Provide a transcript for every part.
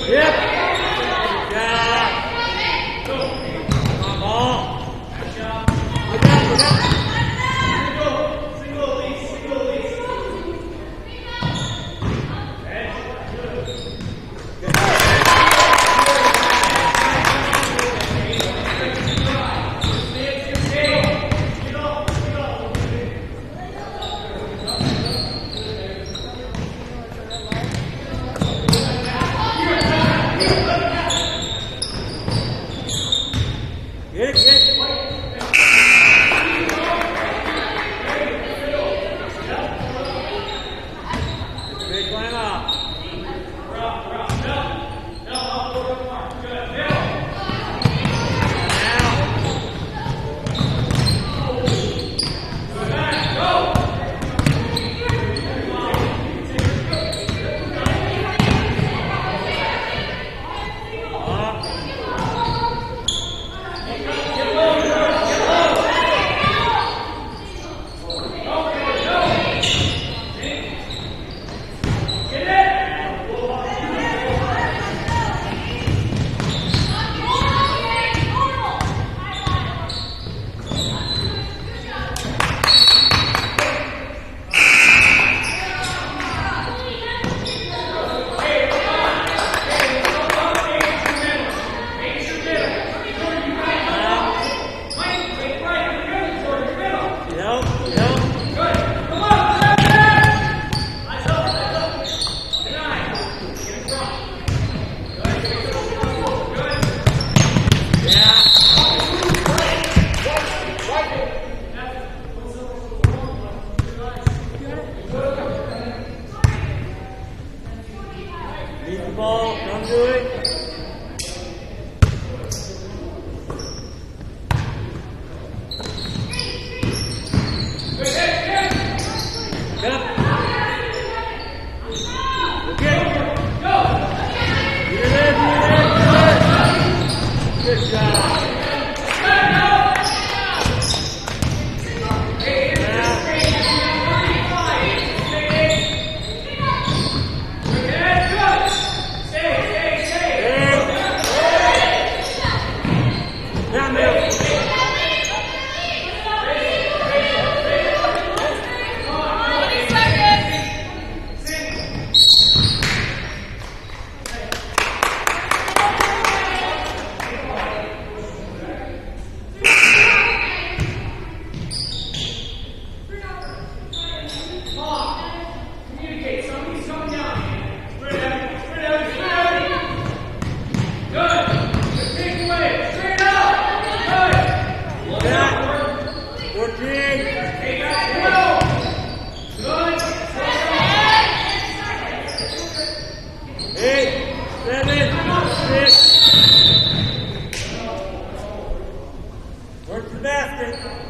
Yep. Yeah. Come on. Good job. Good job. Single release. Beat the ball, don't do it. Good job. Work the basket.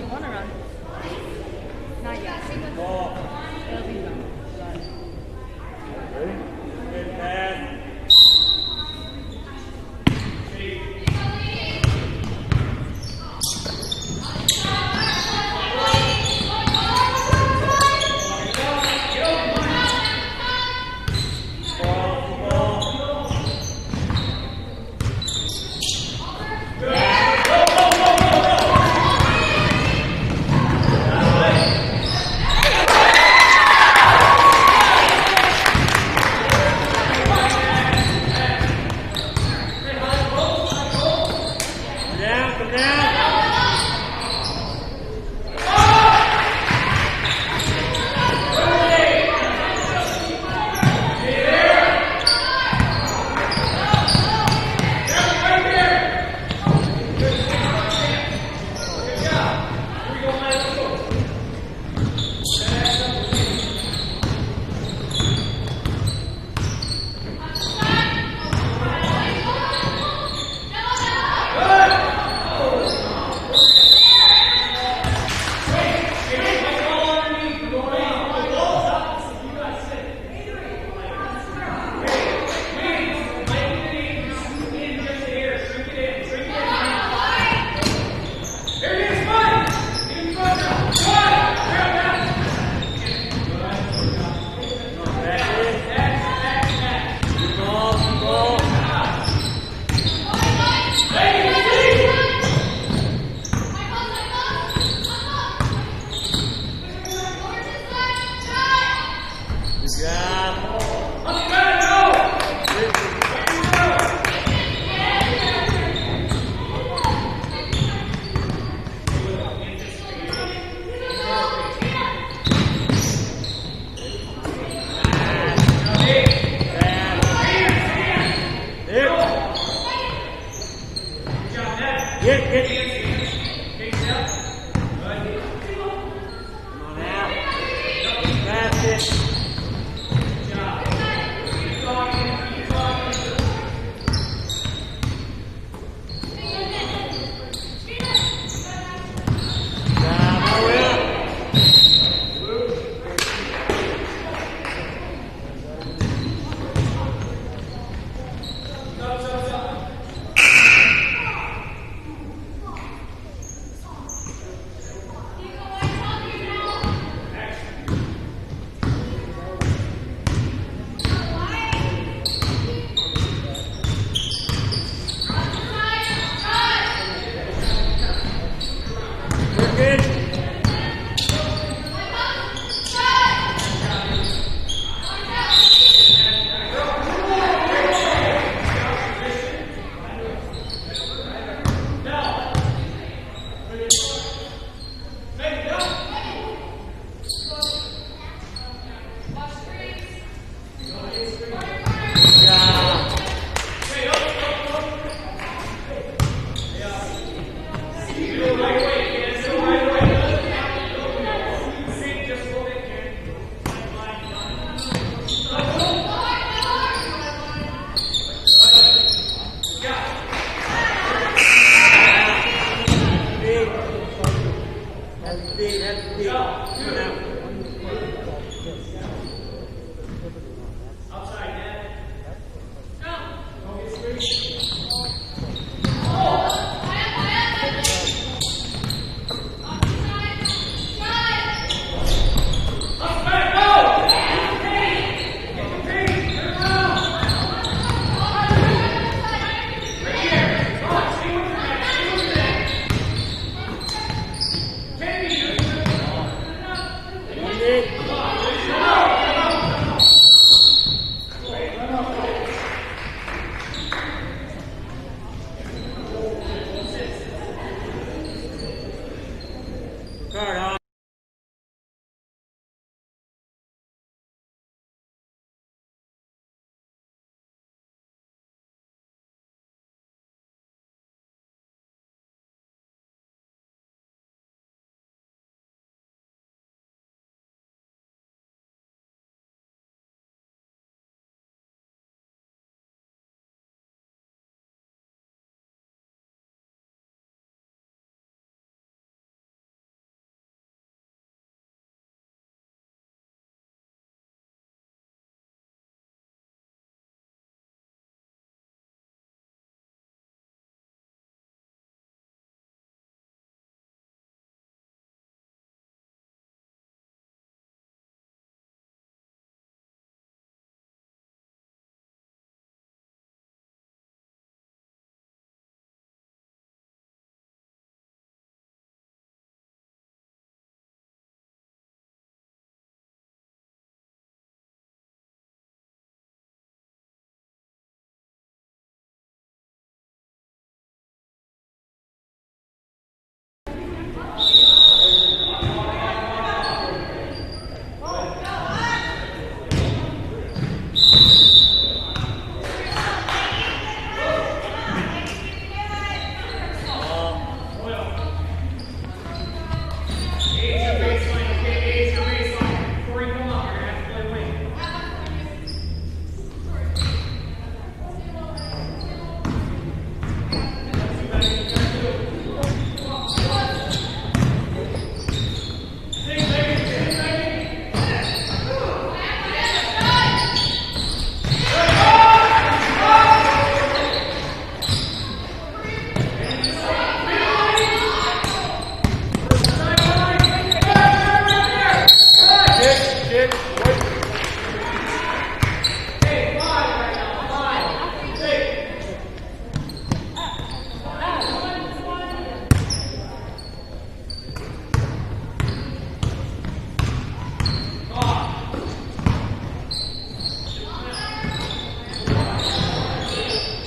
Want to run? Not yet. Ball. It'll be run. Ready? Good pass.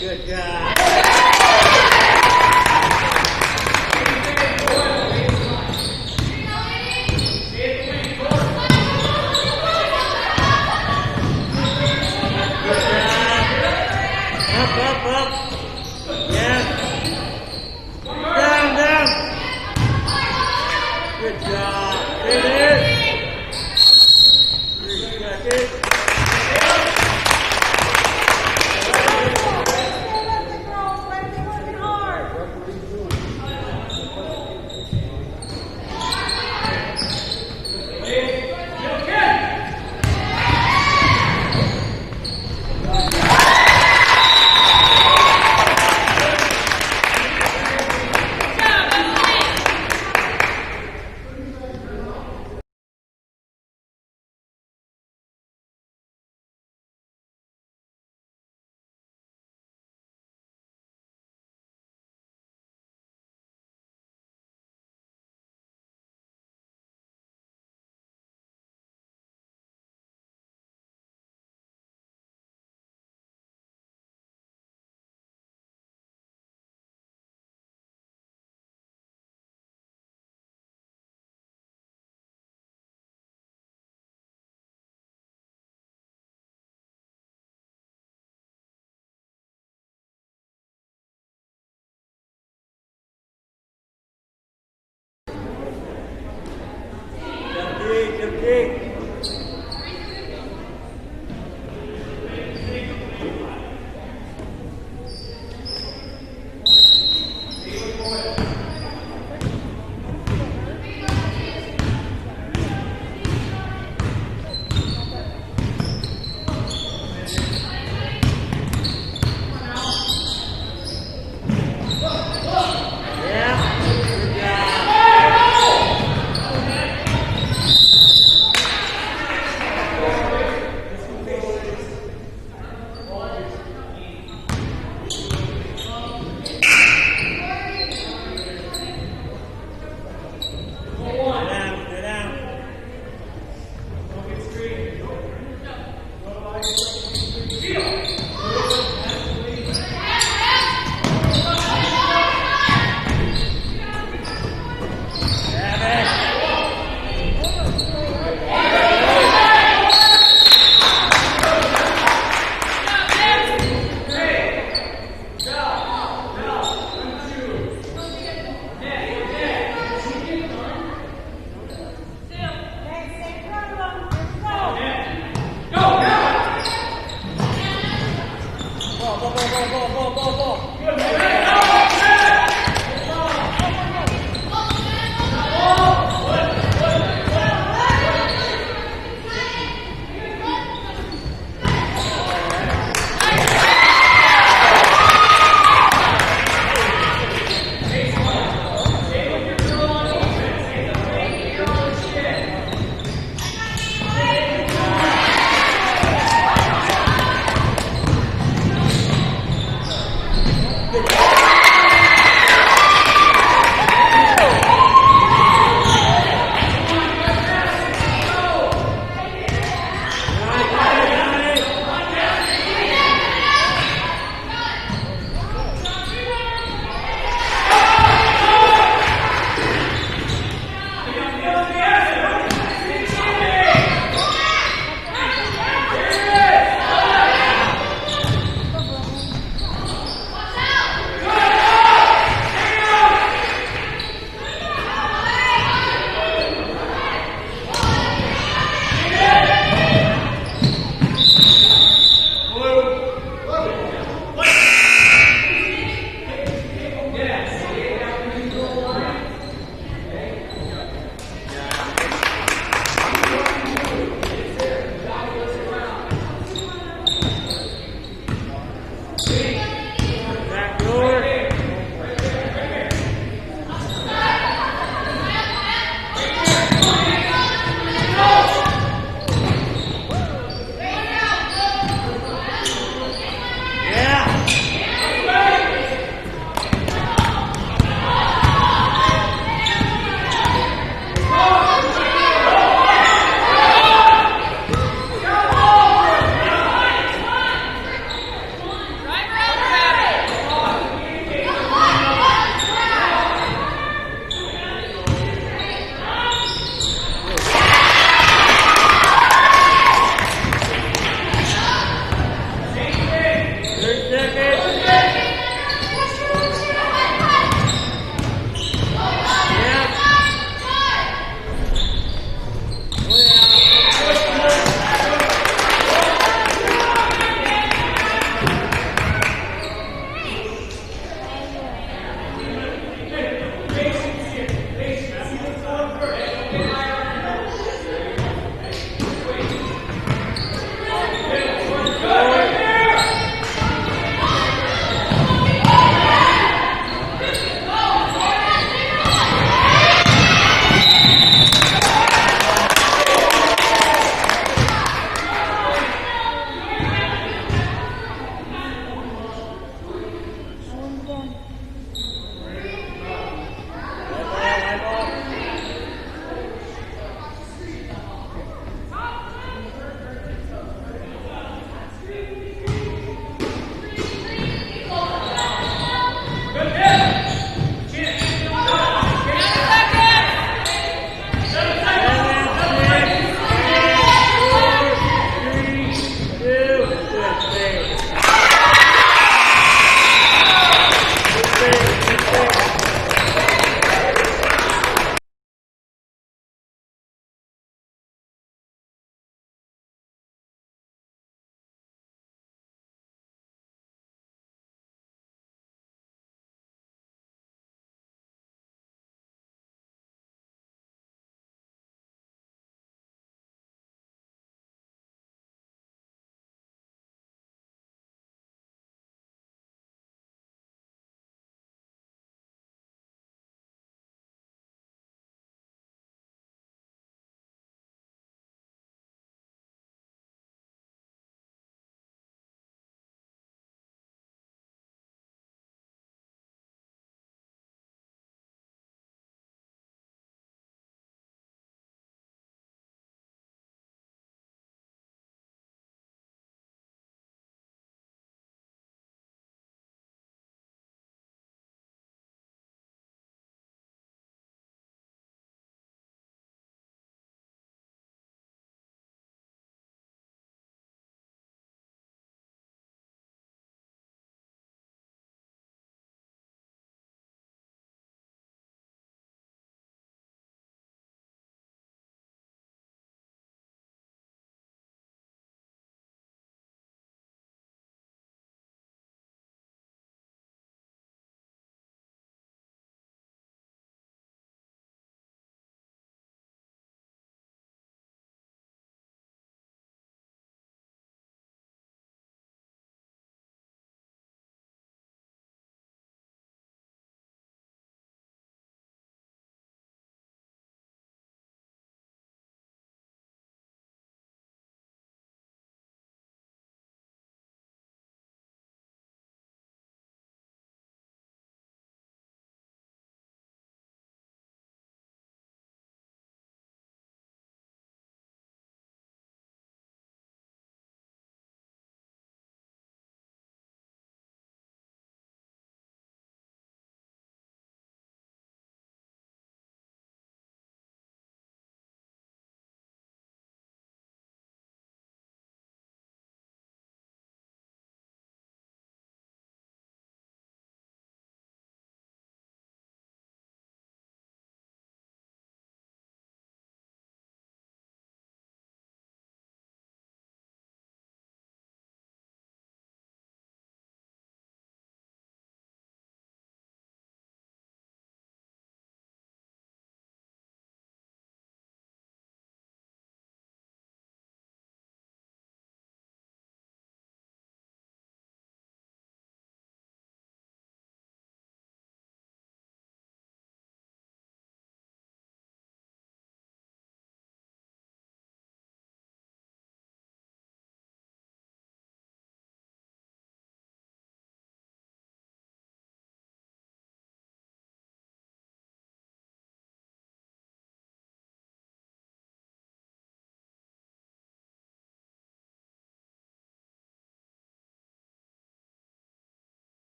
Good job. Up. Yeah. Down. Good job. It is. 3 seconds. Jump.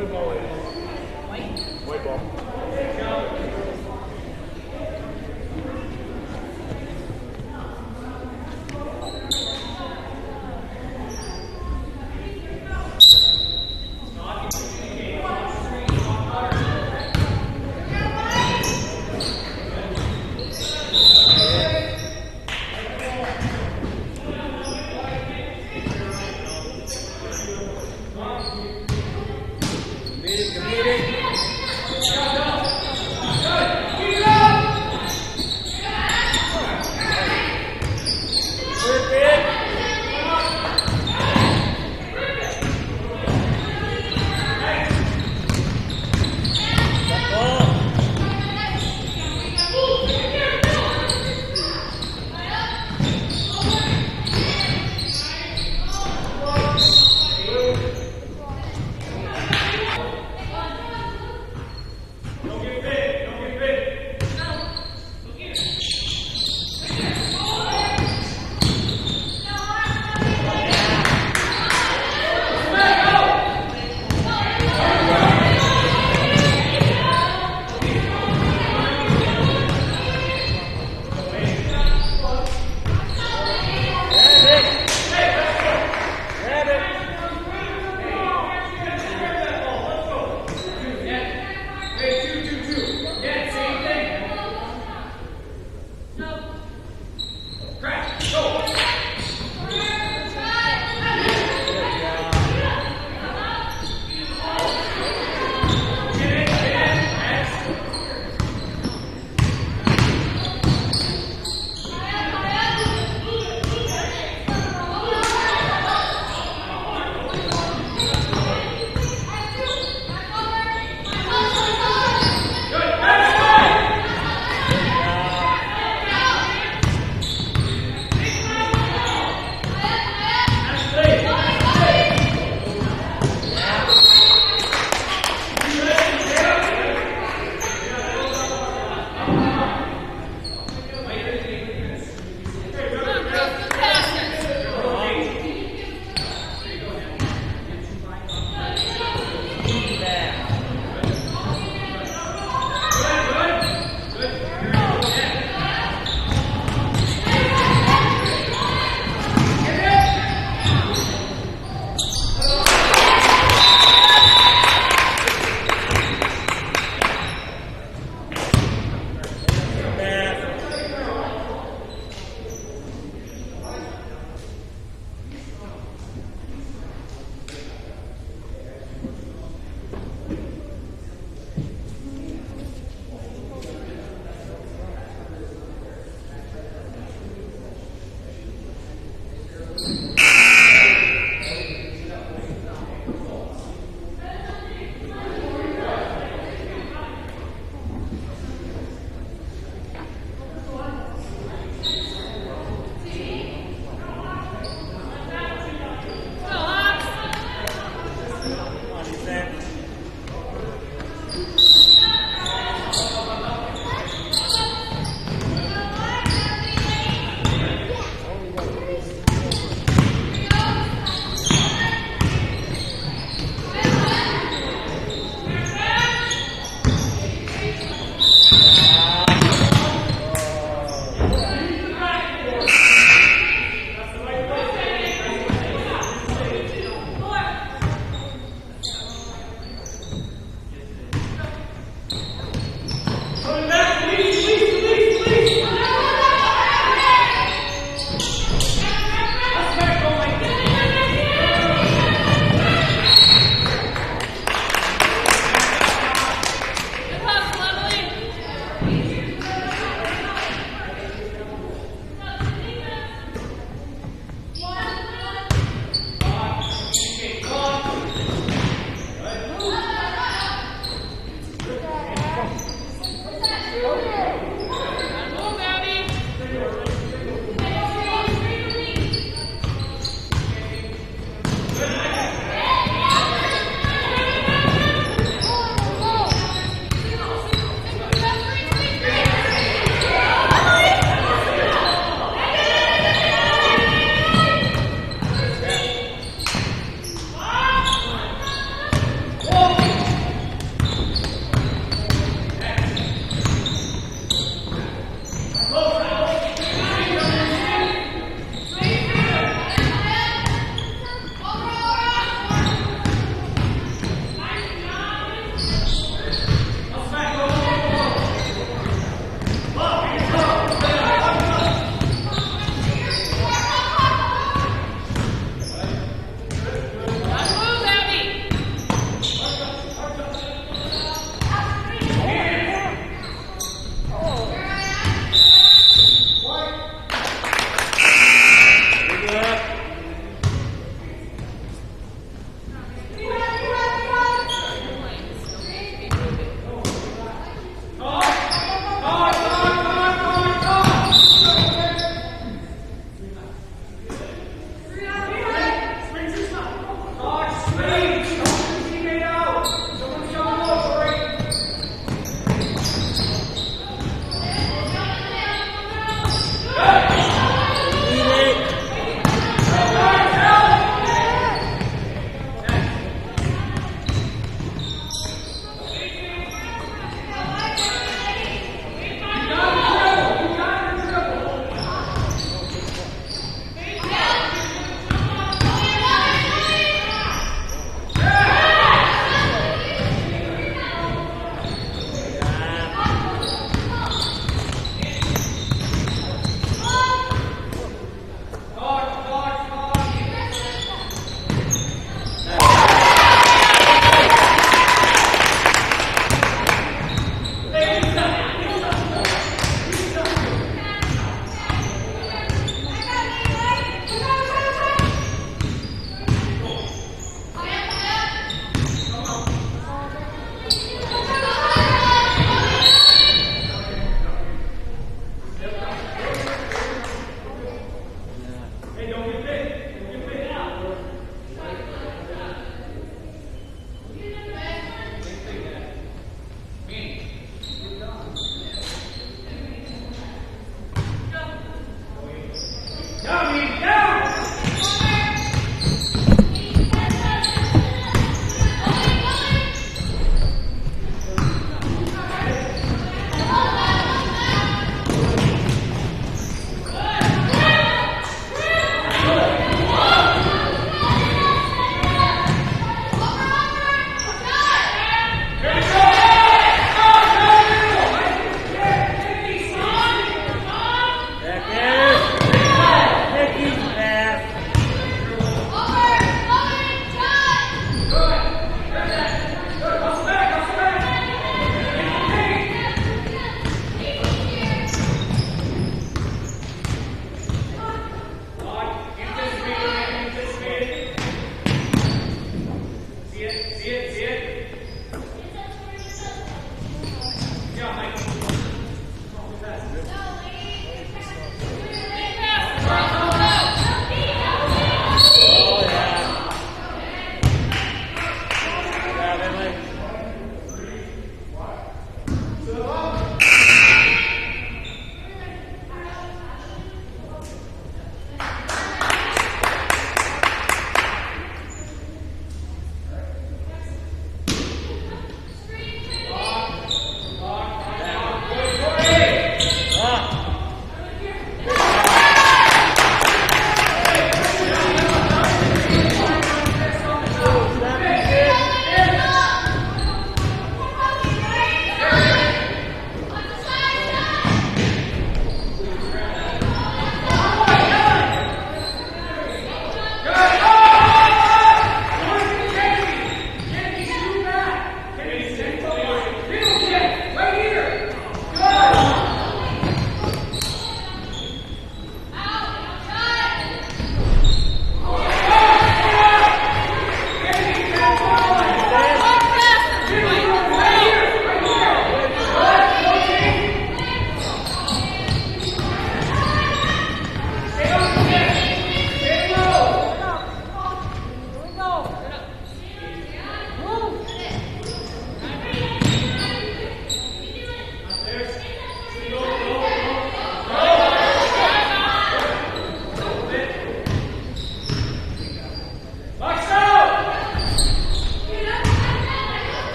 Thank you.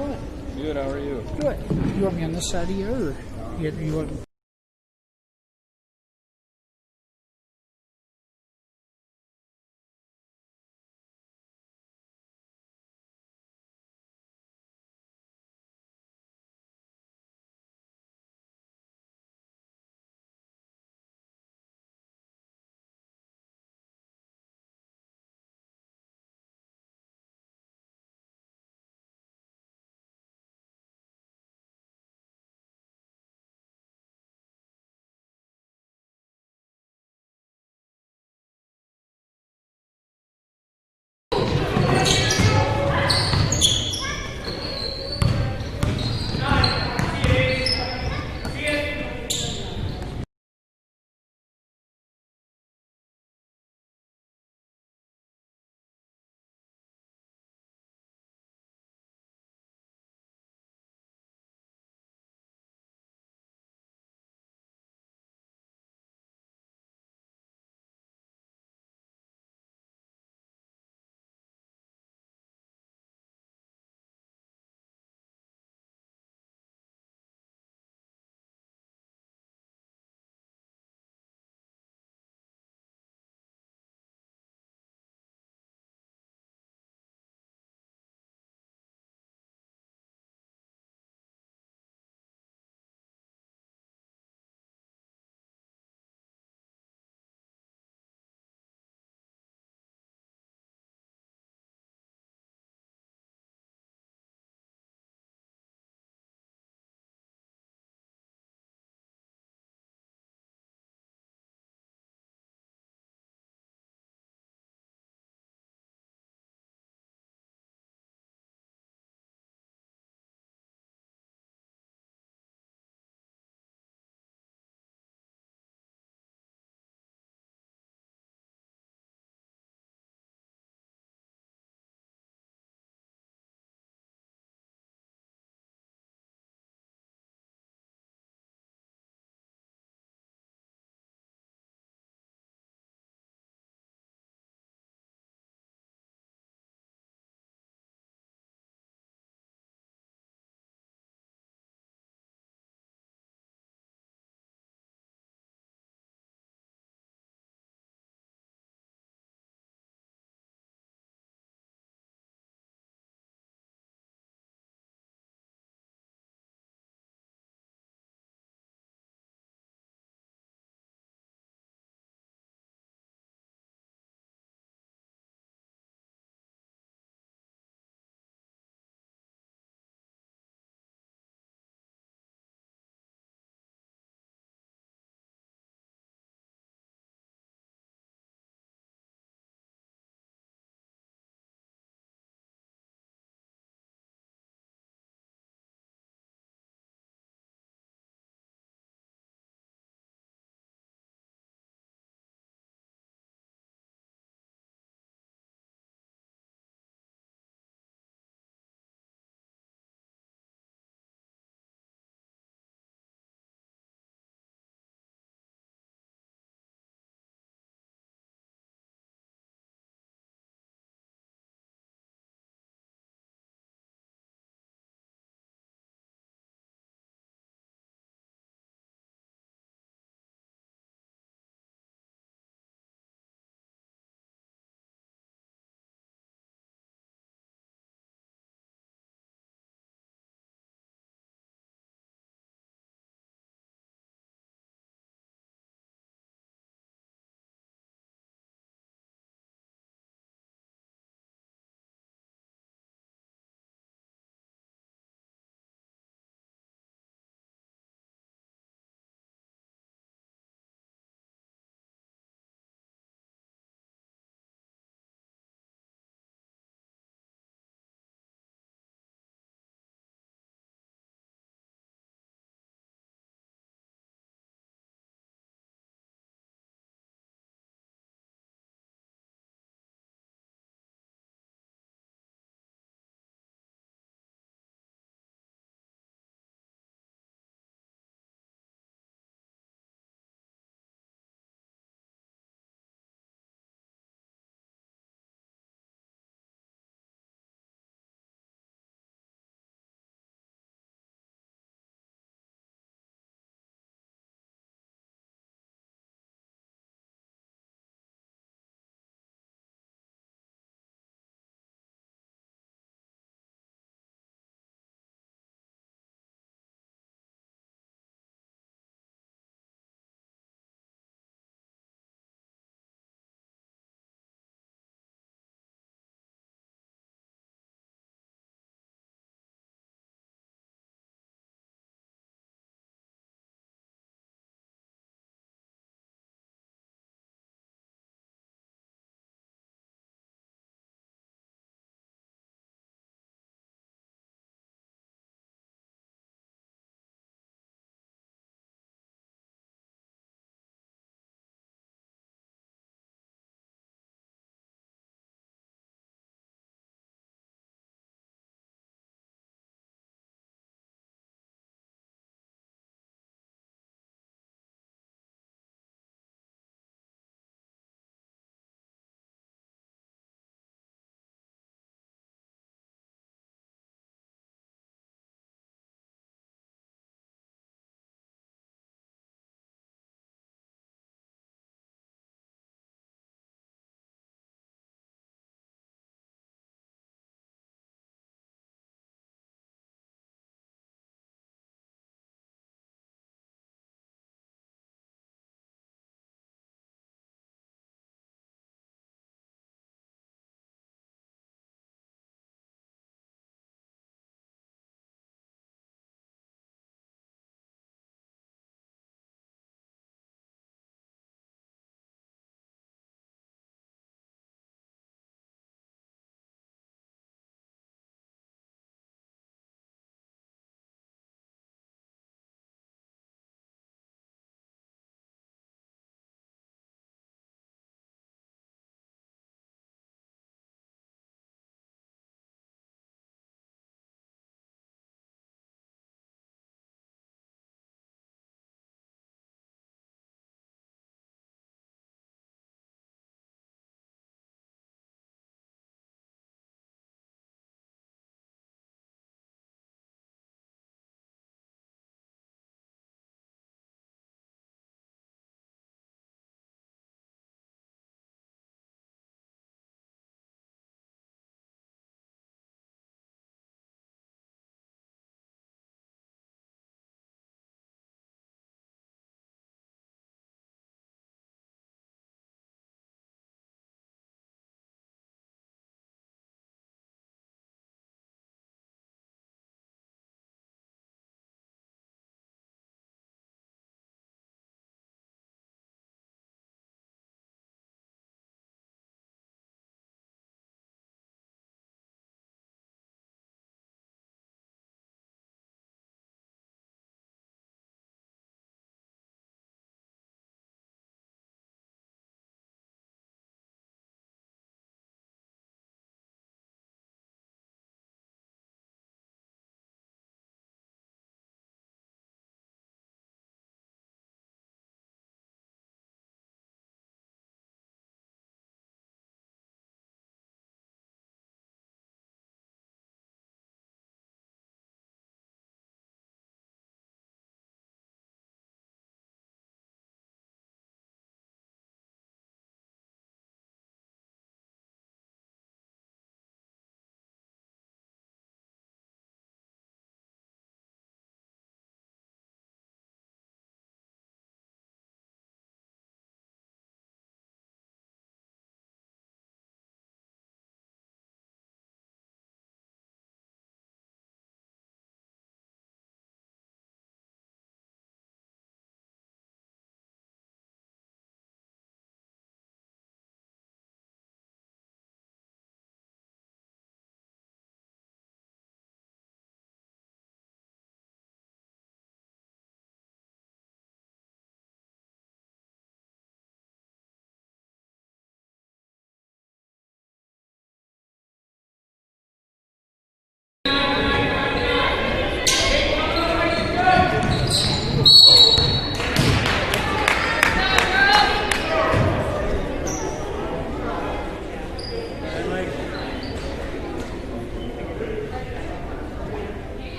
doing? Good, how are you? Good. You want me on this side of you, or you want?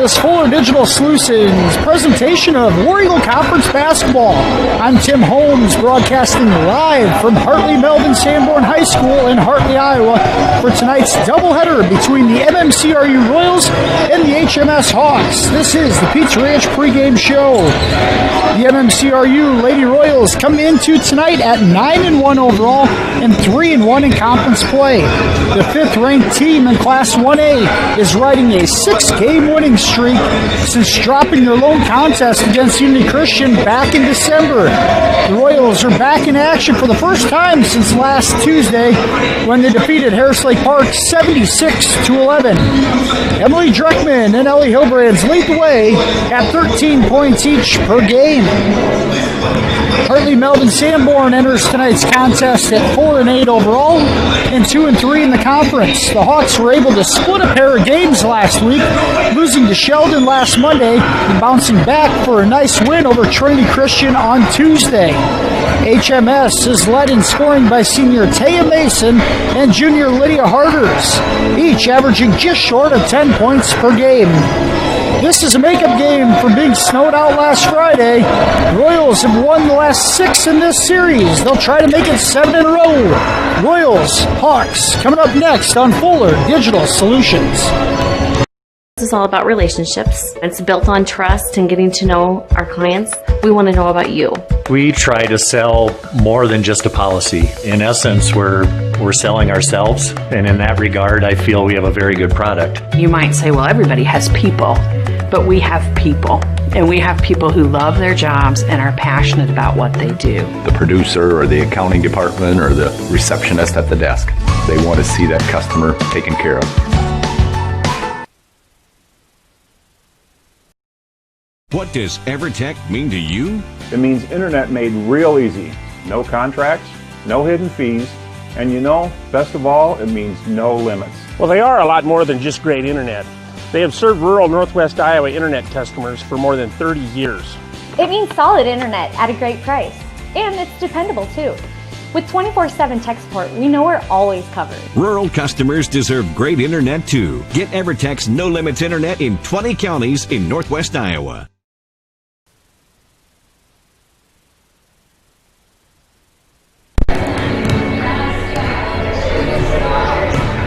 is Fuller Digital Solutions presentation of War Eagle Conference Basketball. I'm Tim Holmes, broadcasting live from Hartley Melvin Sanborn High School in Hartley, Iowa, for tonight's doubleheader between the MMCRU Royals and the HMS Hawks. This is the Pizza Ranch pregame show. The MMCRU Lady Royals come into tonight at 9-1 overall and 3-1 in conference play. The fifth-ranked team in Class 1A is riding a 6-game winning streak since dropping their lone contest against Unity Christian back in December. The Royals are back in action for the first time since last Tuesday when they defeated Harris Lake Park 76-11. Emily Dreckman and Ellie Hilbrands lead the way at 13 points each per game. Hartley Melvin Sanborn enters tonight's contest at 4-8 overall and 2-3 in the conference. The Hawks were able to split a pair of games last week, losing to Sheldon last Monday and bouncing back for a nice win over Trinity Christian on Tuesday. HMS is led in scoring by senior Taya Mason and junior Lydia Harders, each averaging just short of 10 points per game. This is a makeup game from being snowed out last Friday. Royals have won the last 6 in this series. They'll try to make it 7 in a row. Royals, Hawks, coming up next on Fuller Digital Solutions. This is all about relationships. It's built on trust and getting to know our clients. We want to know about you. We try to sell more than just a policy. In essence, we're selling ourselves, and in that regard, I feel we have a very good product. You might say, well, everybody has people, but we have people. And we have people who love their jobs and are passionate about what they do. The producer or the accounting department or the receptionist at the desk, they want to see that customer taken care of. What does EverTech mean to you? It means internet made real easy. No contracts, no hidden fees, and best of all, it means no limits. Well, they are a lot more than just great internet. They have served rural Northwest Iowa internet customers for more than 30 years. It means solid internet at a great price. And it's dependable too. With 24/7 tech support, we know we're always covered. Rural customers deserve great internet too. Get EverTech's no limits internet in 20 counties in Northwest Iowa.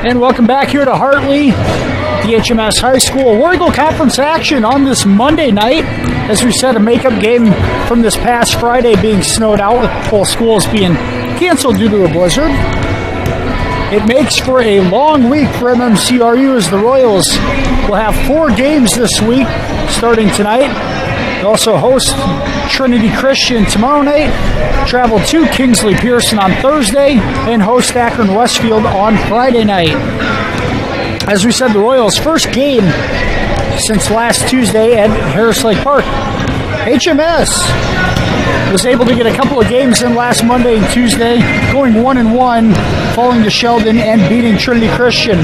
And welcome back here to Hartley, the HMS High School War Eagle Conference action on this Monday night. As we said, a makeup game from this past Friday being snowed out with full schools being canceled due to a blizzard. It makes for a long week for MMCRU as the Royals will have 4 games this week starting tonight. They also host Trinity Christian tomorrow night, travel to Kingsley Pearson on Thursday, and host Akron Westfield on Friday night. As we said, the Royals' first game since last Tuesday at Harris Lake Park. HMS was able to get a couple of games in last Monday and Tuesday, going 1-1, falling to Sheldon and beating Trinity Christian.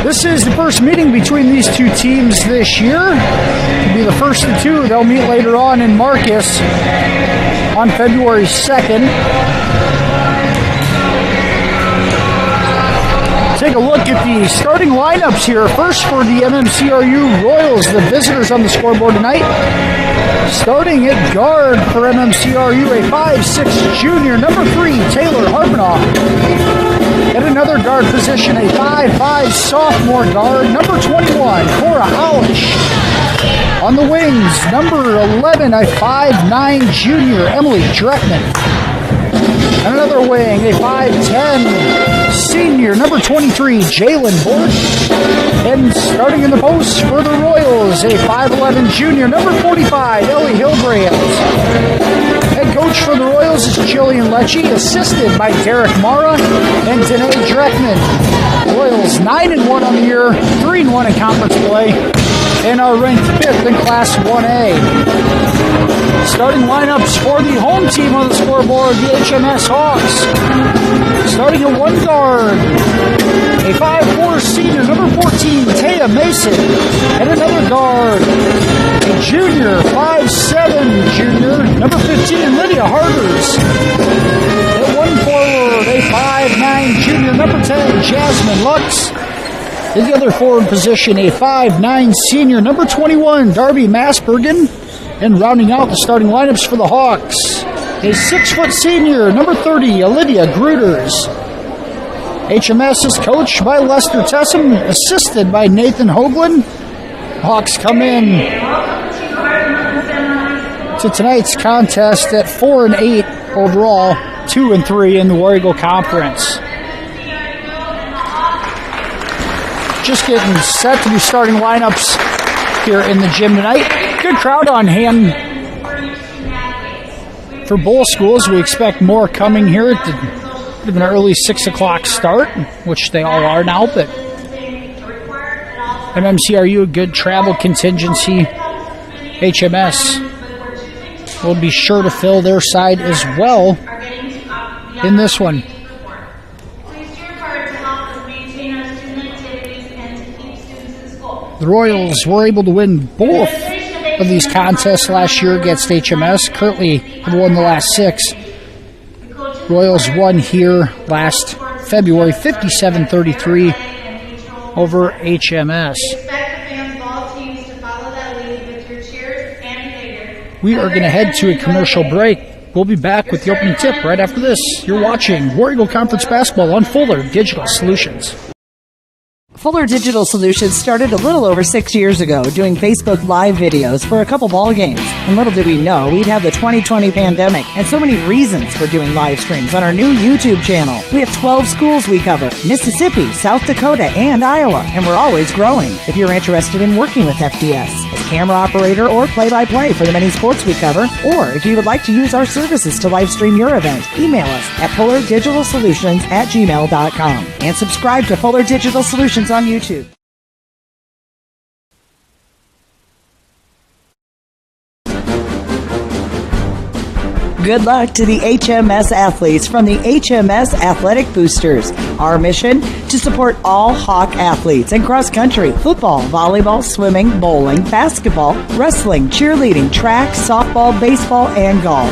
This is the first meeting between these two teams this year. It'll be the first of 2. They'll meet later on in Marcus on February 2nd. Take a look at the starting lineups here. First for the MMCRU Royals, the visitors on the scoreboard tonight. Starting at guard for MMCRU, a 5'6" junior, number 3, Taylor Harbinoff. At another guard position, a 5'5" sophomore guard, number 21, Cora Holish. On the wings, number 11, a 5'9" junior, Emily Dreckman. And another wing, a 5'10" senior, number 23, Jalen Bort. And starting in the post for the Royals, a 5'11" junior, number 45, Ellie Hilbrands. Head coach for the Royals is Jillian Lecce, assisted by Derek Mara and Danae Dreckman. Royals 9-1 on the year, 3-1 in conference play, and are ranked 5th in Class 1A. Starting lineups for the home team on the scoreboard, the HMS Hawks. Starting at one guard, a 5'4" senior, number 14, Taya Mason. And another guard, a junior, 5'7" junior, number 15, Lydia Harders. At one forward, a 5'9" junior, number 10, Jasmine Lux. In the other forward position, a 5'9" senior, number 21, Darby Masbergen. And rounding out the starting lineups for the Hawks, a 6' senior, number 30, Olivia Gruters. HMS is coached by Lester Tessum, assisted by Nathan Hoagland. Hawks come in to tonight's contest at 4-8 overall, 2-3 in the War Eagle Conference. Just getting set to be starting lineups here in the gym tonight. Good crowd on hand for both schools. We expect more coming here at an early 6 o'clock start, which they all are now, but MMCRU, a good travel contingency. HMS will be sure to fill their side as well in this one. The Royals were able to win both of these contests last year against HMS. Currently have won the last 6. Royals won here last February 57-33 over HMS. We are going to head to a commercial break. We'll be back with the opening tip right after this. You're watching War Eagle Conference Basketball on Fuller Digital Solutions. Fuller Digital Solutions started a little over 6 years ago doing Facebook Live videos for a couple ball games. And little did we know we'd have the 2020 pandemic and so many reasons for doing live streams on our new YouTube channel. We have 12 schools we cover: Mississippi, South Dakota, and Iowa. And we're always growing. If you're interested in working with FDS as camera operator or play-by-play for the many sports we cover, or if you would like to use our services to live stream your event, email us at fullerdigitalsolutions@gmail.com and subscribe to Fuller Digital Solutions on YouTube. Good luck to the HMS athletes from the HMS Athletic Boosters. Our mission: to support all Hawk athletes in cross country, football, volleyball, swimming, bowling, basketball, wrestling, cheerleading, track, softball, baseball, and golf.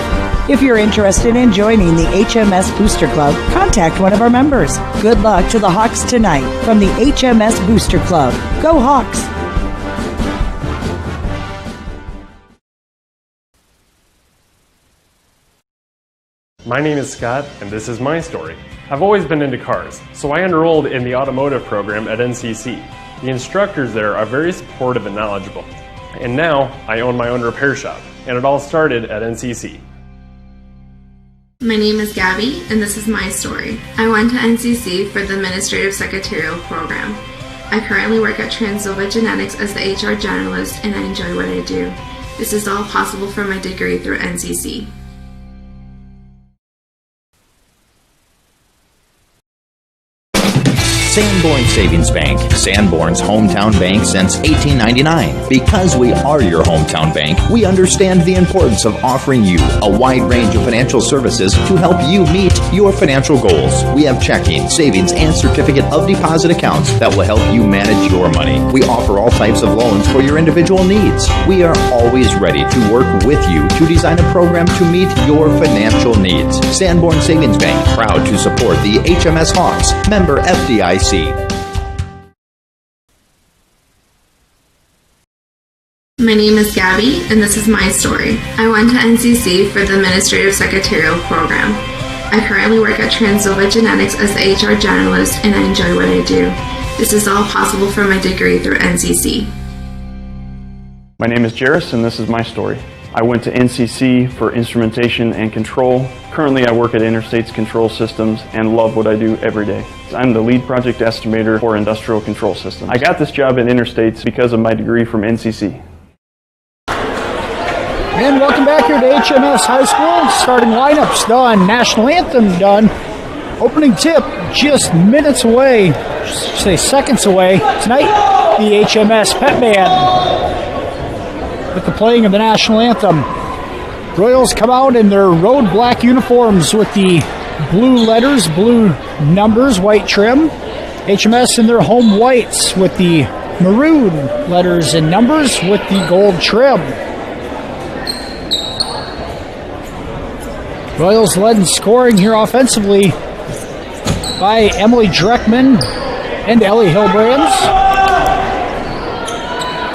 If you're interested in joining the HMS Booster Club, contact one of our members. Good luck to the Hawks tonight from the HMS Booster Club. Go Hawks! My name is Scott, and this is my story. I've always been into cars, so I enrolled in the automotive program at NCC. The instructors there are very supportive and knowledgeable. And now, I own my own repair shop, and it all started at NCC. My name is Gabby, and this is my story. I went to NCC for the Administrative Secretarial program. I currently work at Transnova Genetics as the HR generalist, and I enjoy what I do. This is all possible for my degree through NCC. Sanborn Savings Bank, Sanborn's hometown bank since 1899. Because we are your hometown bank, we understand the importance of offering you a wide range of financial services to help you meet your financial goals. We have checking, savings, and certificate of deposit accounts that will help you manage your money. We offer all types of loans for your individual needs. We are always ready to work with you to design a program to meet your financial needs. Sanborn Savings Bank, proud to support the HMS Hawks, member FDIC. My name is Gabby, and this is my story. I went to NCC for the Administrative Secretarial program. I currently work at Transnova Genetics as the HR generalist, and I enjoy what I do. This is all possible for my degree through NCC. My name is Jairus, and this is my story. I went to NCC for instrumentation and control. Currently, I work at Interstates Control Systems and love what I do every day. I'm the lead project estimator for industrial control systems. I got this job at Interstates because of my degree from NCC. And welcome back here to HMS High School. Starting lineups done, national anthem done. Opening tip just minutes away, say seconds away. Tonight, the HMS Pep Band with the playing of the national anthem. Royals come out in their road black uniforms with the blue letters, blue numbers, white trim. HMS in their home whites with the maroon letters and numbers with the gold trim. Royals led in scoring here offensively by Emily Dreckman and Ellie Hillbrands.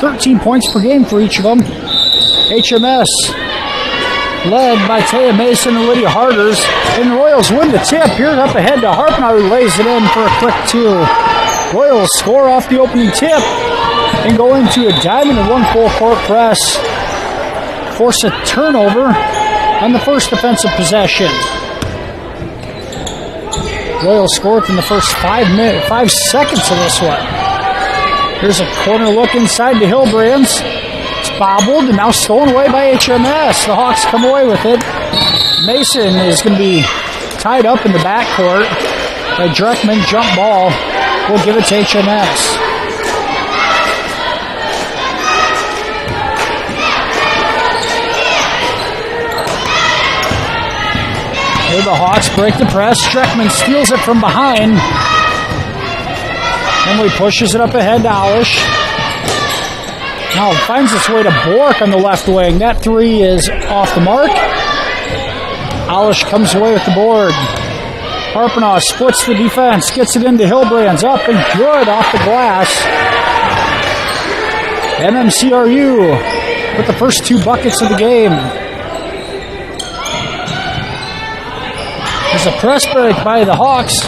13 points per game for each of them. HMS led by Taya Mason and Lydia Harders. And the Royals win the tip. Here's up ahead to Harpnau, who lays it in for a quick 2. Royals score off the opening tip and go into a diamond and 1 full court press. Force a turnover on the first defensive possession. Royals score within the first 5 seconds of this one. Here's a corner look inside to Hillbrands. It's bobbled and now stolen away by HMS. The Hawks come away with it. Mason is going to be tied up in the backcourt by Dreckman. Jump ball. We'll give it to HMS. Here the Hawks break the press. Dreckman steals it from behind. Emily pushes it up ahead to Alish. Now it finds its way to Bork on the left wing. That 3 is off the mark. Alish comes away with the board. Harpnau splits the defense, gets it into Hillbrands, up and good off the glass. MMCRU with the first 2 buckets of the game. There's a press break by the Hawks.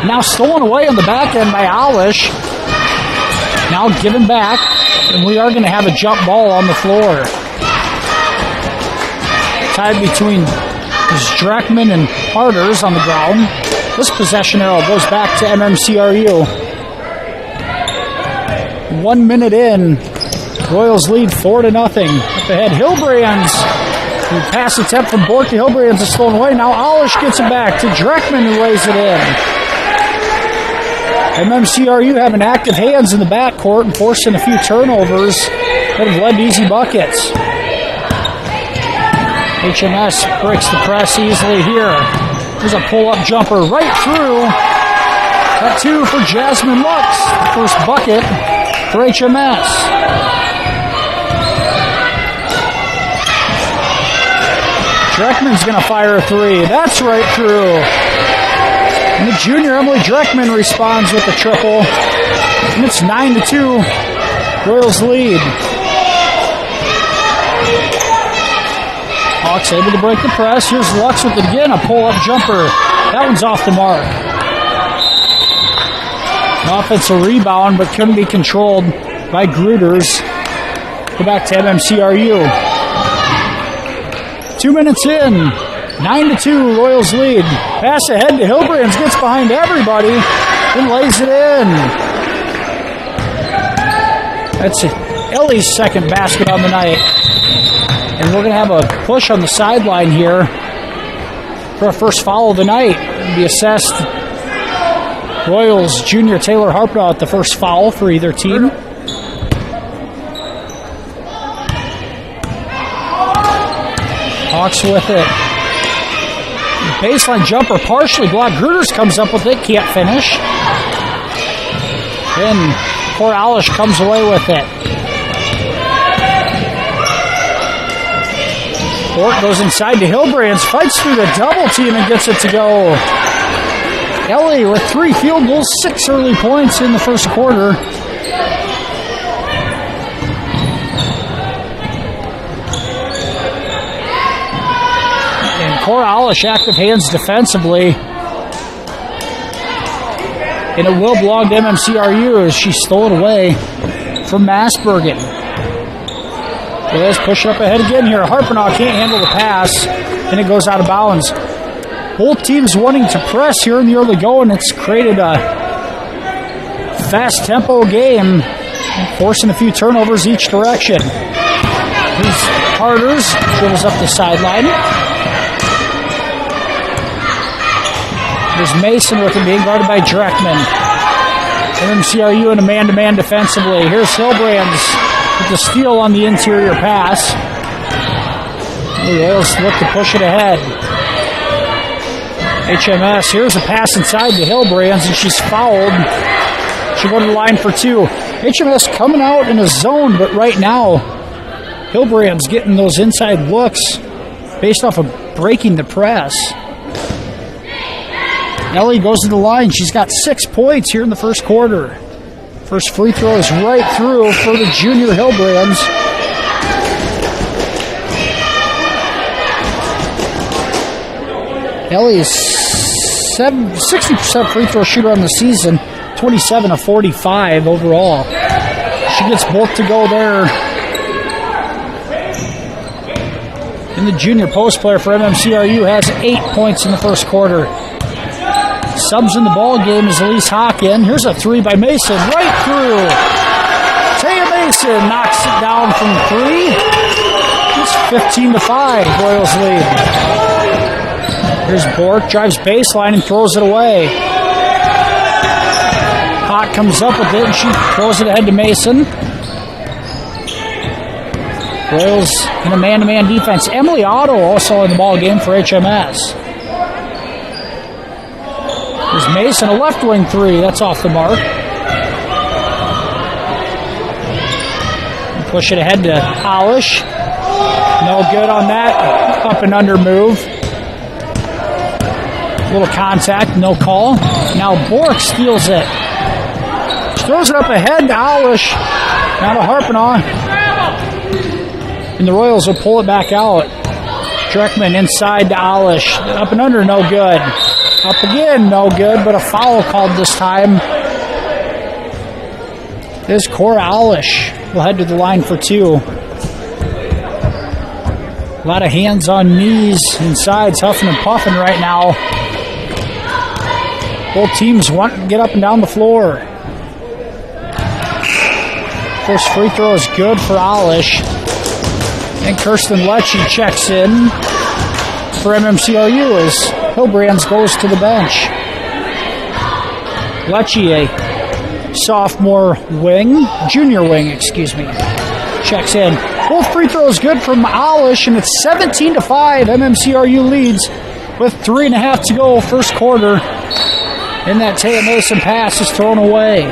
Now stolen away on the back end by Alish. Now given back, and we are going to have a jump ball on the floor. Tied between Dreckman and Harders on the ground. This possession arrow goes back to MMCRU. 1 minute in. Royals lead 4-0. Up ahead, Hillbrands. The pass attempt from Bork to Hillbrands is stolen away. Now Alish gets it back to Dreckman, who lays it in. MMCRU having active hands in the backcourt and forcing a few turnovers that have led to easy buckets. HMS breaks the press easily here. There's a pull-up jumper right through. That 2 for Jasmine Lux. First bucket for HMS. Dreckman's going to fire a 3. That's right through. And the junior Emily Dreckman responds with a triple. And it's 9-2. Royals lead. Hawks able to break the press. Here's Lux with it again. A pull-up jumper. That one's off the mark. An offensive rebound, but couldn't be controlled by Gruters. Go back to MMCRU. 2 minutes in. 9-2, Royals lead. Pass ahead to Hillbrands, gets behind everybody and lays it in. That's Ellie's second basket on the night. And we're going to have a push on the sideline here for our first foul of the night. It'll be assessed. Royals junior Taylor Harpnau at the first foul for either team. Hawks with it. Baseline jumper partially blocked. Gruters comes up with it, can't finish. Then poor Alish comes away with it. Bork goes inside to Hillbrands, fights through the double team and gets it to go. Ellie with 3 field goals, 6 early points in the first quarter. Cora Alish active hands defensively. And it will belong to MMCRU as she stole it away from Massbergen. Let's push it up ahead again here. Harpnau can't handle the pass, and it goes out of bounds. Both teams wanting to press here in the early going. It's created a fast tempo game, forcing a few turnovers each direction. Here's Harders, dribbles up the sideline. There's Mason with him being guarded by Dreckman. MMCRU in a man-to-man defensively. Here's Hillbrands with the steal on the interior pass. The Royals look to push it ahead. HMS, here's a pass inside to Hillbrands, and she's fouled. She'll go to the line for 2. HMS coming out in a zone, but right now, Hillbrands getting those inside looks based off of breaking the press. Ellie goes to the line. She's got 6 points here in the first quarter. First free throw is right through for the junior Hillbrands. Ellie is 60% free throw shooter on the season, 27 of 45 overall. She gets both to go there. And the junior post player for MMCRU has 8 points in the first quarter. Subs in the ball game is Elise Hawken. Here's a three by Mason, right through. Taya Mason knocks it down from three. It's 15-5, Royals lead. Here's Bork, drives baseline and throws it away. Hawk comes up with it and she throws it ahead to Mason. Royals in a man-to-man defense. Emily Otto also in the ball game for HMS. There's Mason, a left wing three. That's off the mark. Push it ahead to Polish. No good on that. Up and under move. Little contact, no call. Now Bork steals it. She throws it up ahead to Polish. Now to Harpinaugh. And the Royals will pull it back out. Dreckman inside to Alish. Up and under, no good. Up again, no good, but a foul called this time. This Cora Alish will head to the line for two. A lot of hands on knees and sides, huffing and puffing right now. Both teams want to get up and down the floor. First free throw is good for Alish. And Kirsten Lecce checks in for MMCRU as Hillbrands goes to the bench. Lecce, a sophomore wing, junior wing, checks in. Both free throws good from Alish, and it's 17-5. MMCRU leads with 3.5 to go first quarter. And that Taya Mason pass is thrown away.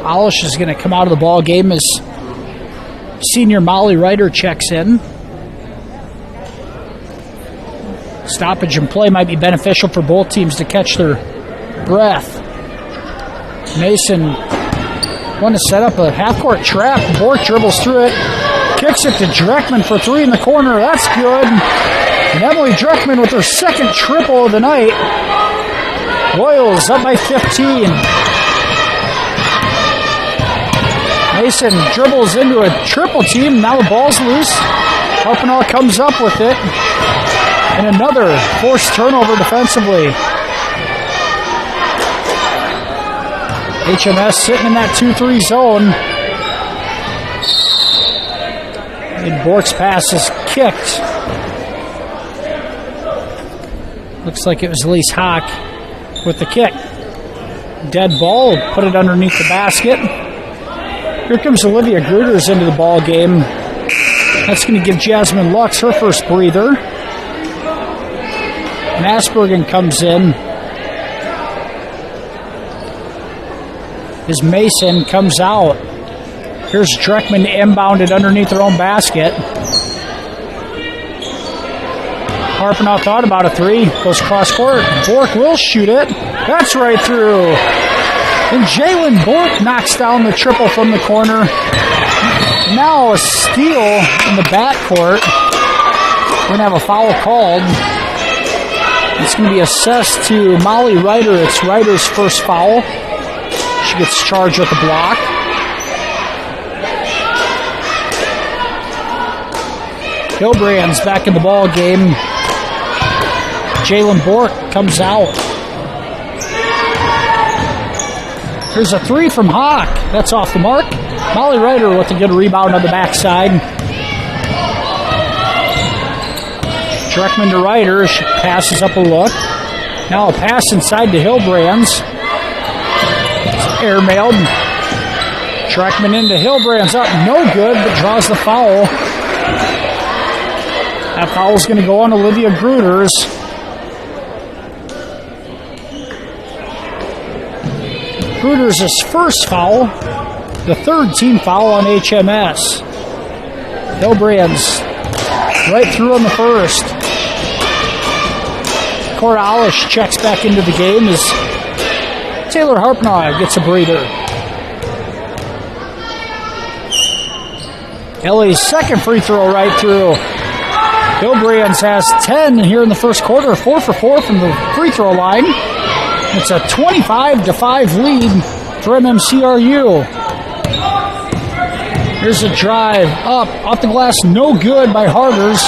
Alish is going to come out of the ball game as senior Molly Ryder checks in. Stoppage in play might be beneficial for both teams to catch their breath. Mason want to set up a half-court trap. Bork dribbles through it. Kicks it to Dreckman for three in the corner. That's good. And Emily Dreckman with her second triple of the night. Royals up by 15. Mason dribbles into a triple team. Now the ball's loose. Harpinaugh comes up with it. And another forced turnover defensively. HMS sitting in that 2-3 zone. And Bork's pass is kicked. Looks like it was Elise Hawk with the kick. Dead ball, put it underneath the basket. Here comes Olivia Gruters into the ball game. That's going to give Jasmine Lux her first breather. Masbergen comes in. As Mason comes out. Here's Dreckman inbounded underneath their own basket. Harpinaugh thought about a three. Goes cross court. Bork will shoot it. That's right through. And Jalen Bork knocks down the triple from the corner. Now a steal in the backcourt. We're going to have a foul called. It's going to be assessed to Molly Ryder. It's Ryder's first foul. She gets charged with a block. Hillbrands back in the ball game. Jalen Bork comes out. Here's a three from Hawk. That's off the mark. Molly Ryder with a good rebound on the backside. Dreckman to Ryder. She passes up a look. Now a pass inside to Hillbrands. Airmailed. Dreckman into Hillbrands. Up no good, but draws the foul. That foul's going to go on Olivia Gruters. Gruters' first foul. the third team foul on HMS. Hillbrands right through on the first. Corrales checks back into the game as Taylor Harpnaugh gets a breather. Ellie's second free throw right through. Hillbrands has 10 here in the first quarter, 4 for 4 from the free throw line. It's a 25-5 lead for MMCRU. Here's a drive up, off the glass, no good by Harders.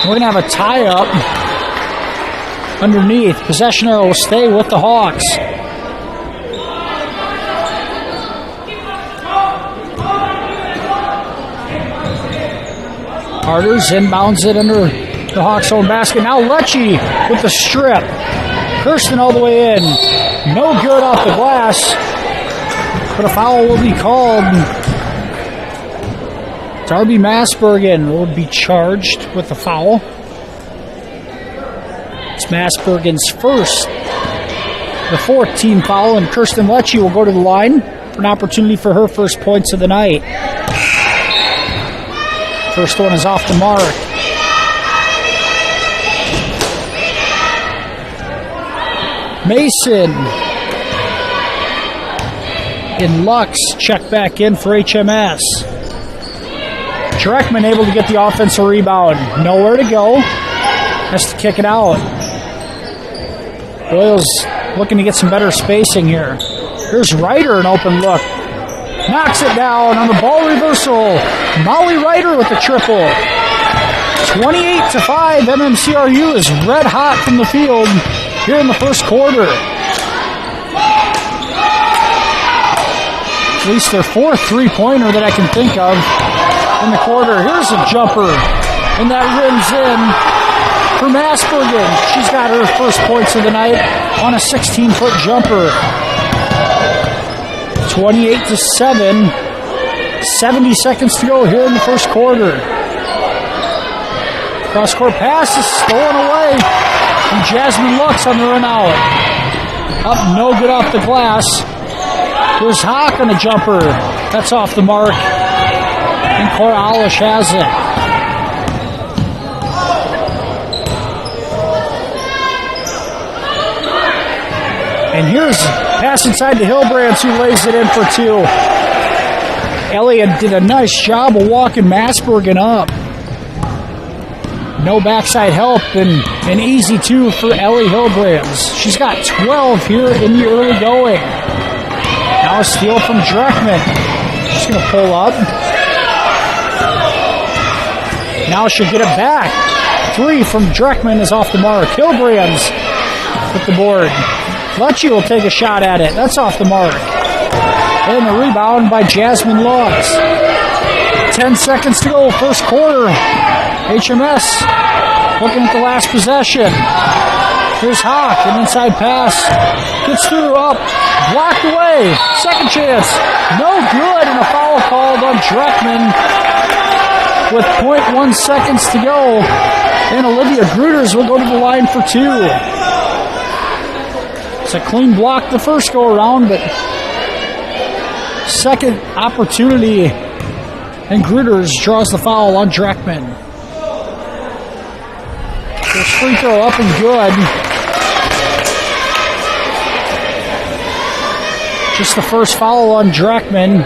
We're going to have a tie-up underneath. Possession arrow will stay with the Hawks. Harders inbounds it under the Hawks' own basket. Now Lecce with the strip. Kirsten all the way in. No good off the glass, but a foul will be called. Darby Masbergen will be charged with the foul. It's Masbergen's first, the fourth team foul, and Kirsten Lecce will go to the line for an opportunity for her first points of the night. First one is off the mark. Mason and Lux check back in for HMS. Dreckman able to get the offensive rebound. Nowhere to go. Has to kick it out. Royals looking to get some better spacing here. Here's Ryder, an open look. Knocks it down on the ball reversal. Molly Ryder with the triple. 28-5. MMCRU is red hot from the field here in the first quarter. At least their fourth three-pointer that I can think of in the quarter. Here's a jumper, and that rims in for Masbergen. She's got her first points of the night on a 16-foot jumper. 28-7. 70 seconds to go here in the first quarter. Cross-court pass is stolen away from Jasmine Lux on the run out. Up, no good off the glass. Here's Hawk on a jumper. That's off the mark. And Corrales has it. And here's pass inside to Hillbrands, who lays it in for two. Elliott did a nice job of walking Masbergen up. No backside help, and an easy two for Ellie Hillbrands. She's got 12 here in the early going. Now a steal from Dreckman. She's going to pull up. Now she'll get it back. 3 from Dreckman is off the mark. Hillbrands with the board. Lecce will take a shot at it. That's off the mark. And the rebound by Jasmine Lux. 10 seconds to go, first quarter. HMS looking at the last possession. Here's Hawk, an inside pass. Gets through, up, blocked away. Second chance, no good, and a foul called on Dreckman with 0.1 seconds to go. And Olivia Gruters will go to the line for two. It's a clean block the first go around, but second opportunity, and Gruters draws the foul on Dreckman. There's free throw up and good. Just the first foul on Dreckman.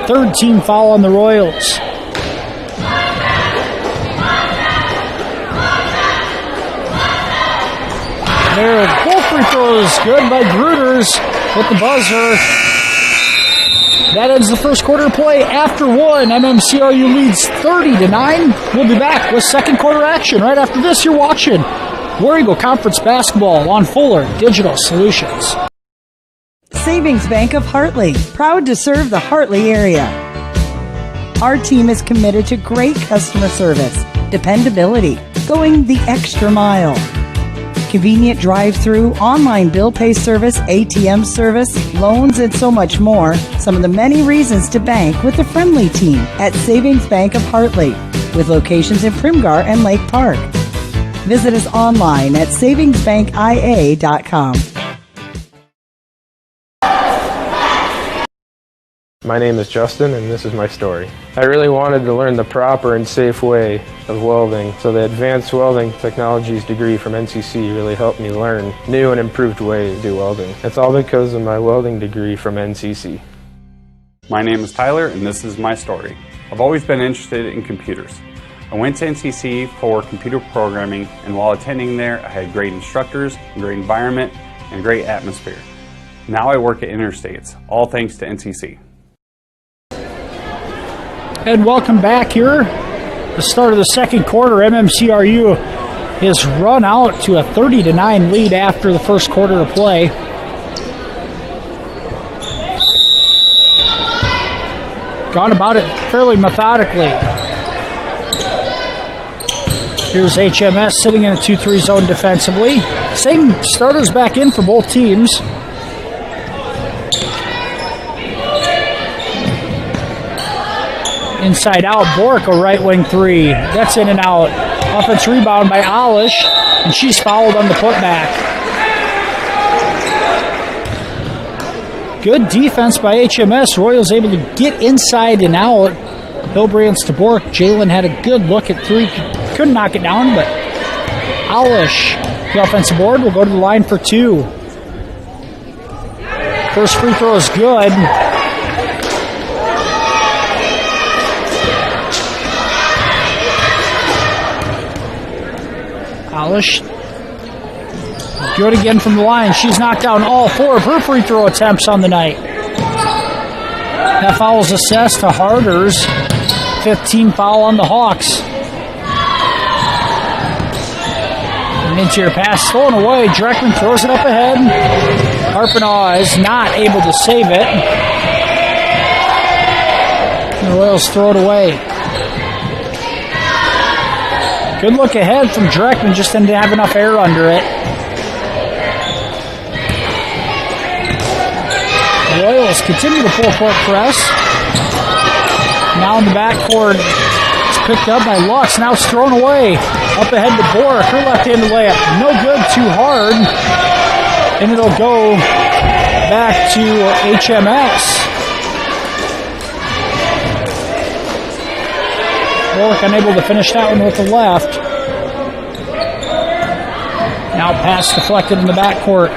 Third team foul on the Royals. There, both free throws good by Gruters with the buzzer. That ends the first quarter play. After one, MMCRU leads 30-9. We'll be back with second quarter action right after this. You're watching War Eagle Conference Basketball on Fuller Digital Solutions. Savings Bank of Hartley, proud to serve the Hartley area. Our team is committed to great customer service, dependability, going the extra mile. Convenient drive-through, online bill pay service, ATM service, loans, and so much more. Some of the many reasons to bank with a friendly team at Savings Bank of Hartley, with locations in Primgar and Lake Park. Visit us online at savingsbankia.com. My name is Justin, and this is my story. I really wanted to learn the proper and safe way of welding, so the Advanced Welding Technologies degree from NCC really helped me learn new and improved ways to do welding. It's all because of my welding degree from NCC. My name is Tyler, and this is my story. I've always been interested in computers. I went to NCC for computer programming, and while attending there, I had great instructors, a great environment, and a great atmosphere. Now I work at Interstates, all thanks to NCC. And welcome back here. The start of the second quarter, MMCRU has run out to a 30-9 lead after the first quarter of play. Gone about it fairly methodically. Here's HMS sitting in a 2-3 zone defensively. Same starters back in for both teams. Inside out, Bork, a right wing three. That's in and out. Offense rebound by Alish, and she's fouled on the putback. Good defense by HMS. Royals able to get inside and out. Hillbrands to Bork. Jalen had a good look at three. Couldn't knock it down, but Alish, the offensive board, will go to the line for two. First free throw is good. Alish, good again from the line. She's knocked down all four of her free throw attempts on the night. That foul is assessed to Harders. 15 foul on the Hawks. An interior pass stolen away. Dreckman throws it up ahead. Harpenaugh is not able to save it. The Royals throw it away. Good look ahead from Dreckman, just didn't have enough air under it. The Royals continue to full court press. Now in the backcourt, it's picked up by Lux. Now it's thrown away. Up ahead to Bork. Her left-handed layup. No good, too hard. And it'll go back to HMS. Bork unable to finish that one with the left. Now pass deflected in the backcourt.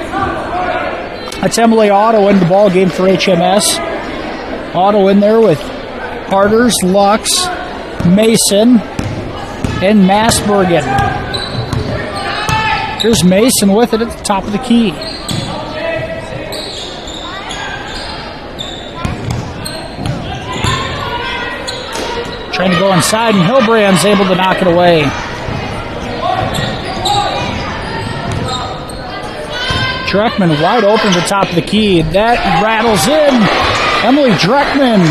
That's Emily Otto in the ball game for HMS. Otto in there with Harders, Lux, Mason, and Massbergen. Here's Mason with it at the top of the key. Trying to go inside, and Hillbrand's able to knock it away. Dreckman wide open at the top of the key. That rattles in. Emily Dreckman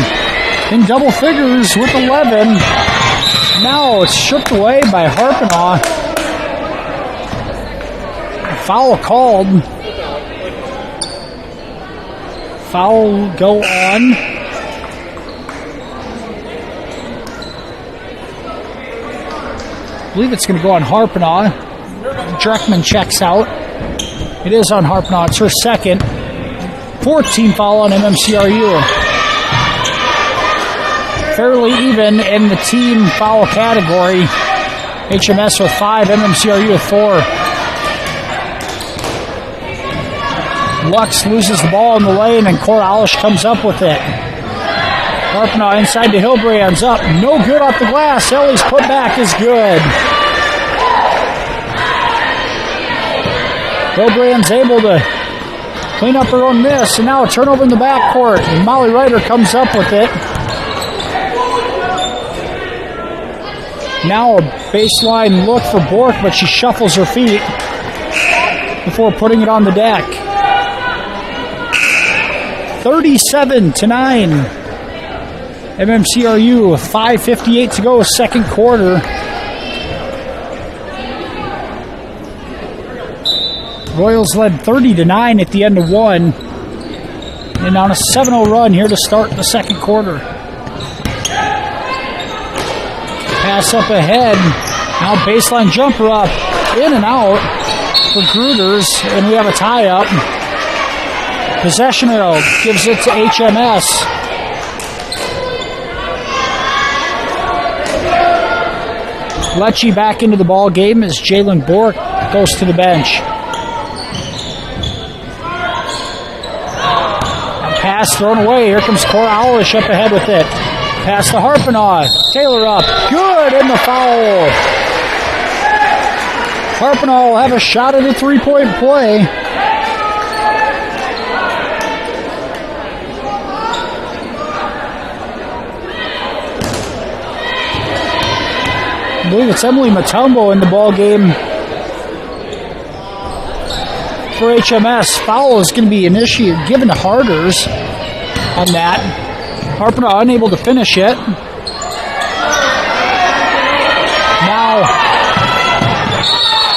in double figures with 11. Now it's stripped away by Harpenaugh. Foul called. Foul go on. I believe it's going to go on Harpenaugh. Dreckman checks out. It is on Harpenaugh. It's her second. 14 foul on MMCRU. Fairly even in the team foul category. HMS with 5, MMCRU with 4. Lux loses the ball in the lane, and Cora Alish comes up with it. Harpenaugh inside to Hillbrands, up. No good off the glass. Ellie's putback is good. Hillbrands able to clean up her own miss, and now a turnover in the backcourt. And Molly Ryder comes up with it. Now a baseline look for Bork, but she shuffles her feet before putting it on the deck. 37-9. MMCRU, 5:58 to go, second quarter. Royals led 30-9 at the end of one. And on a 7-0 run here to start the second quarter. Pass up ahead. Now baseline jumper up. In and out for Gruters. And we have a tie-up. Possession arrow gives it to HMS. Lecce back into the ball game as Jalen Bork goes to the bench. A pass thrown away. Here comes Cora Owlish up ahead with it. Pass to Harpenaugh. Taylor up. Good in the foul. Harpenaugh will have a shot at a three-point play. I believe it's Emily Matumbo in the ball game for HMS. Foul is going to be initiated, given to Harders on that. Harpenaugh unable to finish it. Now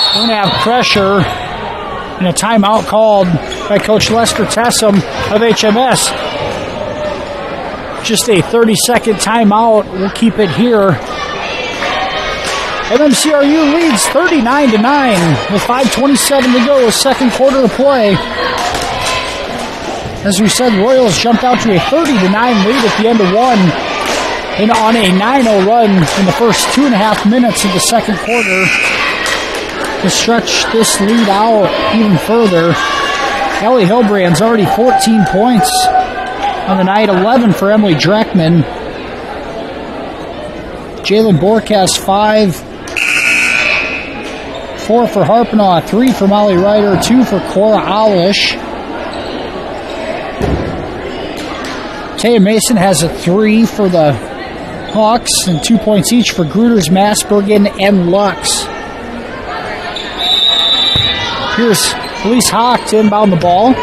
we're going to have pressure and a timeout called by Coach Lester Tessum of HMS. Just a 30-second timeout. We'll keep it here. MMCRU leads 39-9 with 5:27 to go, second quarter of play. As we said, Royals jumped out to a 30-9 lead at the end of one and on a 9-0 run in the first 2.5 minutes of the second quarter to stretch this lead out even further. Ellie Hillbrand's already 14 points on the night, 11 for Emily Dreckman. Jalen Bork has 5. 4 for Harpenaugh, 3 for Molly Ryder, 2 for Cora Owlish. Taya Mason has a 3 for the Hawks and 2 points each for Gruters, Massbergen, and Lux. Here's Elise Hawk to inbound the ball.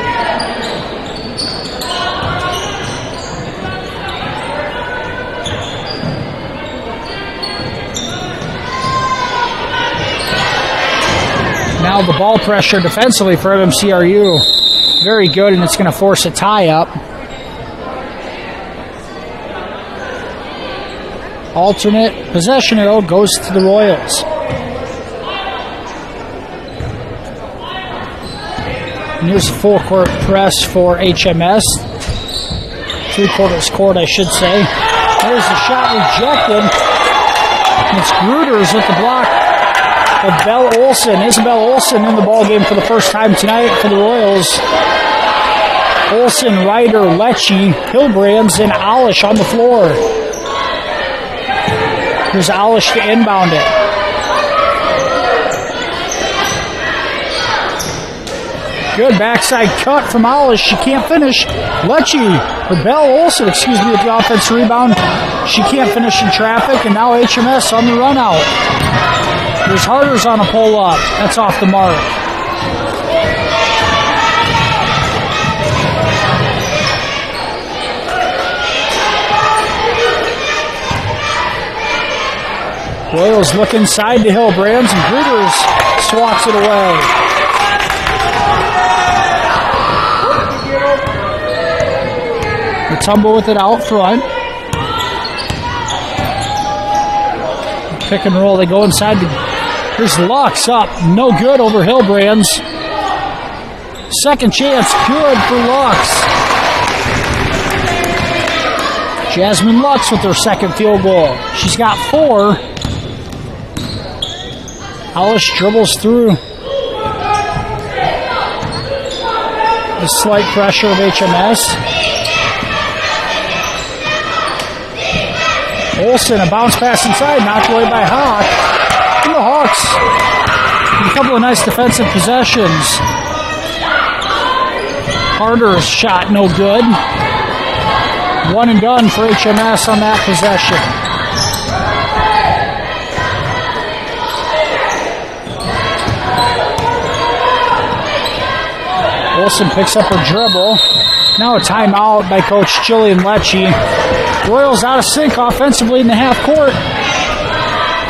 Now the ball pressure defensively for MMCRU. Very good, and it's going to force a tie-up. Alternate possession arrow goes to the Royals. And here's a full court press for HMS. 3/4 court, I should say. There's the shot rejected. It's Gruters with the block of Belle Olson. Isabel Olson in the ballgame for the first time tonight for the Royals. Olson, Ryder, Lecce, Hillbrands, and Owlish on the floor. Here's Owlish to inbound it. Good backside cut from Owlish. She can't finish. Lecce, or Belle Olson, with the offensive rebound. She can't finish in traffic, and now HMS on the run out. There's Harders on a pull-up. That's off the mark. Royals look inside to Hillbrands, and Gruters swats it away. Matumbo with it out front. Pick and roll. They go inside. Here's Lux up. No good over Hillbrands. Second chance. Good for Lux. Jasmine Lux with her second field goal. She's got 4. Owlish dribbles through. The slight pressure of HMS. Olson, a bounce pass inside, knocked away by Hawk. And the Hawks with a couple of nice defensive possessions. Harder's shot no good. One and done for HMS on that possession. Olson picks up her dribble. Now a timeout by Coach Jillian Lecce. Royals out of sync offensively in the half court.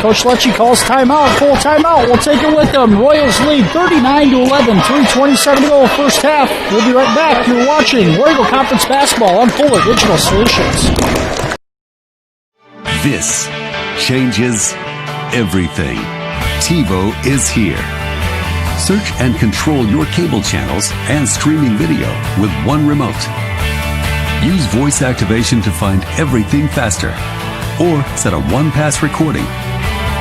Coach Lecce calls timeout, full timeout. We'll take it with them. Royals lead 39-11, 3:27 to go first half. We'll be right back. You're watching War Eagle Conference Basketball on Fuller Digital Solutions. This changes everything. TiVo is here. Search and control your cable channels and streaming video with one remote. Use voice activation to find everything faster, or set a one-pass recording.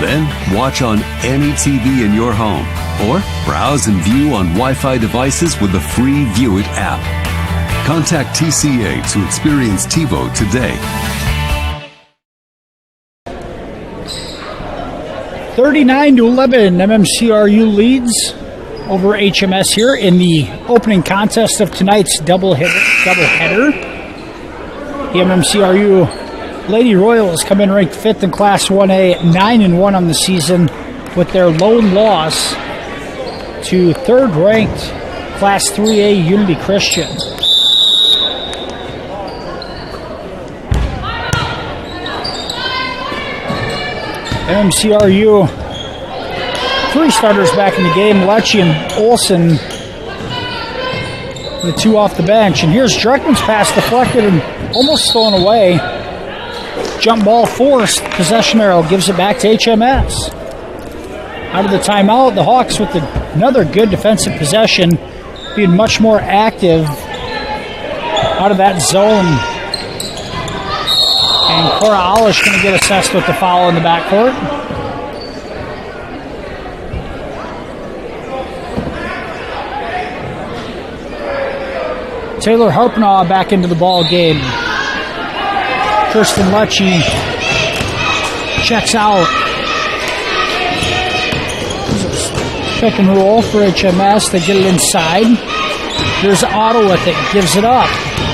Then watch on any TV in your home or browse and view on Wi-Fi devices with the free View It app. Contact TCA to experience TiVo today. 39-11, MMCRU leads over HMS here in the opening contest of tonight's doubleheader. The MMCRU Lady Royals come in ranked 5th in Class 1A, 9-1 on the season, with their lone loss to 3rd-ranked Class 3A Unity Christian. MMCRU, 3 starters back in the game, Lecce and Olsen, the 2 off the bench. And here's Dreckman's pass deflected and almost stolen away. Jump ball forced, possession arrow gives it back to HMS. Out of the timeout, the Hawks with another good defensive possession, being much more active out of that zone. And Cora Olish going to get assessed with the foul in the backcourt. Taylor Harpnaugh back into the ball game. Kirsten Lecce checks out. Pick and roll for HMS. They get it inside. Here's Otto with it. Gives it up.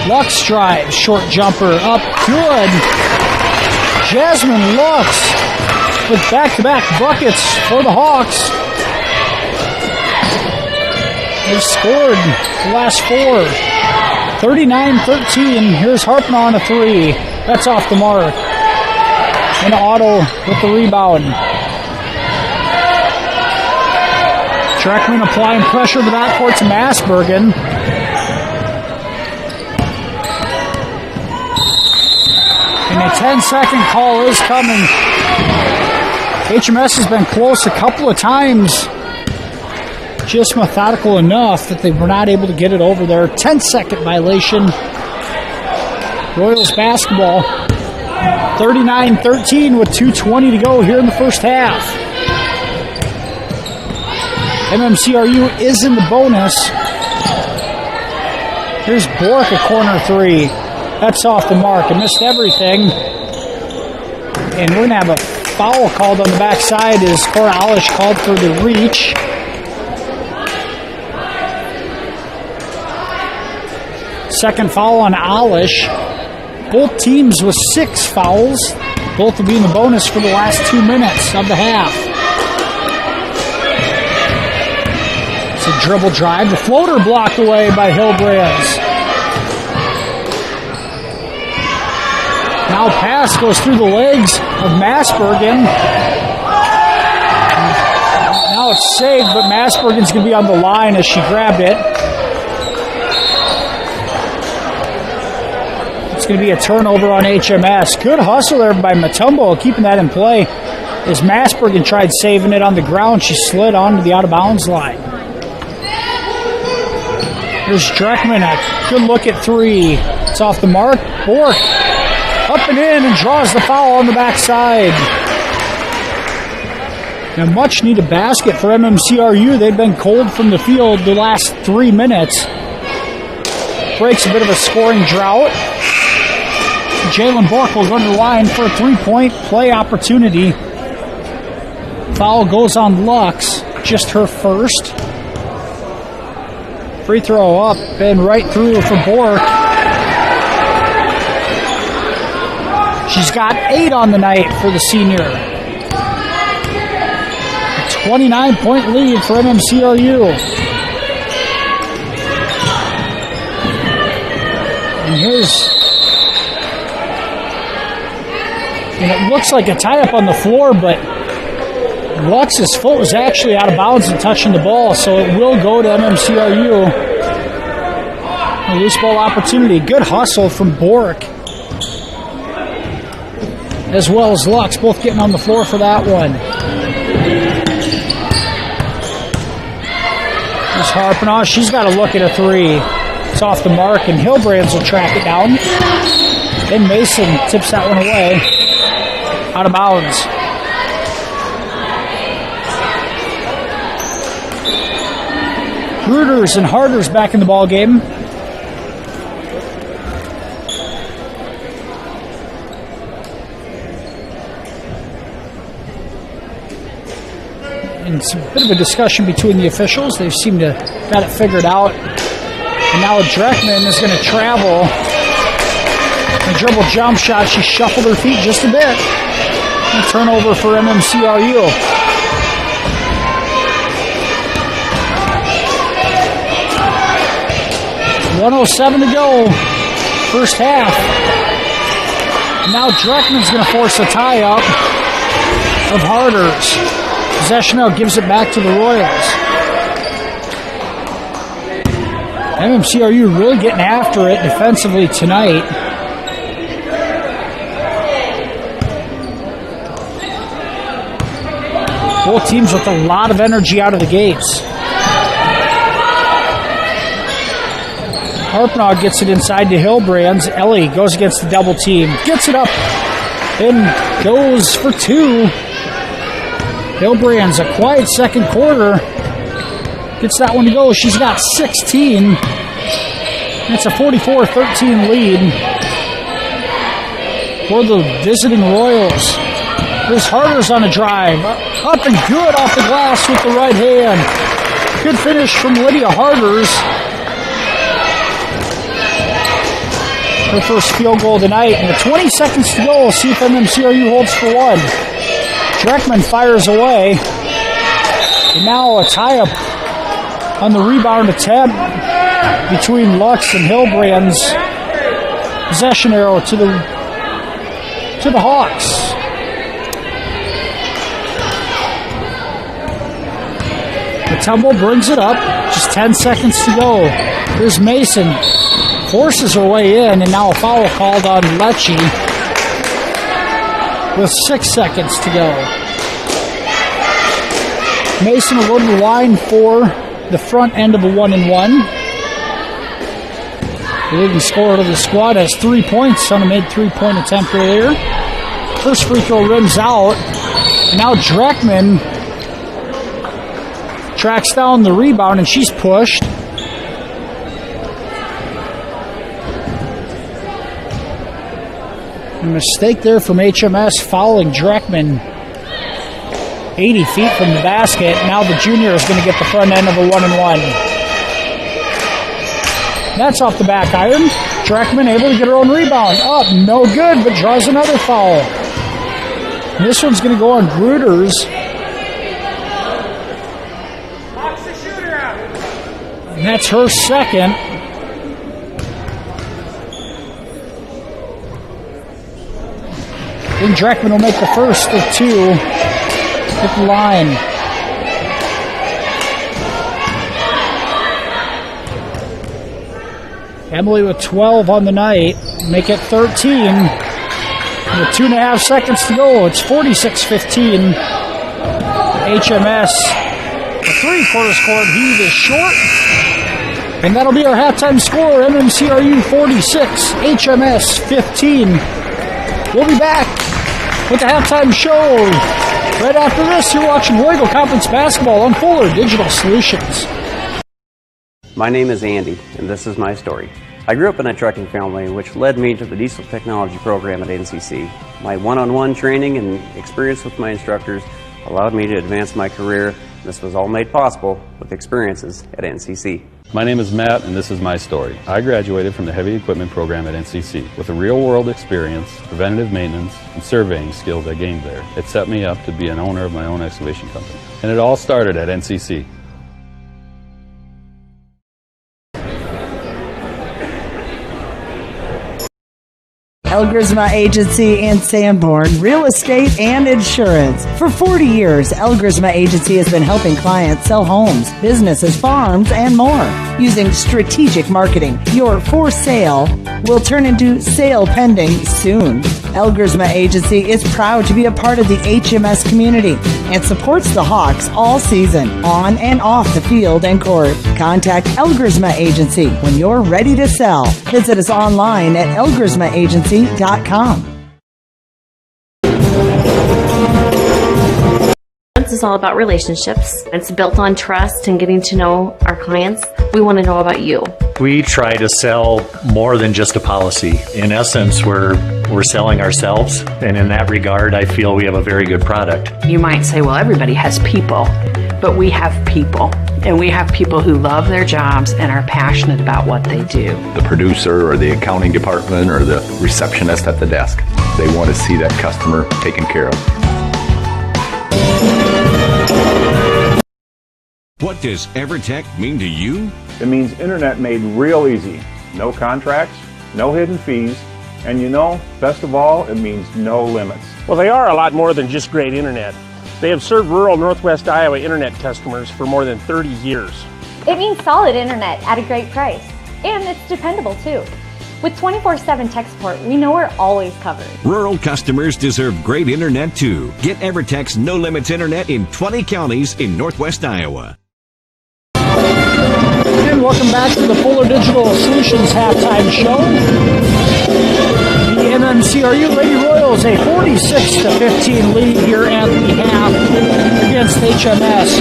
Lux drives. Short jumper up. Good. Jasmine Lux with back-to-back buckets for the Hawks. They've scored the last 4. 39-13. Here's Harpnaugh on a 3. That's off the mark. And Otto with the rebound. Dreckman applying pressure to the backcourt to Masbergen. And a 10-second call is coming. HMS has been close a couple of times. Just methodical enough that they were not able to get it over there. 10-second violation. Royals basketball. 39-13 with 2:20 to go here in the first half. MMCRU is in the bonus. Here's Bork, a corner 3. That's off the mark. It missed everything. And we're going to have a foul called on the backside as Cora Olish called for the reach. Second foul on Olish. Both teams with 6 fouls. Both will be in the bonus for the last 2 minutes of the half. It's a dribble drive. The floater blocked away by Hillbrands. Now pass goes through the legs of Masbergen. Now it's saved, but Masbergen's going to be on the line as she grabbed it. It's going to be a turnover on HMS. Good hustle there by Matumbo, keeping that in play. As Masbergen tried saving it on the ground, she slid onto the out-of-bounds line. Here's Dreckman, a good look at 3. It's off the mark. Bork up and in and draws the foul on the backside. A much-needed basket for MMCRU. They've been cold from the field the last 3 minutes. Breaks a bit of a scoring drought. Jalen Bork will go to the line for a 3-point play opportunity. Foul goes on Lux, just her first. Free throw up and right through for Bork. She's got 8 on the night for the senior. A 29-point lead for MMCRU. And here's... And it looks like a tie-up on the floor, but Lux's foot was actually out of bounds and touching the ball, so it will go to MMCRU. A loose ball opportunity. Good hustle from Bork, as well as Lux, both getting on the floor for that one. There's Harpnaugh. She's got to look at a 3. It's off the mark, and Hillbrands will track it down. Then Mason tips that one away. Out of bounds. Rooters and Harders back in the ball game. And it's a bit of a discussion between the officials. They seem to got it figured out. And now Dreckman is going to travel. A dribble jump shot. She shuffled her feet just a bit. A turnover for MMCRU. .107 to go. First half. Now Dreckman's going to force a tie-up of Harders. Possession now gives it back to the Royals. MMCRU really getting after it defensively tonight. Both teams with a lot of energy out of the gates. Harpnaugh gets it inside to Hillbrands. Ellie goes against the double team. Gets it up and goes for two. Hillbrands, a quiet second quarter. Gets that one to go. She's got 16. It's a 44-13 lead for the visiting Royals. There's Harders on a drive. Up and good off the glass with the right hand. Good finish from Lydia Harders. Her first field goal tonight. And with 20 seconds to go, we'll see if MMCRU holds for one. Dreckman fires away. And now a tie-up on the rebound attempt between Lux and Hillbrands. Possession arrow to the Hawks. The tumble brings it up. Just 10 seconds to go. Here's Mason. Forces her way in, and now a foul called on Lecce with 6 seconds to go. Mason will go to the line for the front end of a 1-and-1. The leading scorer of the squad has 3 points on a made 3-point attempt earlier. First free throw rims out. And now Dreckman tracks down the rebound, and she's pushed. A mistake there from HMS, fouling Dreckman 80 feet from the basket. Now the junior is going to get the front end of a 1-and-1. That's off the back iron. Dreckman able to get her own rebound. Up, no good, but draws another foul. And this one's going to go on Gruters. And that's her second. Then Dreckman will make the first of two at the line. Emily with 12 on the night. Make it 13. With 2.5 seconds to go, it's 46-15. HMS, the three-quarter score heave is short. And that'll be our halftime score. MMCRU 46, HMS 15. We'll be back with the halftime show. Right after this, you're watching Royal Conference Basketball on Fuller Digital Solutions. My name is Andy, and this is my story. I grew up in a trucking family, which led me to the diesel technology program at NCC. My one-on-one training and experience with my instructors allowed me to advance my career. This was all made possible with experiences at NCC. My name is Matt, and this is my story. I graduated from the heavy equipment program at NCC. With a real-world experience, preventative maintenance, and surveying skills I gained there, it set me up to be an owner of my own excavation company. And it all started at NCC. El Grisma Agency in Sanborn, real estate and insurance. For 40 years, El Grisma Agency has been helping clients sell homes, businesses, farms, and more. Using strategic marketing, your for sale will turn into sale pending soon. El Grisma Agency is proud to be a part of the HMS community and supports the Hawks all season, on and off the field and court. Contact El Grisma Agency when you're ready to sell. Visit us online at elgrismaagency.com. is all about relationships. It's built on trust and getting to know our clients. We want to know about you. We try to sell more than just a policy. In essence, we're selling ourselves, and in that regard, I feel we have a very good product. You might say, well, everybody has people, but we have people. And we have people who love their jobs and are passionate about what they do. The producer or the accounting department or the receptionist at the desk, they want to see that customer taken care of. What does EverTech mean to you? It means internet made real easy. No contracts, no hidden fees, and you know, best of all, it means no limits. Well, they are a lot more than just great internet. They have served rural Northwest Iowa internet customers for more than 30 years. It means solid internet at a great price. And it's dependable too. With 24/7 tech support, we know we're always covered. Rural customers deserve great internet too. Get EverTech's no limits internet in 20 counties in Northwest Iowa. And welcome back to the Fuller Digital Solutions halftime show. The MMCRU Lady Royals a 46-15 lead here at the half against HMS.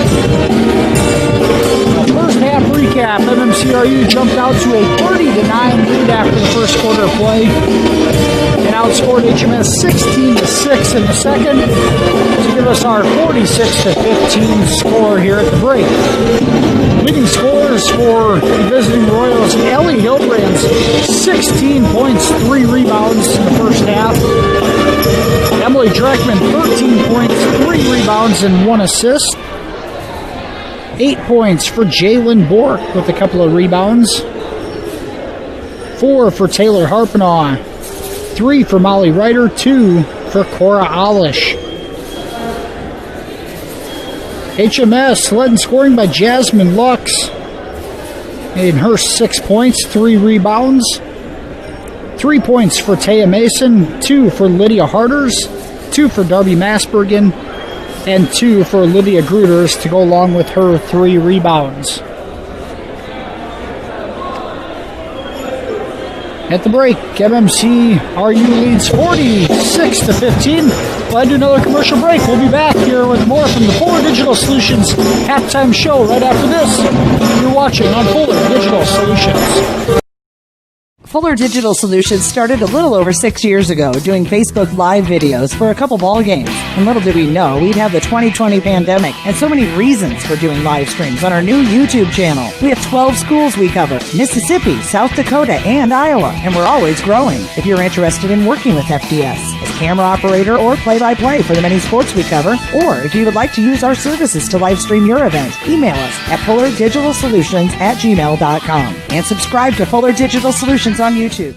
The first half recap, MMCRU jumped out to a 30-9 lead after the first quarter of play and outscored HMS 16-6 in the second to give us our 46-15 score here at the break. Leading scorers for the visiting Royals, Ellie Hildebrands, 16 points, 3 rebounds in the first half. Emily Dreckman, 13 points, 3 rebounds, and 1 assist. 8 points for Jalen Bork with a couple of rebounds. 4 for Taylor Harpenaugh. 3 for Molly Ryder. 2 for Cora Alish. HMS led in scoring by Jasmine Lux. In her 6 points, 3 rebounds. 3 points for Taya Mason, 2 for Lydia Harders, 2 for Darby Masbergen, and 2 for Olivia Gruters to go along with her 3 rebounds. At the break, MMCRU leads 46-15. We'll head to another commercial break. We'll be back here with more from the Fuller Digital Solutions halftime show right after this. You're watching on Fuller Digital Solutions. Fuller Digital Solutions started a little over 6 years ago doing Facebook Live videos for a couple ball games. And little did we know we'd have the 2020 pandemic and so many reasons for doing live streams on our new YouTube channel. We have 12 schools we cover: Mississippi, South Dakota, and Iowa. And we're always growing. If you're interested in working with FDS as camera operator or play-by-play for the many sports we cover, or if you would like to use our services to live stream your event, email us at fullerdigitalsolutions@gmail.com and subscribe to Fuller Digital Solutions on YouTube.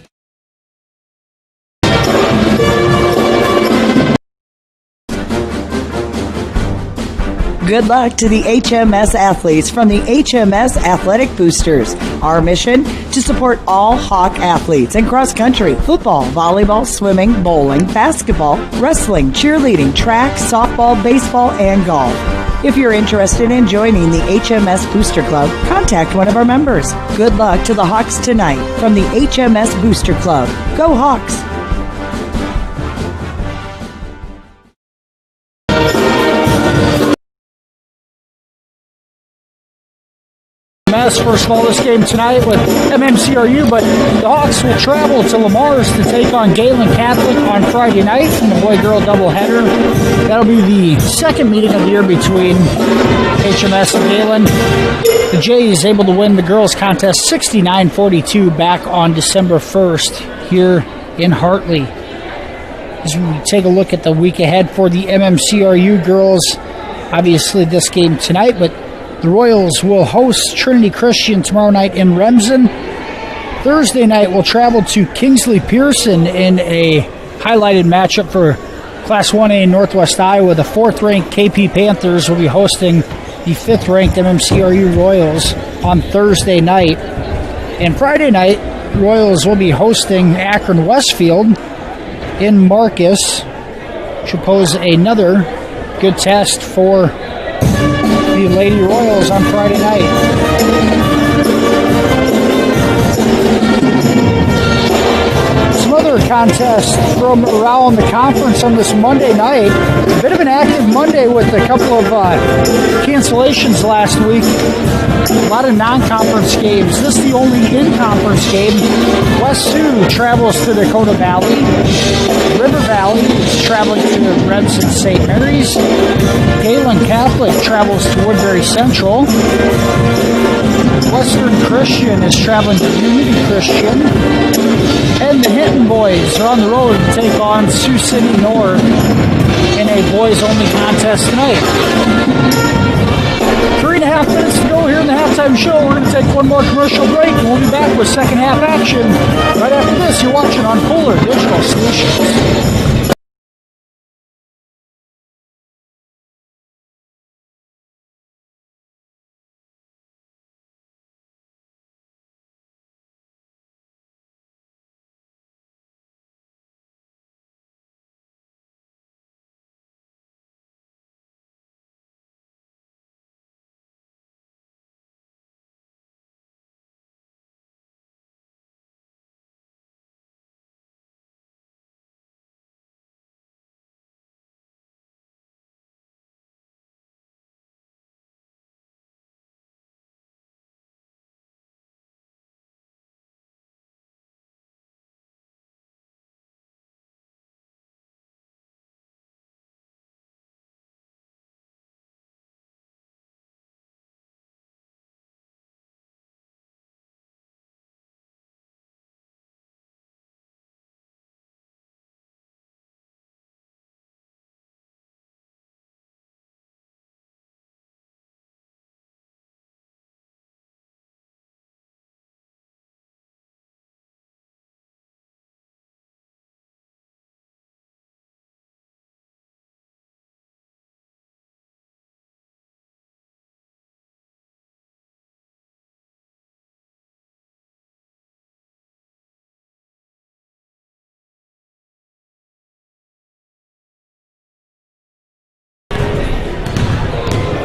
Good luck to the HMS athletes from the HMS Athletic Boosters. Our mission? To support all Hawk athletes in cross country, football, volleyball, swimming, bowling, basketball, wrestling, cheerleading, track, softball, baseball, and golf. If you're interested in joining the HMS Booster Club, contact one of our members. Good luck to the Hawks tonight from the HMS Booster Club. Go Hawks! First of all, this game tonight with MMCRU, but the Hawks will travel to Lamar's to take on Galen Catholic on Friday night in the boy-girl doubleheader. That'll be the second meeting of the year between HMS and Galen. The Jays able to win the girls' contest 69-42 back on December 1st here in Hartley. As we take a look at the week ahead for the MMCRU girls, obviously this game tonight, but the Royals will host Trinity Christian tomorrow night in Remsen. Thursday night, we'll travel to Kingsley Pearson in a highlighted matchup for Class 1A in Northwest Iowa. The 4th-ranked KP Panthers will be hosting the 5th-ranked MMCRU Royals on Thursday night. And Friday night, Royals will be hosting Akron Westfield in Marcus, which will pose another good test for the Lady Royals on Friday night. Some other contest from around the conference on this Monday night. A bit of an active Monday with a couple of cancellations last week. A lot of non-conference games. This is the only in-conference game. West Sioux travels to Dakota Valley. River Valley is traveling to Remsen St. Mary's. Galen Catholic travels to Woodbury Central. Western Christian is traveling to Unity Christian. And the Hinton boys are on the road to take on Sioux City North in a boys-only contest tonight. 3.5 minutes to go here in the halftime show. We're going to take one more commercial break, and we'll be back with second half action. Right after this, you're watching on Fuller Digital Solutions.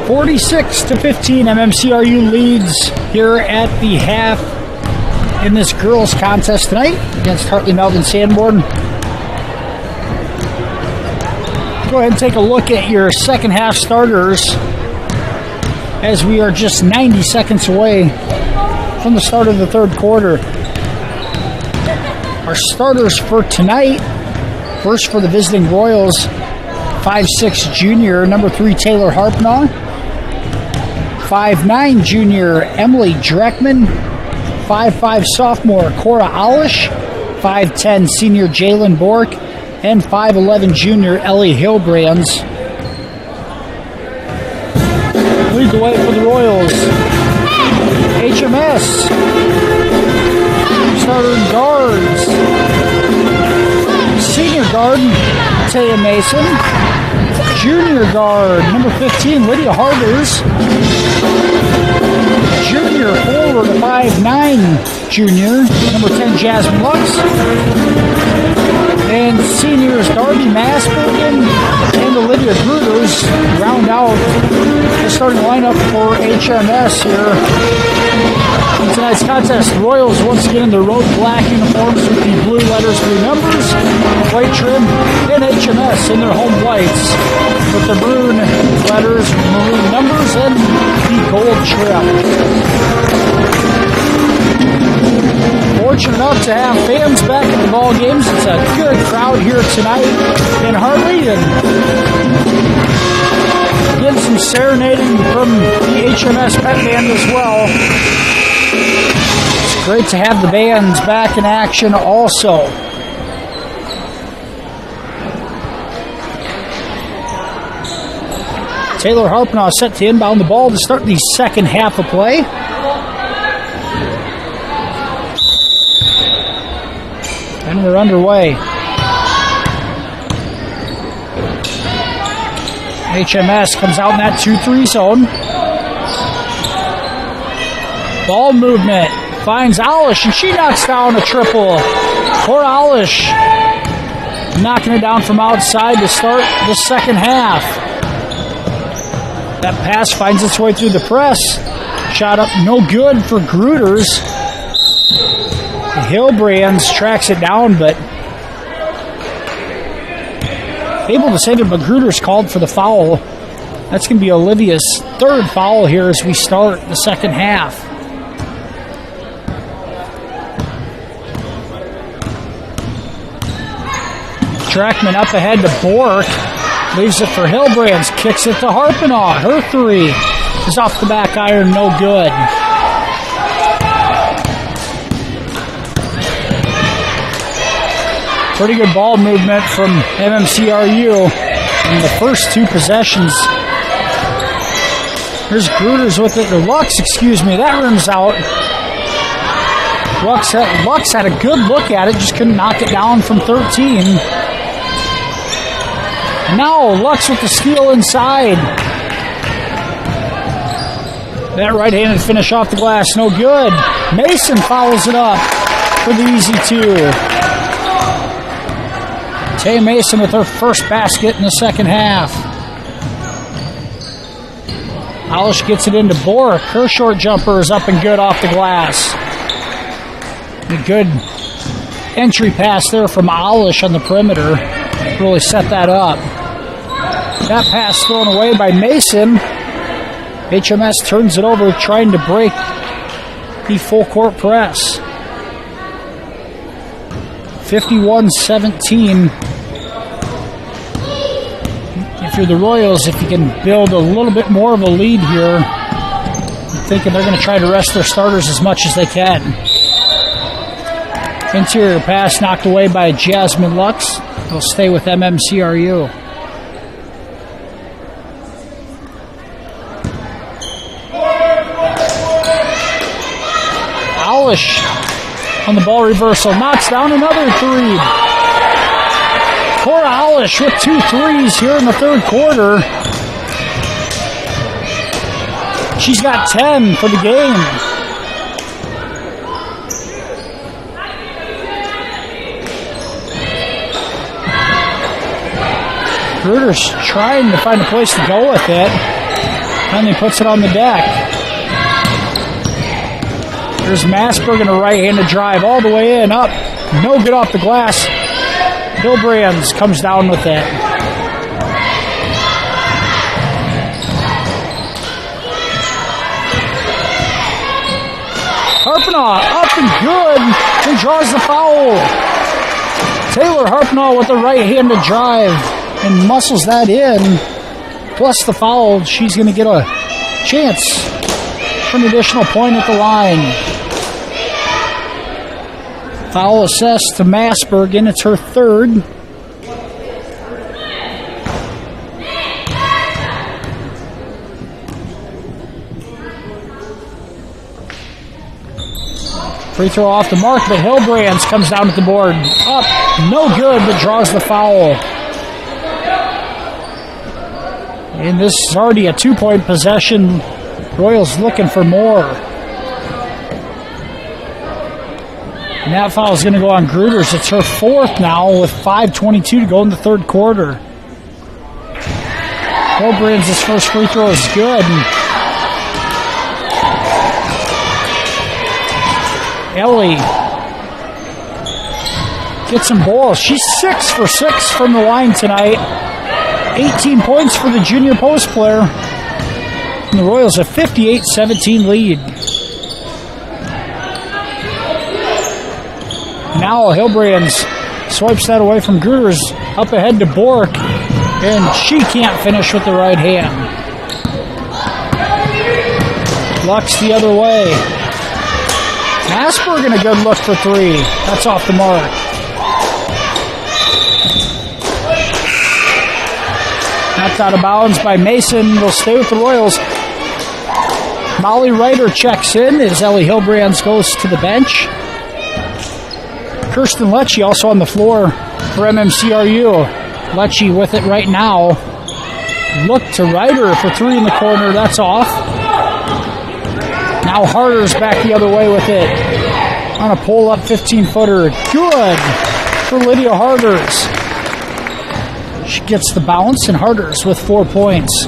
(46-15), MMCRU leads here at the half in this girls contest tonight against Hartley Melvin Sanborn. Go ahead and take a look at your second half starters as we are just 90 seconds away from the start of the third quarter. Our starters for tonight, first for the visiting Royals, 5'6" junior, number 3 Taylor Harpnaugh. 5'9" junior Emily Dreckman, 5'5" sophomore Cora Alish, 5'10" senior Jalen Bork, and 5'11" junior Ellie Hillbrands. Lead the way for the Royals. HMS. Starting guards. Senior guard Taya Mason. Junior guard, number 15, Lydia Harbers. Junior forward, 5'9", junior, number 10, Jasmine Lux. And seniors, Darby Masbergen and Olivia Gruters round out the starting lineup for HMS here in tonight's contest. The Royals once again in their road black uniforms with the blue letters, blue numbers, white trim, and HMS in their home whites with the maroon letters, maroon numbers, and the gold trim. Fortunate enough to have fans back at the ball games. It's a good crowd here tonight in Hartley, and getting some serenading from the HMS pet band as well. It's great to have the bands back in action also. Taylor Harpnaugh set to inbound the ball to start the second half of play. And we're underway. HMS comes out in that 2-3 zone. Ball movement finds Alish, and she knocks down a triple. For Alish, knocking it down from outside to start the second half. That pass finds its way through the press. Shot up no good for Gruters. Hillbrands tracks it down, but able to save it, but Gruder's called for the foul. That's going to be Olivia's third foul here as we start the second half. Trackman up ahead to Bork. Leaves it for Hillbrands. Kicks it to Harpenaugh. Her three is off the back iron. No good. Pretty good ball movement from MMCRU in the first two possessions. Here's Gruters with it. Or Lux, excuse me. That rims out. Lux had a good look at it. Just couldn't knock it down from 13. And now Lux with the steal inside. That right-handed finish off the glass, no good. Mason fouls it up for the easy two. Tay Mason with her first basket in the second half. Alish gets it into Bork. Her short jumper is up and good off the glass. A good entry pass there from Alish on the perimeter. Really set that up. That pass thrown away by Mason. HMS turns it over, trying to break the full court press. 51-17. If you're the Royals, if you can build a little bit more of a lead here, I'm thinking they're going to try to rest their starters as much as they can. Interior pass knocked away by Jasmine Lux. They'll stay with MMCRU. On the ball reversal, knocks down another three. Cora Alish with 2 threes here in the third quarter. She's got 10 for the game. Gruder's trying to find a place to go with it. Finally puts it on the deck. There's Masberg in a right-handed drive all the way in, up. No good off the glass. Hillbrands comes down with it. Harpenaugh up and good and draws the foul. Taylor Harpenaugh with a right-handed drive and muscles that in. Plus the foul, she's going to get a chance for an additional point at the line. Foul assessed to Masberg, and it's her third. Free throw off the mark, but Hillbrands comes down at the board. Up, no good, but draws the foul. And this is already a 2-point possession. Royals looking for more. And that foul is going to go on Gruters. It's her fourth now with 5:22 to go in the third quarter. Hillbrands' first free throw is good. Ellie gets some balls. She's 6 for 6 from the line tonight. 18 points for the junior post player. And the Royals a 58-17 lead. Now Hillbrands swipes that away from Gruters. Up ahead to Bork. And she can't finish with the right hand. Lux the other way. Masberg in a good look for three. That's off the mark. Knocked out of bounds by Mason. Will stay with the Royals. Molly Ryder checks in as Ellie Hillbrands goes to the bench. Kirsten Lecce also on the floor for MMCRU. Lecce with it right now. Look to Ryder for three in the corner. That's off. Now Harder's back the other way with it. On a pull-up 15-footer. Good for Lydia Harders. She gets the bounce, and Harders with 4 points.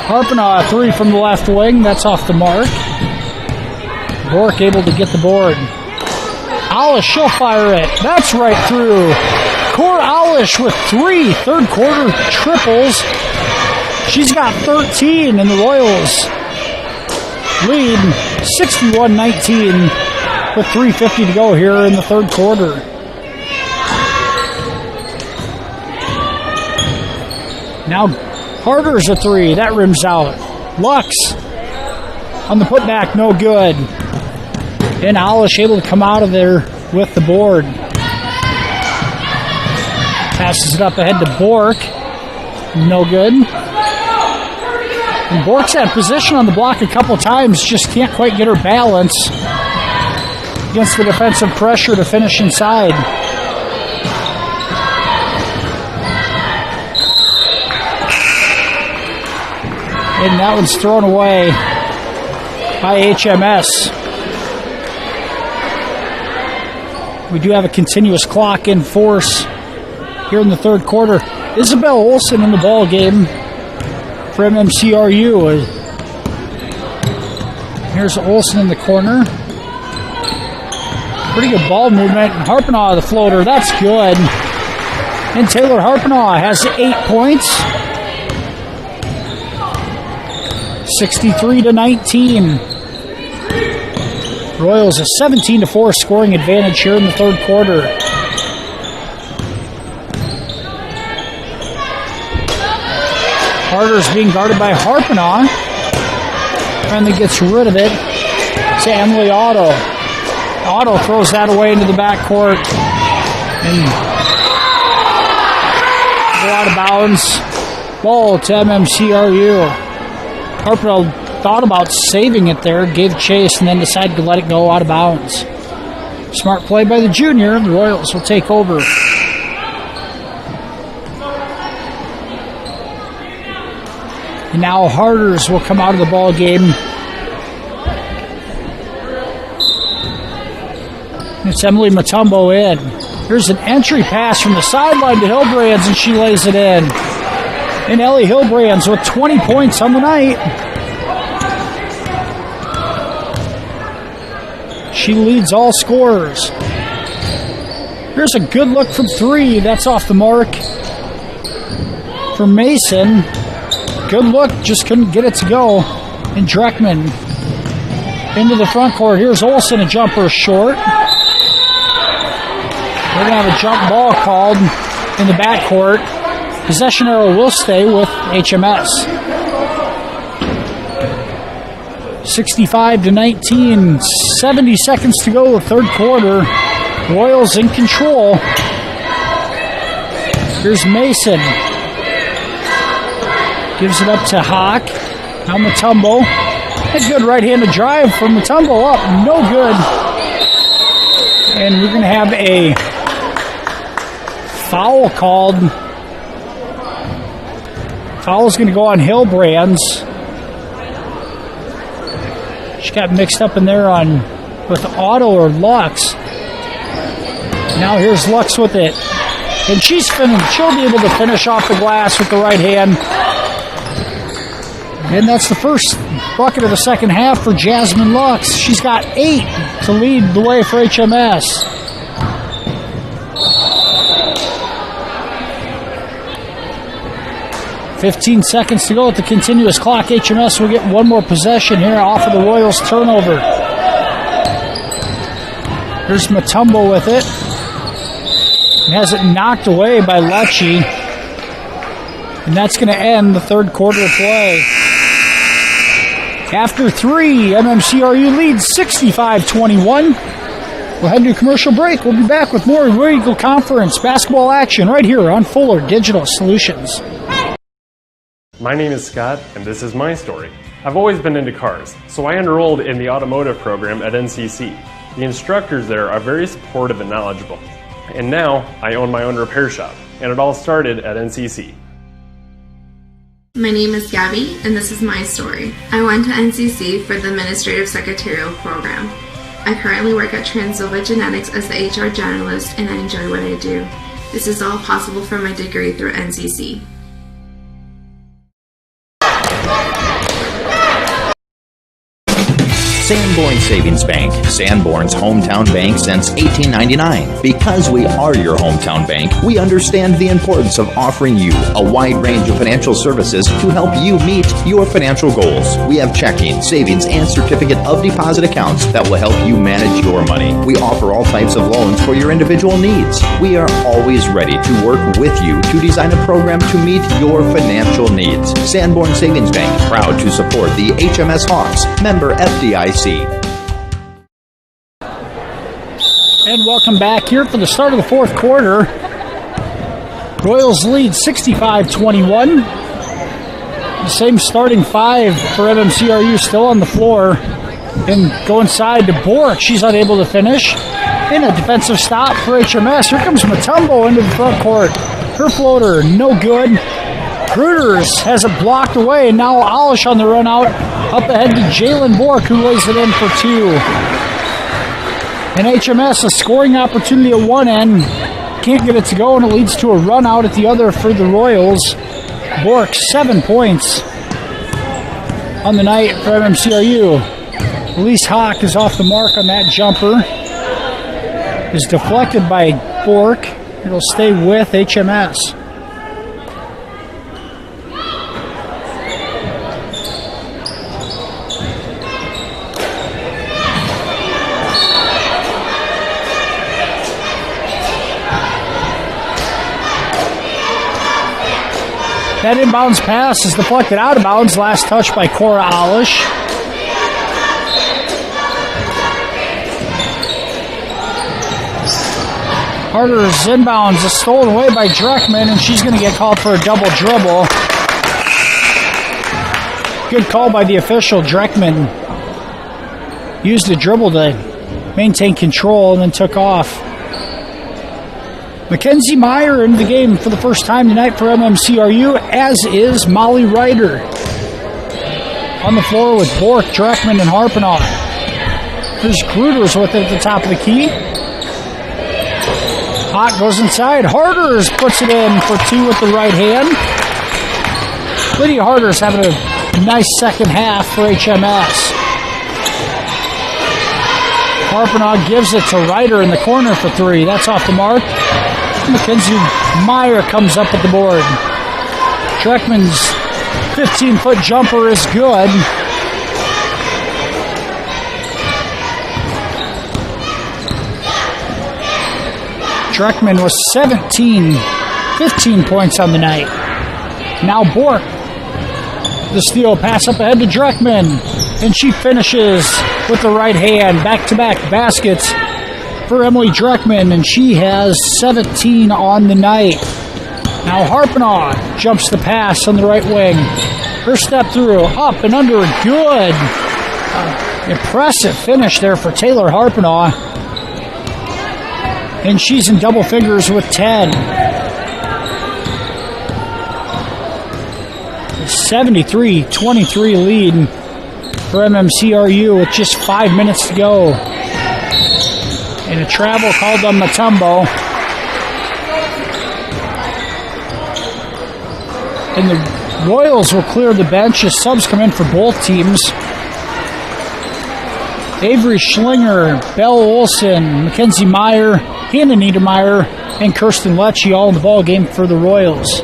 Harpenaugh, three from the left wing. That's off the mark. Bork able to get the board. Alish, she'll fire it. That's right through. Cora Alish with 3 third quarter triples. She's got 13, and the Royals lead 61-19 with 3:50 to go here in the third quarter. Now Harder's a 3. That rims out. Lux on the putback, no good. And Alish able to come out of there with the board. Passes it up ahead to Bork. No good. And Bork's had position on the block a couple times, just can't quite get her balance against the defensive pressure to finish inside. And that one's thrown away by HMS. We do have a continuous clock in force here in the third quarter. Isabel Olson in the ball game for MMCRU. Here's Olson in the corner. Pretty good ball movement. Harpenaugh the floater. That's good. And Taylor Harpenaugh has 8 points. 63-19. Royals a 17-4 scoring advantage here in the third quarter. Harder's being guarded by Harpenaugh. Finally gets rid of it to Emily Otto. Otto throws that away into the backcourt. And go out of bounds. Ball to MMCRU. Harpenaugh thought about saving it there, gave chase, and then decided to let it go out of bounds. Smart play by the junior. The Royals will take over. And now Harders will come out of the ball game. It's Emily Matumbo in. Here's an entry pass from the sideline to Hilbrands, and she lays it in. And Ellie Hilbrands with 20 points on the night. She leads all scorers. Here's a good look from 3. That's off the mark for Mason. Good look, just couldn't get it to go. And Dreckman into the front court. Here's Olson, a jumper short. We're going to have a jump ball called in the backcourt. Possession arrow will stay with HMS. 65-19. 70 seconds to go, the third quarter. Royals in control. Here's Mason. Gives it up to Hawk. Now Matumbo. A good right-handed drive from Matumbo up. No good. And we're going to have a foul called. Foul's going to go on Hilbrands. She got mixed up in there with Otto or Lux. Now here's Lux with it. And she'll be able to finish off the glass with the right hand. And that's the first bucket of the second half for Jasmine Lux. She's got 8 to lead the way for HMS. $15 seconds to go with the continuous clock. HMS will get one more possession here off of the Royals turnover. Here's Matumbo with it. He has it knocked away by Lecce. And that's going to end the third quarter of play. After 3, MMCRU leads 65-21. We'll head to a commercial break. We'll be back with more War Eagle Conference basketball action right here on Fuller Digital Solutions. My name is Scott, and this is my story. I've always been into cars, so I enrolled in the automotive program at NCC. The instructors there are very supportive and knowledgeable. And now, I own my own repair shop, and it all started at NCC. My name is Gabby, and this is my story. I went to NCC for the Administrative Secretarial program. I currently work at Transylva Genetics as the HR generalist, and I enjoy what I do. This is all possible from my degree through NCC. Sanborn Savings Bank, Sanborn's hometown bank since 1899. Because we are your hometown bank, we understand the importance of offering you a wide range of financial services to help you meet your financial goals. We have checking, savings, and certificate of deposit accounts that will help you manage your money. We offer all types of loans for your individual needs. We are always ready to work with you to design a program to meet your financial needs. Sanborn Savings Bank, proud to support the HMS Hawks, member FDIC. And welcome back here for the start of the fourth quarter. Royals lead 65-21. The same starting five for MMCRU still on the floor. And go inside to Bork. She's unable to finish. In a defensive stop for HMS. Here comes Matumbo into the front court. Her floater, no good. Gruters has it blocked away, and now Alish on the run out. Up ahead to Jalen Bork, who lays it in for two. And HMS, a scoring opportunity at one end. Can't get it to go, and it leads to a run out at the other for the Royals. Bork, 7 points on the night for MMCRU. Elise Hawk is off the mark on that jumper. Is deflected by Bork. It'll stay with HMS. That inbounds pass is deflected out of bounds. Last touch by Cora Alish. Harder's inbounds is stolen away by Dreckman, and she's going to get called for a double dribble. Good call by the official. Dreckman used the dribble to maintain control and then took off. Mackenzie Meyer in the game for the first time tonight for MMCRU, as is Molly Ryder. On the floor with Bork, Dreckman, and Harpenoff. There's Gruters with it at the top of the key. Hot goes inside. Harders puts it in for two with the right hand. Lydia Harders having a nice second half for HMS. Harpenoff gives it to Ryder in the corner for three. That's off the mark. Mackenzie Meyer comes up with the board. Dreckman's 15-foot jumper is good. Dreckman was 15 points on the night. Now Bork. The steal pass up ahead to Dreckman. And she finishes with the right hand. Back-to-back baskets for Emily Dreckman, and she has 17 on the night. Now Harpenoff jumps the pass on the right wing. Her step through, up and under, good. Impressive finish there for Taylor Harpenoff. And she's in double figures with 10. 73-23 lead for MMCRU with just 5 minutes to go. And a travel called on Matumbo. And the Royals will clear the bench as subs come in for both teams. Avery Schlinger, Belle Olson, Mackenzie Meyer, Hannah Niedermeyer, and Kirsten Lecce all in the ball game for the Royals.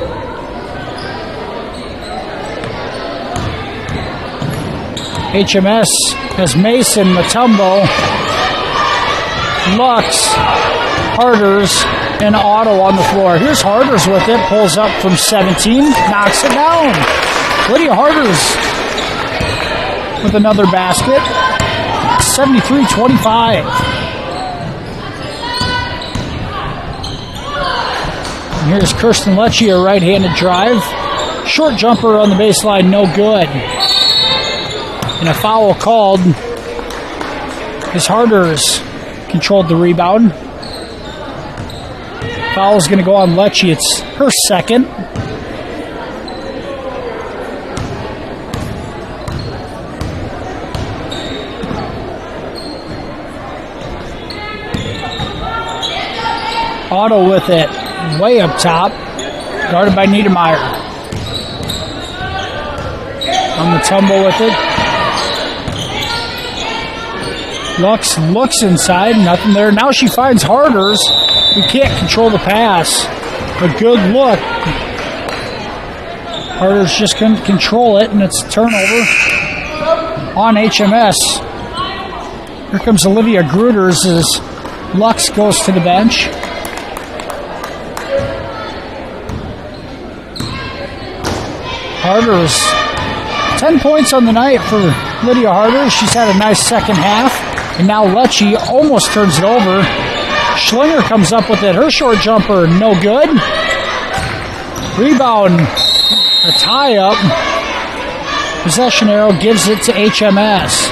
HMS has Mason, Matumbo, Lux, Harders, and Otto on the floor. Here's Harders with it, pulls up from 17, knocks it down. Lydia Harders with another basket. 73-25. And here's Kirsten Lecce, a right-handed drive. Short jumper on the baseline, no good. And a foul called as Harders controlled the rebound. Foul is going to go on Lecce. It's her second. Otto with it, way up top, guarded by Niedermeyer. On the tumble with it. Lux looks inside, nothing there. Now she finds Harders, who can't control the pass. A good look. Harders just couldn't control it, and it's a turnover on HMS. Here comes Olivia Gruters as Lux goes to the bench. Harders, 10 points on the night for Lydia Harders. She's had a nice second half. And now Lecce almost turns it over. Schlinger comes up with it. Her short jumper, no good. Rebound, a tie-up. Possession arrow gives it to HMS.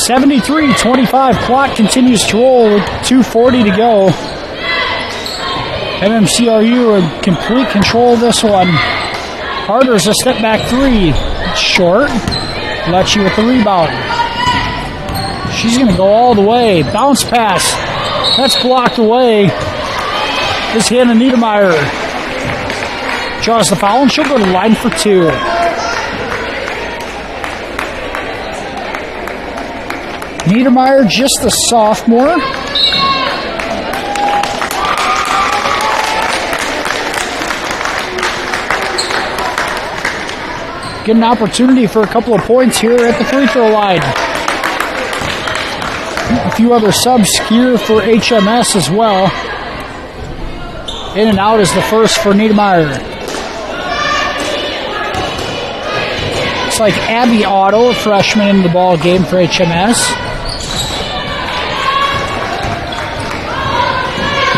.73-25, clock continues to roll with 2:40 to go. MMCRU in complete control of this one. Harders a step back three. It's short. Lecce with the rebound. She's going to go all the way. Bounce pass. That's blocked away. This Hannah Niedermeyer draws the foul, and she'll go to the line for two. Niedermeyer, just a sophomore. Get an opportunity for a couple of points here at the free throw line. A few other subs here for HMS as well. In and out is the first for Niedermeyer. It's like Abby Otto, a freshman in the ball game for HMS.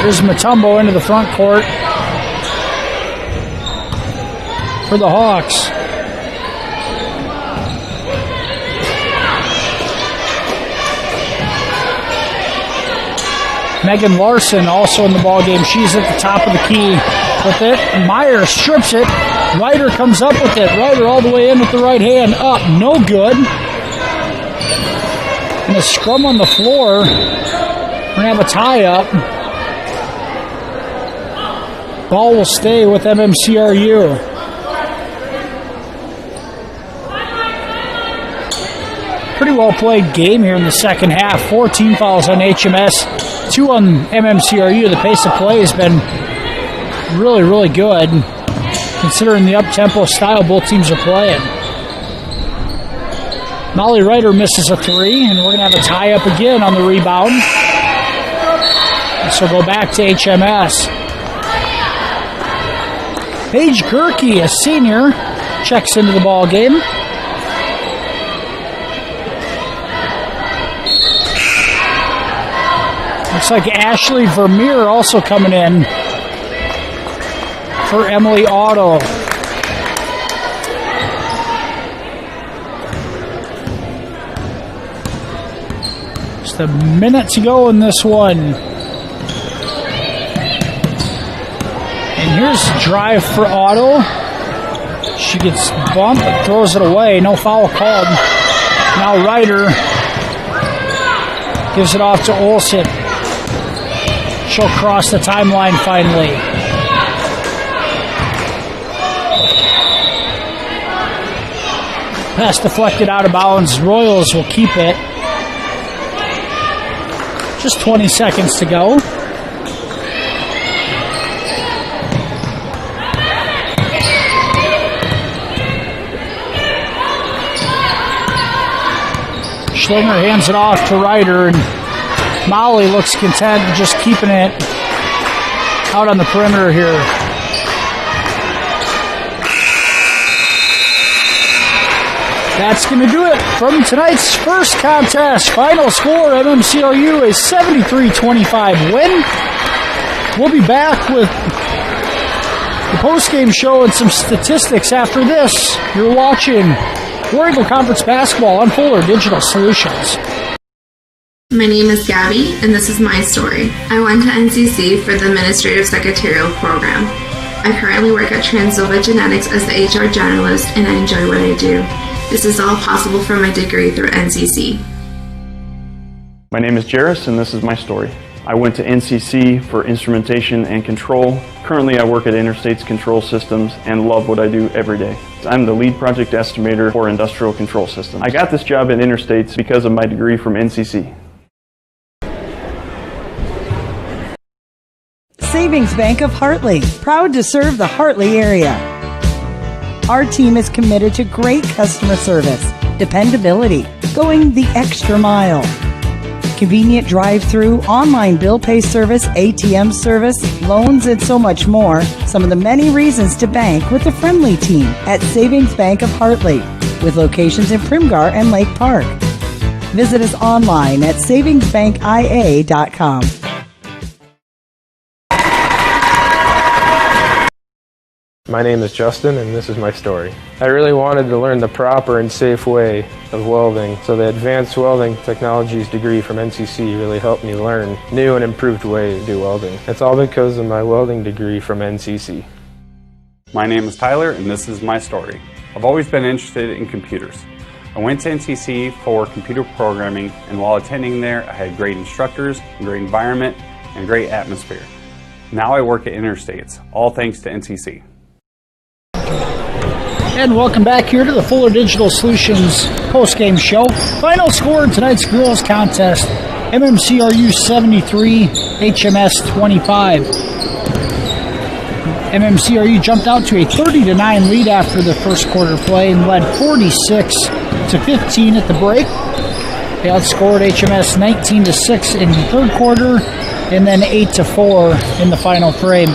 Here's Matumbo into the front court for the Hawks. Megan Larson also in the ball game. She's at the top of the key with it. Meyer strips it. Ryder comes up with it. Ryder all the way in with the right hand. Up. No good. And a scrum on the floor. We're going to have a tie-up. Ball will stay with MMCRU. Pretty well played game here in the second half. 14 fouls on HMS. 2 on MMCRU. The pace of play has been really, really good, considering the up-tempo style both teams are playing. Molly Ryder misses a three, and we're going to have a tie-up again on the rebound. So go back to HMS. Paige Gerke, a senior, checks into the ball game. Looks like Ashley Vermeer also coming in for Emily Otto. Just a minute to go in this one. And here's a drive for Otto. She gets bumped, but throws it away. No foul called. Now Ryder gives it off to Olsen. She'll cross the timeline finally. Pass deflected out of bounds. Royals will keep it. Just 20 seconds to go. Schlinger hands it off to Ryder, and Molly looks content just keeping it out on the perimeter here. That's going to do it from tonight's first contest. Final score, MMCRU, a 73-25 win. We'll be back with the postgame show and some statistics after this. You're watching War Eagle Conference Basketball on Fuller Digital Solutions. My name is Gabby, and this is my story. I went to NCC for the Administrative Secretarial program. I currently work at Transnova Genetics as the HR generalist, and I enjoy what I do. This is all possible from my degree through NCC. My name is Jairus, and this is my story. I went to NCC for instrumentation and control. Currently, I work at Interstate's Control Systems and love what I do every day. I'm the lead project estimator for industrial control systems. I got this job at Interstate's because of my degree from NCC. Savings Bank of Hartley, proud to serve the Hartley area. Our team is committed to great customer service, dependability, going the extra mile. Convenient drive-through, online bill pay service, ATM service, loans, and so much more. Some of the many reasons to bank with a friendly team at Savings Bank of Hartley, with locations in Primgar and Lake Park. Visit us online at savingsbankia.com. My name is Justin, and this is my story. I really wanted to learn the proper and safe way of welding, so the Advanced Welding Technologies degree from NCC really helped me learn new and improved ways to do welding. It's all because of my welding degree from NCC. My name is Tyler, and this is my story. I've always been interested in computers. I went to NCC for computer programming, and while attending there, I had great instructors, a great environment, and a great atmosphere. Now I work at Interstates, all thanks to NCC. And welcome back here to the Fuller Digital Solutions postgame show. Final score in tonight's girls contest, MMCRU 73, HMS 25. MMCRU jumped out to a 30-9 lead after the first quarter play and led 46-15 at the break. They outscored HMS 19-6 in the third quarter and then 8-4 in the final frame.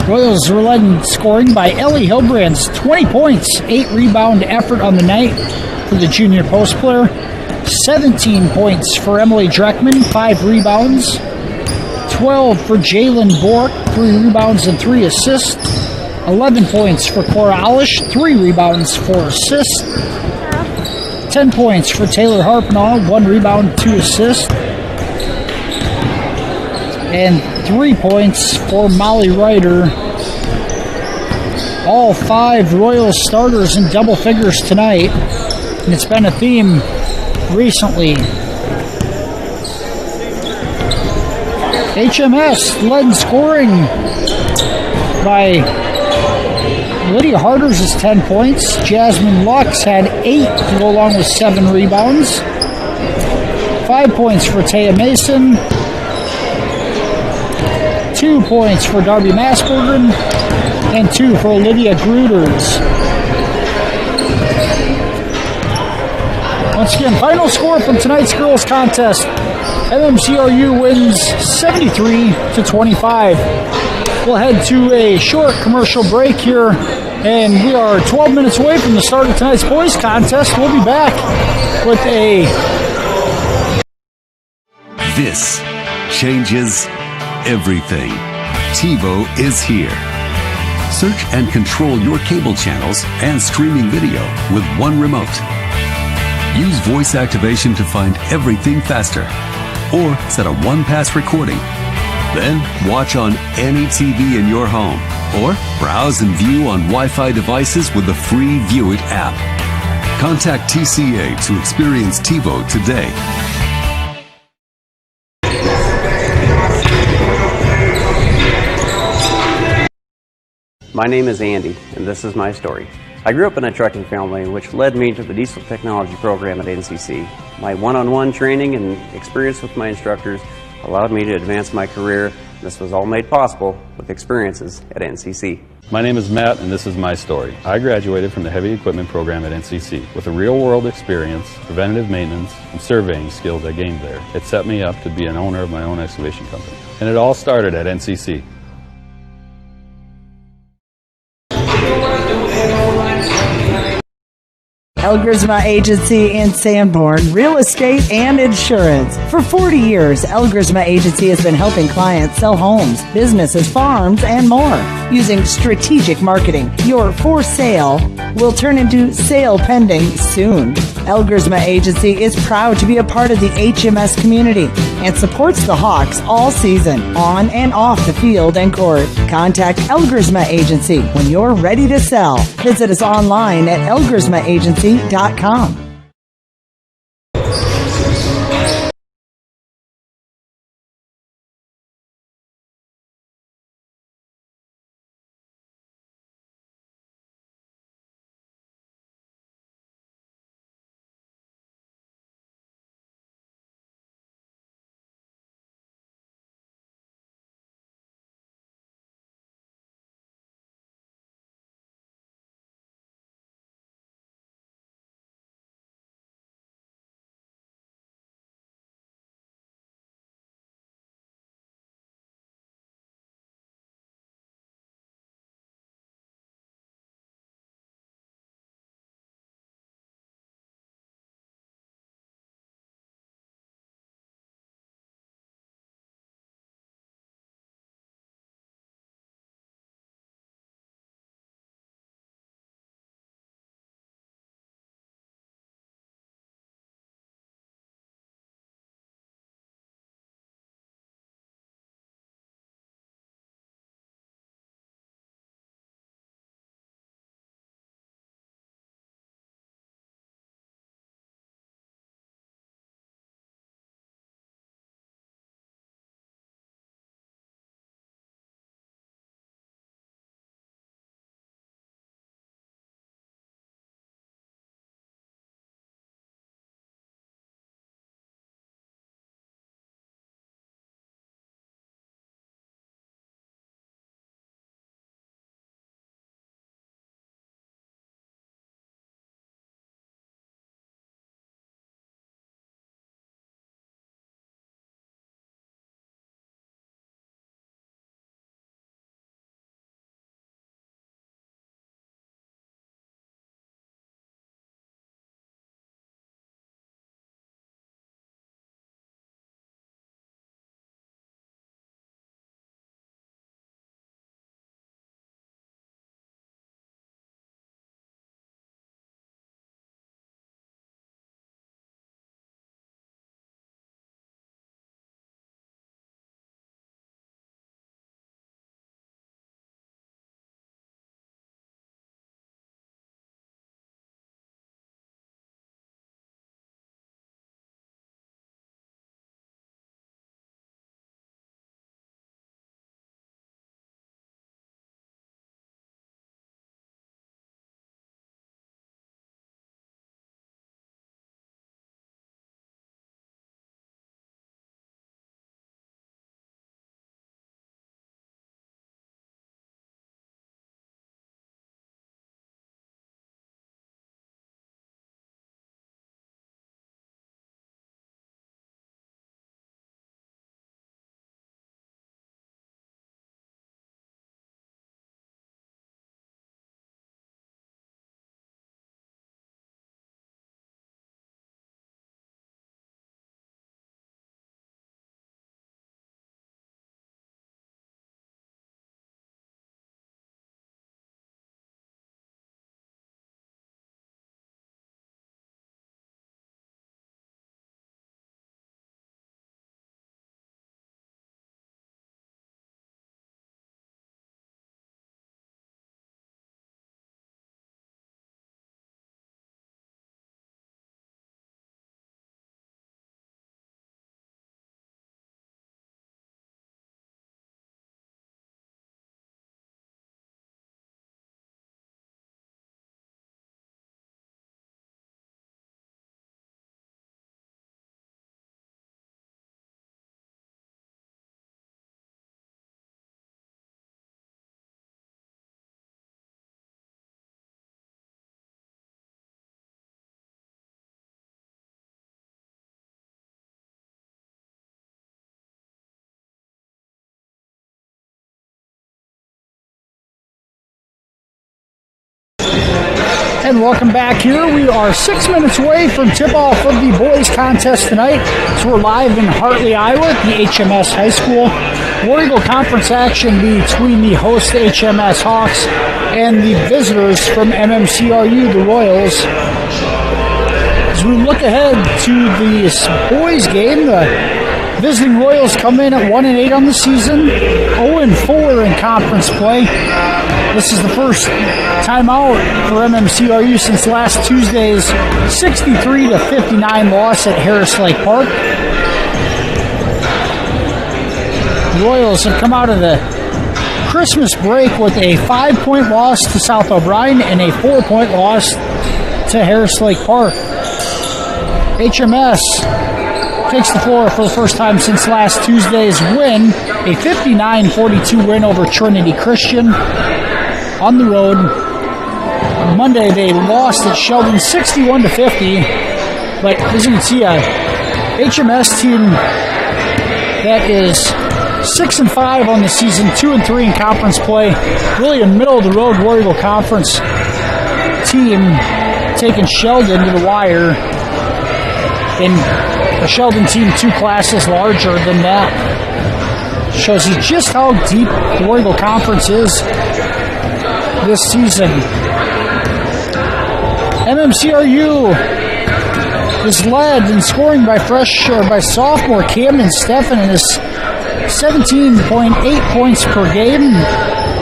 Royals were led in scoring by Ellie Hilbrand's 20 points, 8 rebound effort on the night for the junior post player, 17 points for Emily Dreckman, 5 rebounds, 12 for Jalen Bork, 3 rebounds and 3 assists, 11 points for Cora Alish, 3 rebounds, 4 assists, 10 points for Taylor Harpnaugh, 1 rebound, 2 assists, and 3 points for Molly Ryder. All 5 Royals starters in double figures tonight, and it's been a theme recently. HMS led in scoring by Lydia Harders' 10 points. Jasmine Lux had 8 to go along with 7 rebounds. 5 points for Taya Mason. 2 points for Darby Masbergen, and 2 for Olivia Gruters. Once again, final score from tonight's girls contest. MMCRU wins 73-25. We'll head to a short commercial break here, and we are 12 minutes away from the start of tonight's boys contest. We'll be back with This changes everything. TiVo is here. Search and control your cable channels and streaming video with one remote. Use voice activation to find everything faster, or set a one-pass recording. Then watch on any TV in your home, or browse and view on Wi-Fi devices with the free View It app. Contact TCA to experience TiVo today. My name is Andy, and this is my story. I grew up in a trucking family, which led me to the diesel technology program at NCC. My one-on-one training and experience with my instructors allowed me to advance my career. This was all made possible with experiences at NCC. My name is Matt, and this is my story. I graduated from the heavy equipment program at NCC. With a real-world experience, preventative maintenance, and surveying skills I gained there, it set me up to be an owner of my own excavation company. And it all started at NCC. Elgersma Agency in Sanborn, real estate and insurance. For 40 years, Elgersma Agency has been helping clients sell homes, businesses, farms, and more. Using strategic marketing, your for sale will turn into sale pending soon. Elgersma Agency is proud to be a part of the HMS community and supports the Hawks all season, on and off the field and court. Contact Elgersma Agency when you're ready to sell. Visit us online at elgersmaagency.com. And welcome back here. We are 6 minutes away from tip-off of the boys contest tonight. So we're live in Hartley, Iowa at the HMS High School. War Eagle Conference action between the host HMS Hawks and the visitors from MMCRU, the Royals. As we look ahead to this boys game, the visiting Royals come in at 1-8 on the season, 0-4 in conference play. This is the first time out for MMCRU since last Tuesday's 63-59 loss at Harris Lake Park. The Royals have come out of the Christmas break with a 5-point loss to South O'Brien and a 4-point loss to Harris Lake Park. HMS takes the floor for the first time since last Tuesday's win, a 59-42 win over Trinity Christian on the road. On Monday, they lost at Sheldon 61-50, but as you can see, a HMS team that is 6-5 on the season, 2-3 in conference play. Really a middle-of-the-road War Eagle Conference team taking Sheldon to the wire. In a Sheldon team 2 classes larger than that. Shows you just how deep the War Eagle Conference is this season. MMCRU is led in scoring by sophomore Camden Steffen and is 17.8 points per game.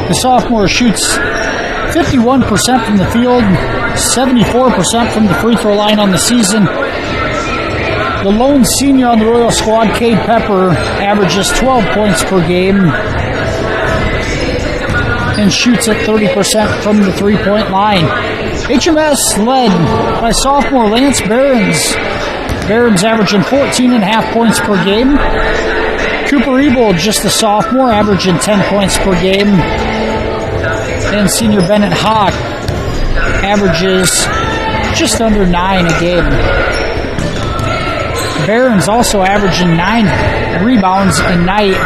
The sophomore shoots 51% from the field, 74% from the free throw line on the season. The lone senior on the Royal squad, Cade Pepper, averages 12 points per game and shoots at 30% from the three-point line. HMS led by sophomore Lance Behrens. Behrens averaging 14.5 points per game. Cooper Ebel, just a sophomore, averaging 10 points per game. And senior Bennett Hawk averages just under 9 a game. Behrens also averaging 9 rebounds a night,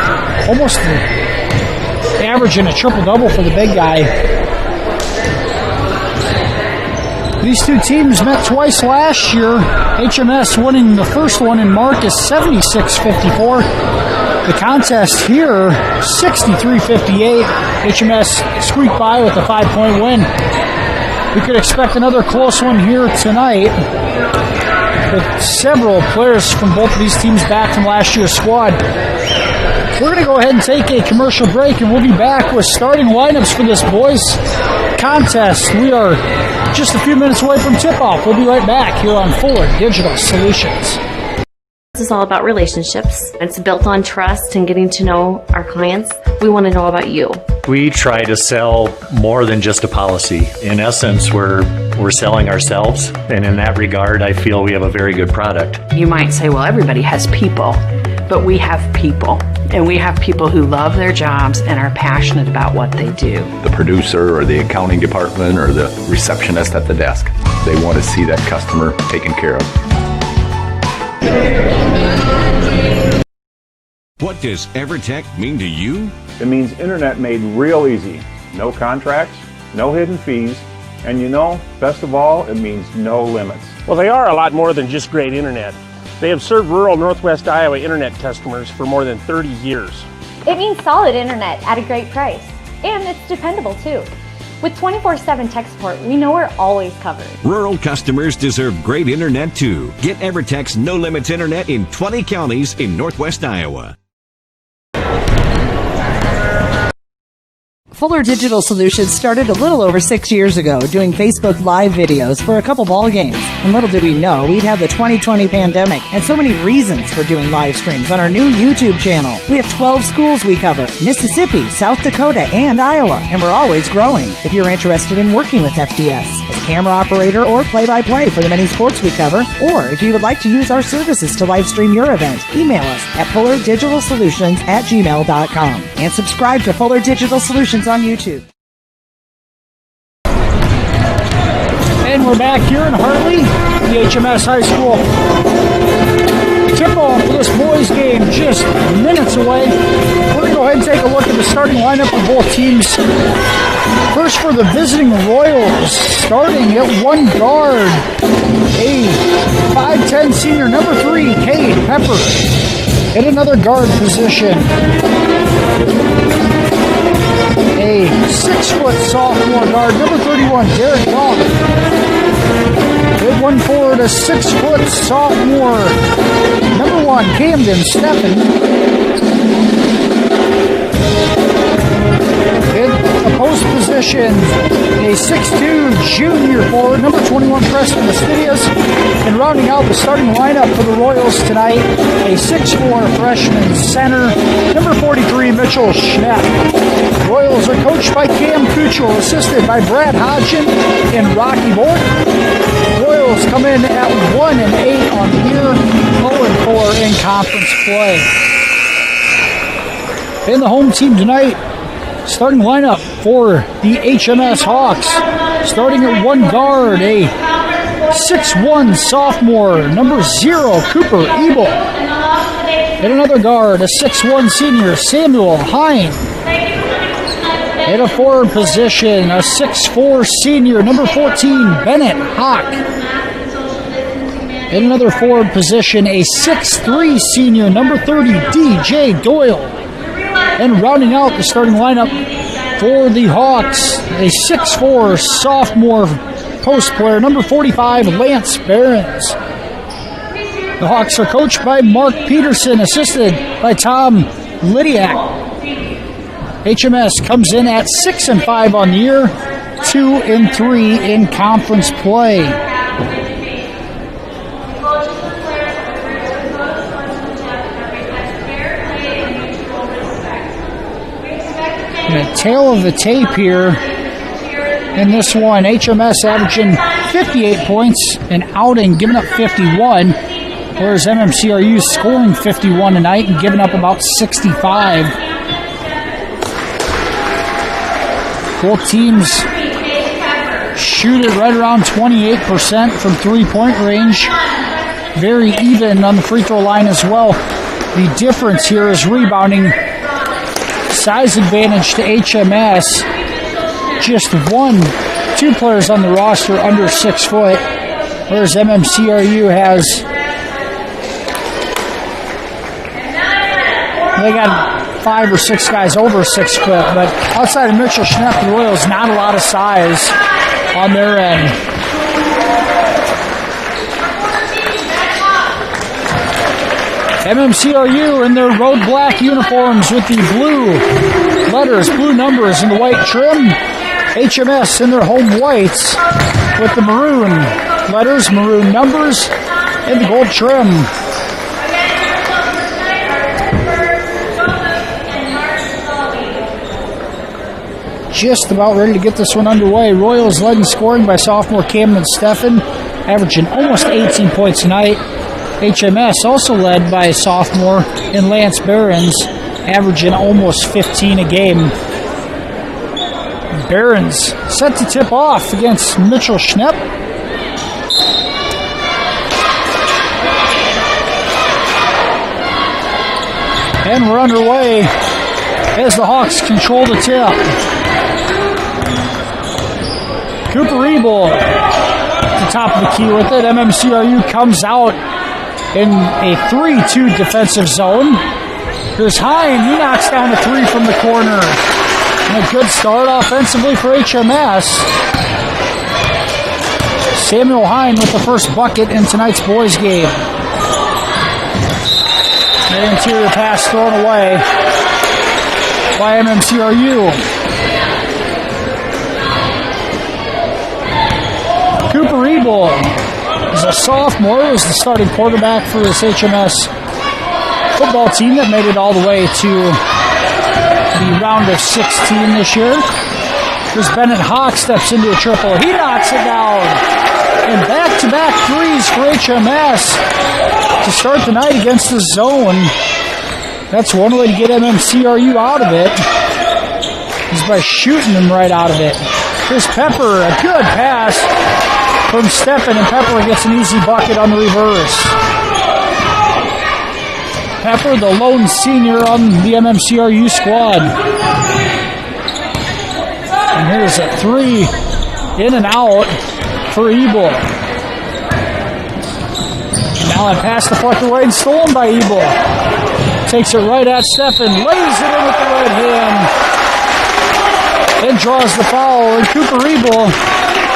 almost averaging a triple-double for the big guy. These two teams met twice last year. HMS winning the first one in Marcus 76-54. The contest here, 63-58. HMS squeaked by with a 5-point win. We could expect another close one here tonight, with several players from both of these teams back from last year's squad. We're going to go ahead and take a commercial break, and we'll be back with starting lineups for this boys contest. We are just a few minutes away from tip-off. We'll be right back here on Fuller Digital Solutions. This is all about relationships. It's built on trust and getting to know our clients. We want to know about you. We try to sell more than just a policy. In essence, we're selling ourselves, and in that regard, I feel we have a very good product. You might say, well, everybody has people, but we have people. And we have people who love their jobs and are passionate about what they do. The producer or the accounting department or the receptionist at the desk, they want to see that customer taken care of. What does EverTech mean to you? It means internet made real easy. No contracts, no hidden fees, and best of all, it means no limits. Well, they are a lot more than just great internet. They have served rural Northwest Iowa internet customers for more than 30 years. It means solid internet at a great price. And it's dependable too. With 24/7 tech support, we know we're always covered. Rural customers deserve great internet too. Get EverTech's no limits internet in 20 counties in Northwest Iowa. Fuller Digital Solutions started a little over 6 years ago doing Facebook Live videos for a couple ball games. And little did we know we'd have the 2020 pandemic and so many reasons for doing live streams on our new YouTube channel. We have 12 schools we cover: Mississippi, South Dakota, and Iowa, and we're always growing. If you're interested in working with FDS as a camera operator or play-by-play for the many sports we cover, or if you would like to use our services to live stream your event, email us at fullerdigitalsolutions@gmail.com and subscribe to Fuller Digital Solutions on YouTube. And we're back here in Hartley, the HMS High School. Tip-off for this boys game just minutes away. We're going to go ahead and take a look at the starting lineup for both teams. First for the visiting Royals, starting at one guard, a 5'10 senior, number 3, Kate Pepper. At another guard position, a 6-foot sophomore guard, number 31, Derek Goff. At one forward, a 6-foot sophomore, number 1, Camden Steffen. In a post position, a 6'2 junior forward, number 21, Preston Fastidious. And rounding out the starting lineup for the Royals tonight, a 6'4 freshman center, number 43, Mitchell Schnepp. Royals are coached by Cam Kuchel, assisted by Brad Hodgson and Rocky Bork. Royals come in at 1-8 on the year, 0-4 in conference play. In the home team tonight, starting lineup for the HMS Hawks. Starting at one guard, a 6'1 sophomore, number 0, Cooper Ebel. At another guard, a 6'1 senior, Samuel Hine. At a forward position, a 6'4 senior, number 14, Bennett Hawk. At another forward position, a 6'3 senior, number 30, DJ Doyle. And rounding out the starting lineup for the Hawks, a 6'4 sophomore post player, number 45, Lance Behrens. The Hawks are coached by Mark Peterson, assisted by Tom Lydiak. HMS comes in at 6-5 on the year, 2-3 in conference play. And the tail of the tape here in this one, HMS averaging 58 points and outing, giving up 51, whereas MMCRU scoring 51 tonight and giving up about 65. Both teams shoot it right around 28% from three-point range. Very even on the free throw line as well. The difference here is rebounding. Size advantage to HMS. Just 2 players on the roster under 6 foot, whereas MMCRU has, they got 5 or 6 guys over 6 foot, but outside of Mitchell Schnepp, the Royals, not a lot of size on their end. MMCRU in their road black uniforms with the blue letters, blue numbers, and the white trim. HMS in their home whites with the maroon letters, maroon numbers, and the gold trim. Just about ready to get this one underway. Royals led in scoring by sophomore Camden Steffen, averaging almost 18 points tonight. HMS also led by sophomore in Lance Behrens, averaging almost 15 a game. Behrens set to tip off against Mitchell Schnepp. And we're underway as the Hawks control the tip. Cooper Ebel at the top of the key with it. MMCRU comes out in a 3-2 defensive zone. Here's Hine. He knocks down a 3 from the corner. And a good start offensively for HMS. Samuel Hine with the first bucket in tonight's boys game. That interior pass thrown away by MMCRU. Cooper Ebel is a sophomore, was the starting quarterback for this HMS football team that made it all the way to the round of 16 this year. Here's Bennett Hawk, steps into a triple. He knocks it down. And back-to-back threes for HMS to start the night against the zone. That's one way to get MMCRU out of it, is by shooting them right out of it. Here's Pepper, a good pass from Steffen, and Pepper gets an easy bucket on the reverse. Pepper, the lone senior on the MMCRU squad. And here's a three in and out for Ebel. Now a pass deflected away and stolen by Ebel. Takes it right at Steffen, lays it in with the right hand, and draws the foul. And Cooper Ebel,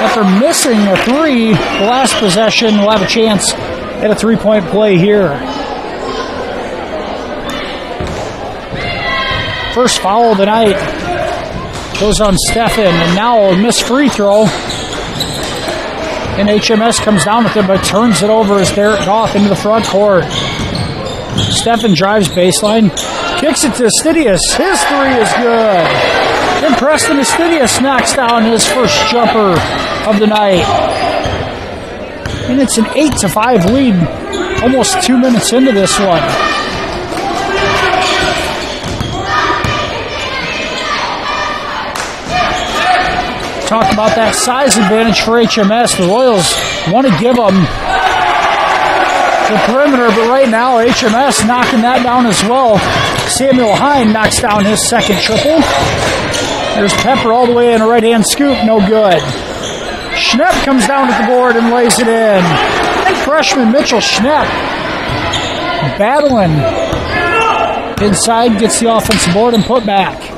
after missing a three the last possession, will have a chance at a three-point play here. First foul of the night goes on Steffen, and now a missed free throw. And HMS comes down with it, but turns it over as Derek Goff into the front court. Steffen drives baseline, kicks it to Astidius. His three is good. Then Preston Astidius knocks down his first jumper of the night. And it's an 8-5 lead, almost 2 minutes into this one. Talk about that size advantage for HMS. The Royals want to give them the perimeter, but right now HMS knocking that down as well. Samuel Hine knocks down his second triple. There's Pepper all the way in a right-hand scoop, no good. Schnepp comes down to the board and lays it in. And freshman Mitchell Schnepp battling inside, gets the offensive board and put back.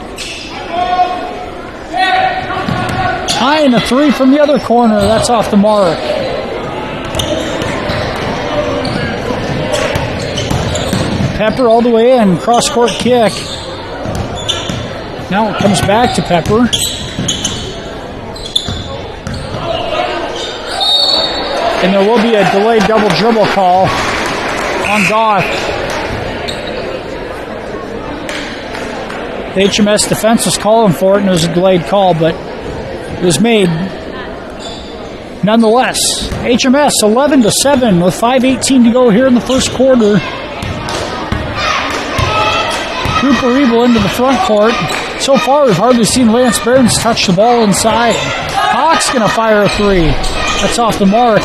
Hine a three from the other corner, that's off the mark. Pepper all the way in, cross-court kick. Now it comes back to Pepper. And there will be a delayed double dribble call on Goff. The HMS defense was calling for it, and it was a delayed call, but it was made nonetheless. HMS 11-7 with 5:18 to go here in the first quarter. Cooper Ebel into the front court. So far, we've hardly seen Lance Burns touch the ball inside. Hawk's going to fire a three. That's off the mark.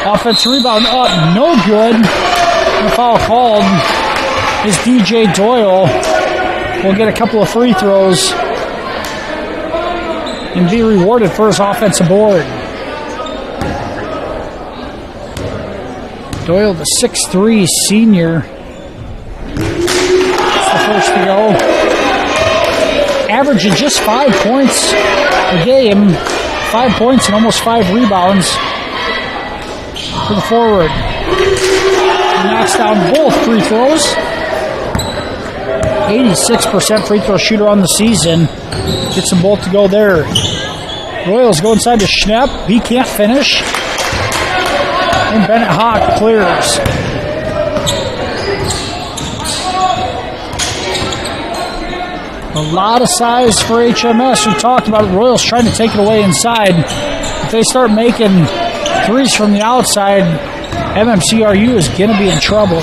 Offensive rebound up, no good. The foul called is DJ Doyle. Will get a couple of free throws and be rewarded for his offensive board. Doyle, the 6'3" senior. That's the first to go. Averaging just 5 points a game. 5 points and almost 5 rebounds for the forward. He knocks down both free throws. 86% free throw shooter on the season. Gets them both to go there. Royals go inside to Schnepp. He can't finish. And Bennett Hawk clears. A lot of size for HMS. We talked about Royals trying to take it away inside. If they start making threes from the outside, MMCRU is going to be in trouble.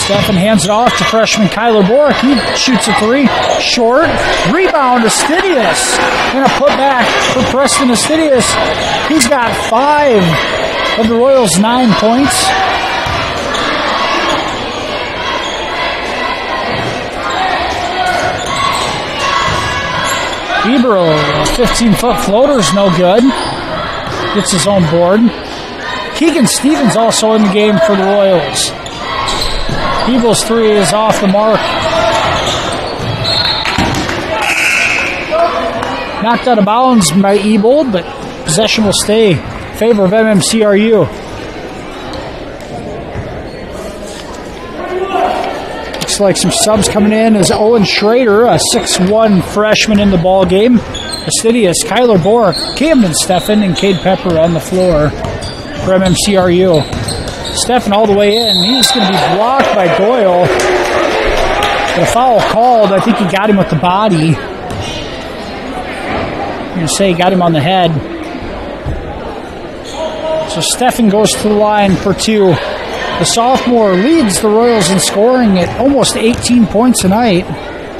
Steffen hands it off to freshman Kyler Bork. He shoots a three. Short. Rebound, Astidius. And a putback for Preston Astidius. He's got 5 of the Royals' 9 points. Ebro, a 15-foot floater's no good. Gets his own board. Keegan Stevens also in the game for the Royals. Ebel's three is off the mark. Knocked out of bounds by Ebel, but possession will stay in favor of MMCRU. Looks like some subs coming in as Owen Schrader, a 6'1" freshman in the ball game. Astidius, Kyler Bork, Camden Steffen, and Cade Pepper on the floor for MMCRU. Steffen all the way in. He's going to be blocked by Doyle. The foul called. I think he got him with the body. I'm going to say he got him on the head. So Steffen goes to the line for 2. The sophomore leads the Royals in scoring at almost 18 points a night.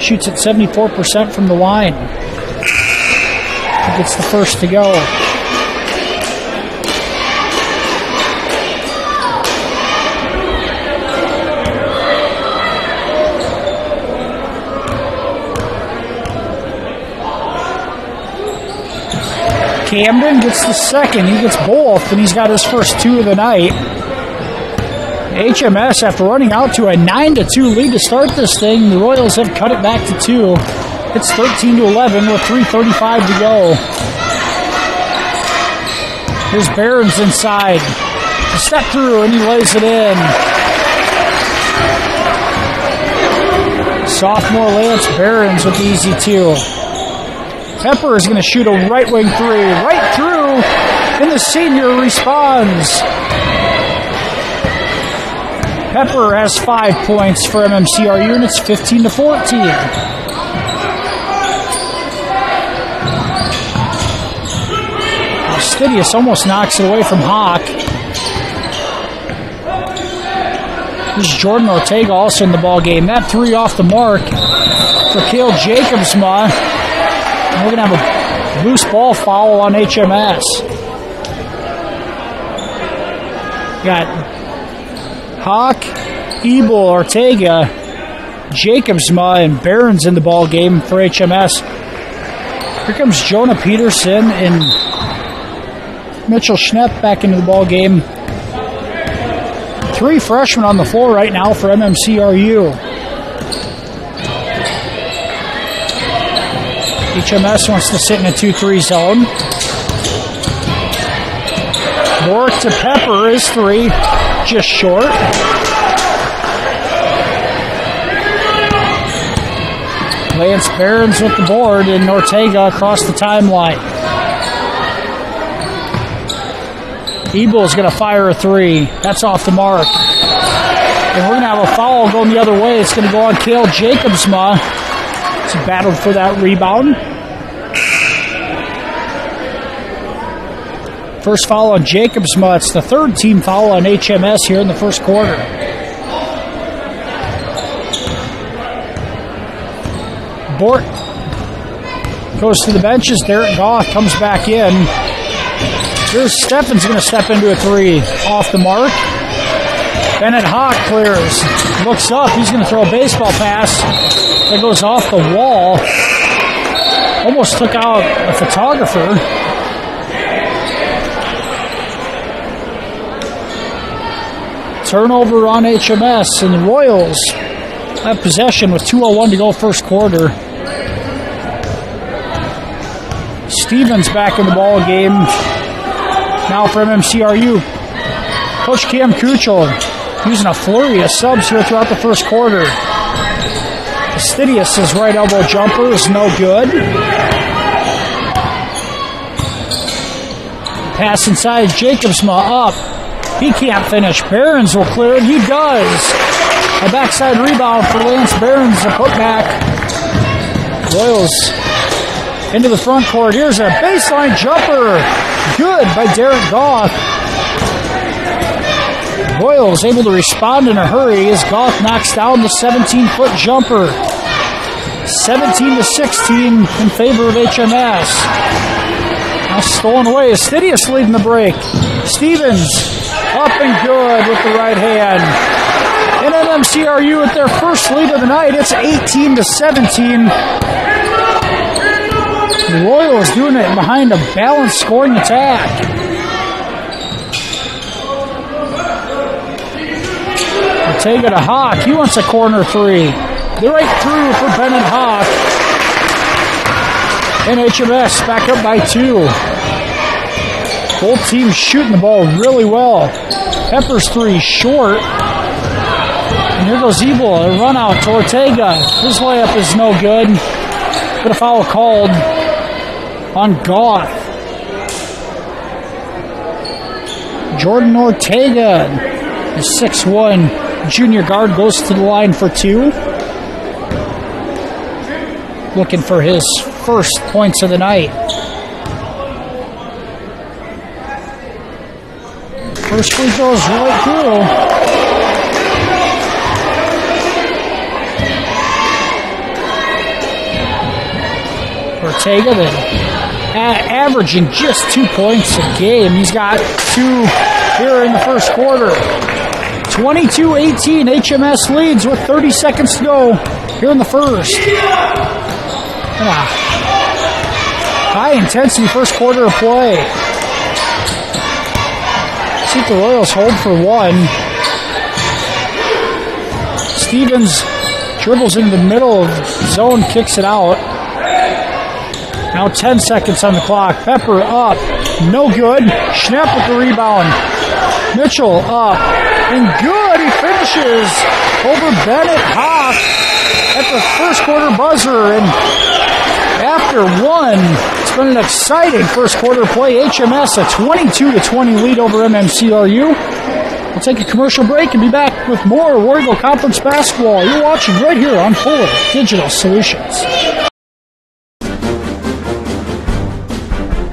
Shoots at 74% from the line. He gets the first to go. Camden gets the second. He gets both, and he's got his first 2 of the night. HMS, after running out to a 9-2 lead to start this thing, the Royals have cut it back to 2. It's 13-11 with 3:35 to go. Here's Barons inside. A step through, and he lays it in. Sophomore Lance Barons with the easy 2. Pepper is going to shoot a right wing 3. Right through, and the senior responds. Pepper has 5 points for MMCRU, and it's 15-14. Stidius almost knocks it away from Hawk. This is Jordan Ortega also in the ball game. That 3 off the mark for Cale Jacobsma. And we're going to have a loose ball foul on HMS. Got Hawk, Ebel, Ortega, Jacobsma, and Barons in the ball game for HMS. Here comes Jonah Peterson and Mitchell Schnepp back into the ball game. 3 freshmen on the floor right now for MMCRU. HMS wants to sit in a 2-3 zone. Bork to Pepper is 3, just short. Lance Barons with the board, and Ortega across the timeline. Ebel's going to fire a 3. That's off the mark. And we're going to have a foul going the other way. It's going to go on Cale Jacobsma. He's battled for that rebound. First foul on Jacobsma. It's the 3rd team foul on HMS here in the first quarter. Bort goes to the benches. Derek Goff comes back in. Here's Steffen's going to step into a 3 off the mark. Bennett Hawk clears. Looks up. He's going to throw a baseball pass that goes off the wall. Almost took out a photographer. Turnover on HMS, and the Royals have possession with 2:01 to go first quarter. Stevens back in the ball game. Now for MMCRU, Coach Cam Kuchel using a flurry of subs here throughout the first quarter. Stidius' right elbow jumper is no good. Pass inside, Jacobsma up. He can't finish. Barons will clear it. He does. A backside rebound for Lance Barons to put back. Royals into the front court. Here's a baseline jumper. Good by Derek Goff. Royals able to respond in a hurry as Goff knocks down the 17-foot jumper. 17-16 in favor of HMS. Now stolen away. Stidius leading the break. Stevens up and good with the right hand. And MMCRU with their first lead of the night. It's 18-17. The Royals doing it behind a balanced scoring attack. Ortega to Hawk. He wants a corner 3. They're right through for Bennett Hawk. And HMS back up by 2. Both teams shooting the ball really well. Pepper's 3 short. And here goes Ebel. A run out to Ortega. His layup is no good. But a foul called on Goff. Jordan Ortega, the 6'1" junior guard, goes to the line for 2. Looking for his first points of the night. First free throws right through. Ortega then averaging just 2 points a game. He's got 2 here in the first quarter. 22-18, HMS leads with 30 seconds to go here in the first. High intensity first quarter of play. See if the Royals hold for one. Stevens dribbles into the middle of the zone, kicks it out. Now 10 seconds on the clock. Pepper up. No good. Schnepp with the rebound. Mitchell up. And good. He finishes over Bennett Hoff at the first quarter buzzer. And after one, it's been an exciting first quarter play. HMS a 22-20 lead over MMCRU. We'll take a commercial break and be back with more War Eagle Conference basketball. You're watching right here on Fuller Digital Solutions.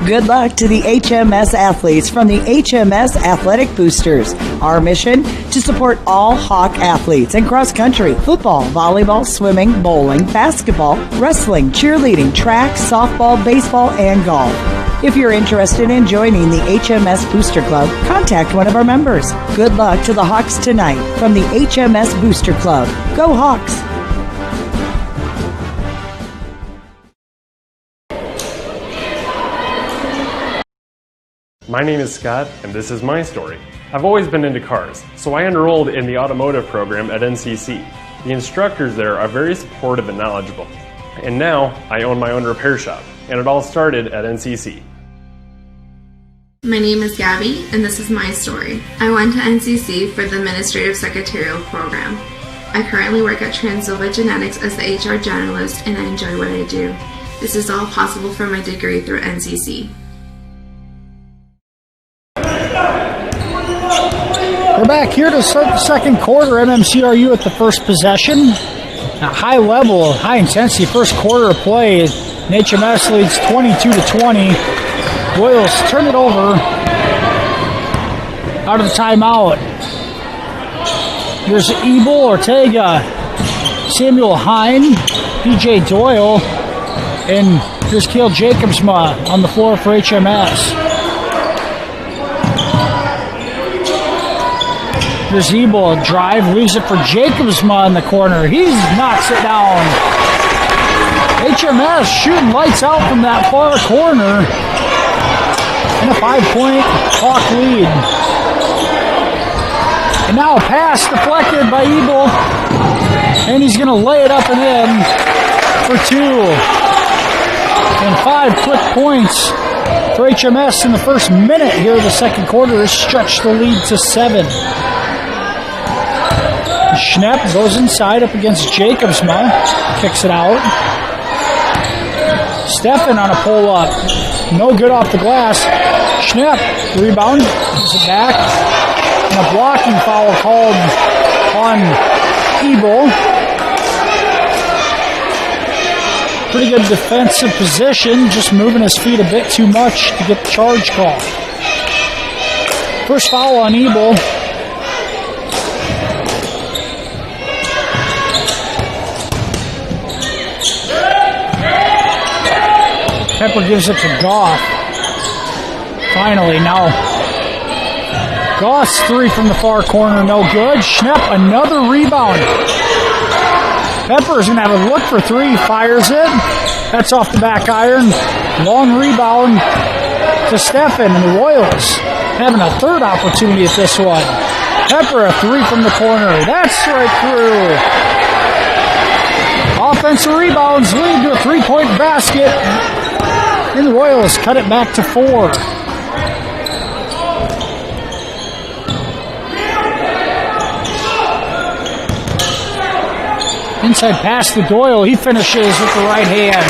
Good luck to the HMS athletes from the HMS Athletic Boosters. Our mission, to support all Hawk athletes in cross country, football, volleyball, swimming, bowling, basketball, wrestling, cheerleading, track, softball, baseball, and golf. If you're interested in joining the HMS Booster Club, contact one of our members. Good luck to the Hawks tonight from the HMS Booster Club. Go Hawks! My name is Scott, and this is my story. I've always been into cars, so I enrolled in the automotive program at NCC. The instructors there are very supportive and knowledgeable. And now, I own my own repair shop, and it all started at NCC. My name is Gabby, and this is my story. I went to NCC for the Administrative Secretarial program. I currently work at Transylva Genetics as the HR generalist, and I enjoy what I do. This is all possible for my degree through NCC. We're back here to start the second quarter. MMCRU at the first possession. A high level, high intensity first quarter of play. And HMS leads 22-20. Royals turn it over. Out of the timeout. Here's Ebel, Ortega, Samuel Hine, DJ Doyle, and here's Cale Jacobsma on the floor for HMS. Here's Ebel, drive, leaves it for Jacobsma in the corner. He knocks it down. HMS shooting lights out from that far corner. And a 5-point Hawk lead. And now a pass deflected by Ebel. And he's going to lay it up and in for two. And 5 quick points for HMS in the first minute here of the second quarter has stretched the lead to 7. Schnepp goes inside up against Jacobsma, kicks it out. Steffen on a pull-up, no good off the glass. Schnepp, rebound, gives it back. And a blocking foul called on Ebel. Pretty good defensive position, just moving his feet a bit too much to get the charge call. First foul on Ebel. Pepper gives it to Goff. Finally, now Goss 3 from the far corner, no good. Schnepp, another rebound. Pepper's going to have a look for 3, fires it. That's off the back iron. Long rebound to Steffen, and the Royals having a third opportunity at this one. Pepper, a 3 from the corner. That's right through. Offensive rebounds lead to a 3-point basket. And the Royals cut it back to 4. Inside pass to Doyle. He finishes with the right hand.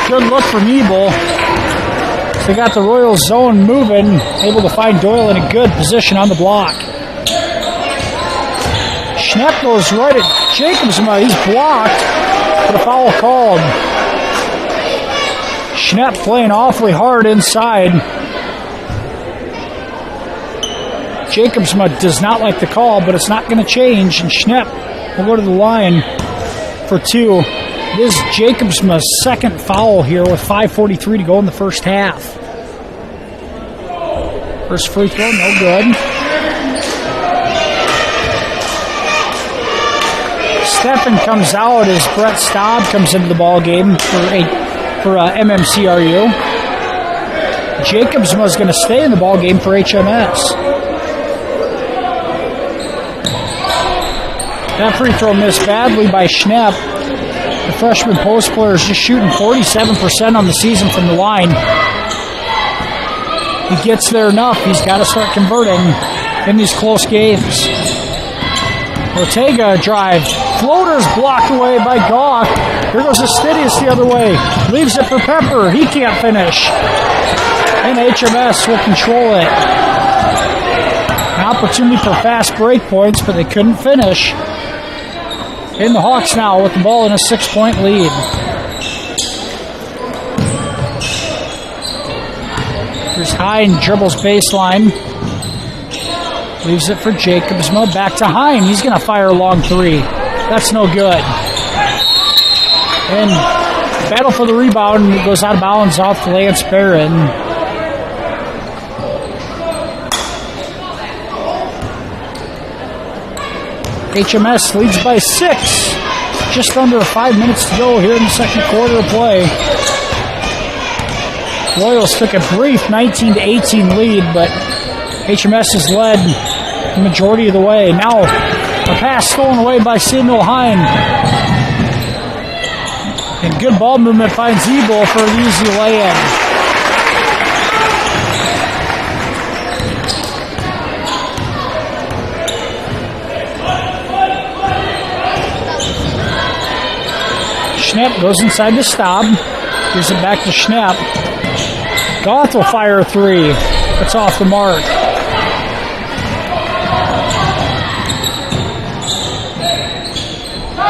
Good look from Ebel. So they got the Royals zone moving. Able to find Doyle in a good position on the block. Schnepp goes right at Jacobsma. He's blocked. But a foul called. Schnepp playing awfully hard inside. Jacobsma does not like the call, but it's not going to change. And Schnepp will go to the line for 2. This is Jacobsma's second foul here with 5:43 to go in the first half. First free throw, no good. Steffen comes out as Brett Staub comes into the ball game for a for MMCRU. Jacobs was going to stay in the ball game for HMS. That free throw missed badly by Schnepp. The freshman post player is just shooting 47% on the season from the line. He gets there enough. He's got to start converting in these close games. Ortega drive. Floaters blocked away by Goff. Here goes Astidius the other way. Leaves it for Pepper. He can't finish. And HMS will control it. An opportunity for fast break points, but they couldn't finish. In the Hawks now with the ball in a 6-point lead. Here's Hine, dribbles baseline. Leaves it for Jacobsma. Back to Hine. He's going to fire a long three. That's no good. And battle for the rebound. It goes out of bounds off Lance Barron. HMS leads by 6. Just under 5 minutes to go here in the second quarter of play. Royals took a brief 19-18 lead, but HMS has led the majority of the way. Now, a pass stolen away by Samuel Hine. And good ball movement finds Ebel for an easy lay-in. Schnepp goes inside to Staub. Gives it back to Schnepp. Goth will fire a three. It's off the mark.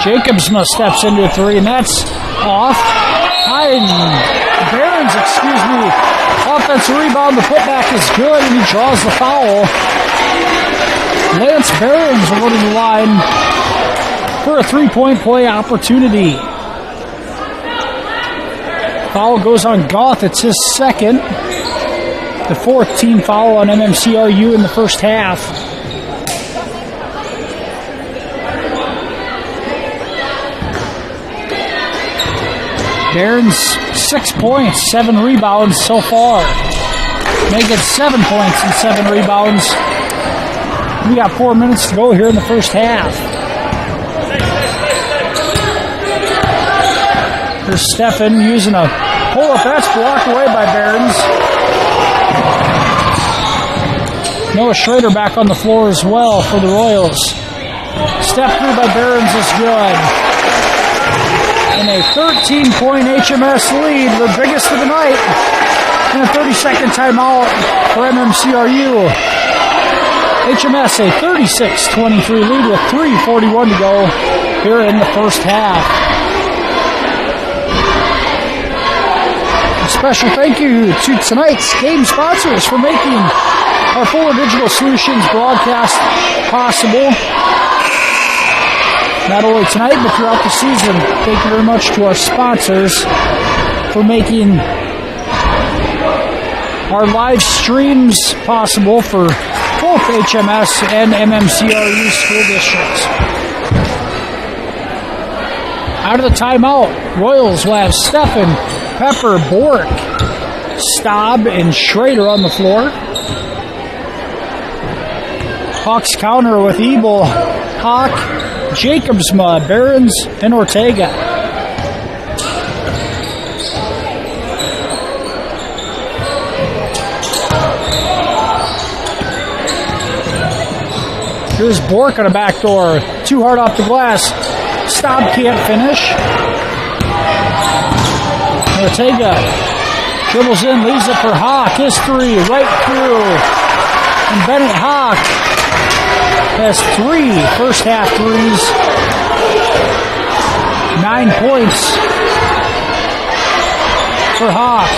Jacobsma steps into a three, and that's off. Barron's, offensive rebound. The putback is good, and he draws the foul. Lance Barron's over to the line for a three-point play opportunity. Foul goes on Goth. It's his second. The fourth team foul on MMCRU in the first half. Barron's 6 points, 7 rebounds so far. Making 7 points and 7 rebounds. We got 4 minutes to go here in the first half. Here's Stefan using a pull-up. That's blocked away by Barron's. Noah Schrader back on the floor as well for the Royals. Step through by Barron's is good. And a 13-point HMS lead, the biggest of the night. And a 30-second timeout for MMCRU. HMS a 36-23 lead with 3:41 to go here in the first half. A special thank you to tonight's game sponsors for making our Fuller Digital Solutions broadcast possible. Not only tonight, but throughout the season. Thank you very much to our sponsors for making our live streams possible for both HMS and MMCRU school districts. Out of the timeout, Royals will have Stefan, Pepper, Bork, Staub, and Schrader on the floor. Hawks counter with Ebel, Hawk, Jacobsma, Barron's, and Ortega. Here's Bork on a back door. Too hard off the glass. Staub can't finish. Ortega dribbles in, leaves it for Hawk. His three, right through. And Bennett Hawk has 3 first half threes. 9 points for Hawk.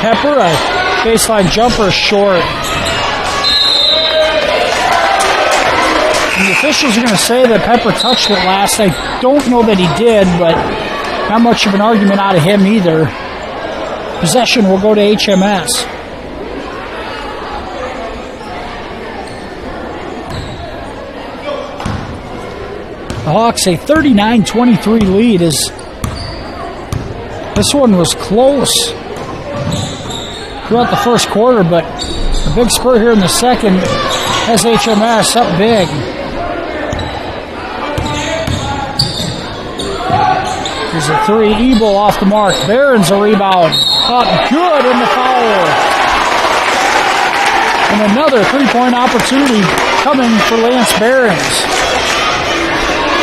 Pepper, a baseline jumper short. And the officials are going to say that Pepper touched it last. I don't know that he did, but not much of an argument out of him either. Possession will go to HMS. The Hawks a 39-23 lead as this one was close throughout the first quarter, but a big spurt here in the second has HMS up big. Here's a three, Ebel off the mark. Barron's a rebound. Up good in the foul. And another three-point opportunity coming for Lance Barron's.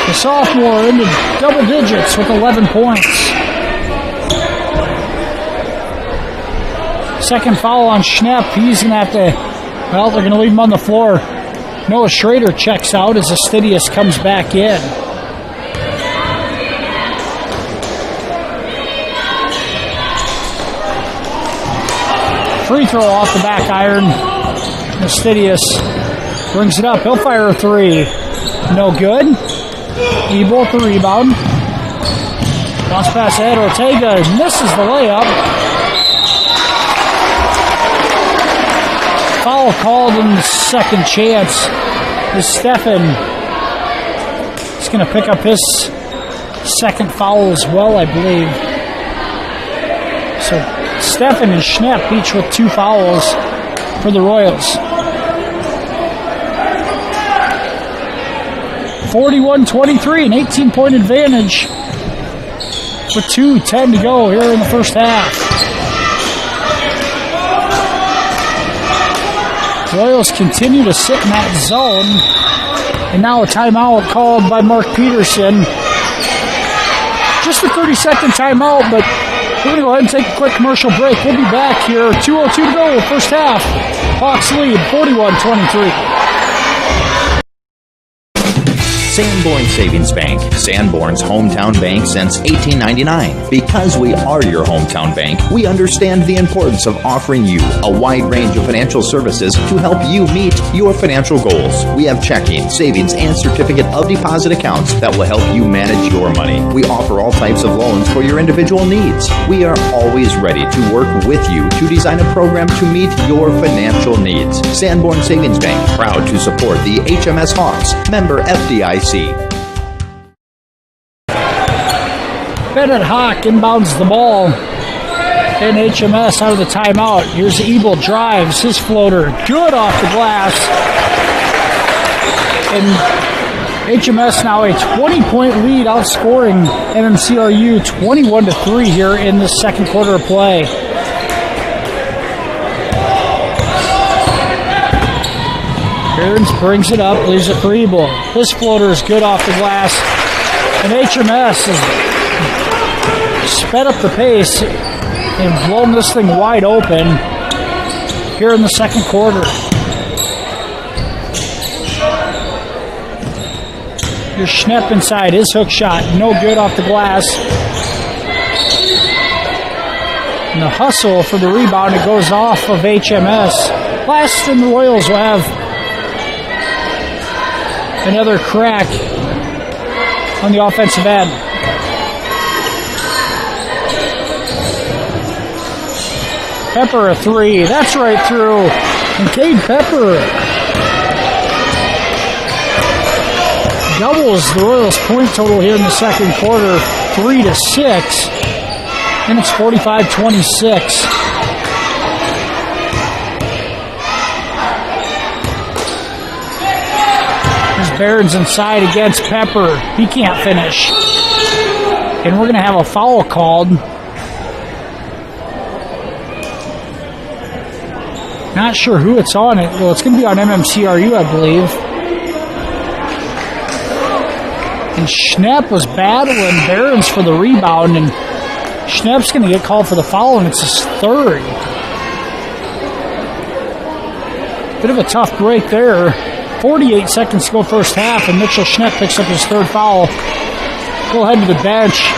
The sophomore into double digits with 11 points. Second foul on Schnepp. He's going to have to, well, they're going to leave him on the floor. Noah Schrader checks out as Astidius comes back in. Free throw off the back iron. Astidius brings it up. He'll fire a three. No good. Ebel with the rebound. Bounce pass ahead. Ortega misses the layup. Foul called in the second chance. Is Stefan. He's going to pick up his second foul as well, I believe. So Stefan and Schnepp each with 2 fouls for the Royals. 41-23, an 18-point advantage with 2:10 to go here in the first half. Royals continue to sit in that zone, and now a timeout called by Mark Peterson. Just a 30-second timeout, but we're going to go ahead and take a quick commercial break. We'll be back here. 2:02 to go, first half. Hawks lead 41-23. Sanborn Savings Bank, Sanborn's hometown bank since 1899. Because we are your hometown bank, we understand the importance of offering you a wide range of financial services to help you meet your financial goals. We have checking, savings, and certificate of deposit accounts that will help you manage your money. We offer all types of loans for your individual needs. We are always ready to work with you to design a program to meet your financial needs. Sanborn Savings Bank, proud to support the HMS Hawks, member FDIC. Bennett Hawk inbounds the ball. And HMS out of the timeout. Here's Ebel drives his floater. Good off the glass. And HMS now a 20-point lead, outscoring MMCRU 21-3 here in the second quarter of play. Barons brings it up, leaves it for Ebel. His floater is good off the glass. And HMS has sped up the pace and blown this thing wide open here in the second quarter. Here's Schnepp inside, his hook shot, no good off the glass. And the hustle for the rebound, it goes off of HMS. Last, and the Royals will have another crack on the offensive end. Pepper a three. That's right through. And Cade Pepper doubles the Royals' point total here in the second quarter, 3-6. And it's 45-26. Barron's inside against Pepper. He can't finish. And we're going to have a foul called. Not sure who it's on. Well, it's going to be on MMCRU, I believe. And Schnepp was battling Barron's for the rebound, and Schnepp's going to get called for the foul, and it's his third. Bit of a tough break there. 48 seconds to go first half, and Mitchell Schnepp picks up his third foul. Go ahead to the bench.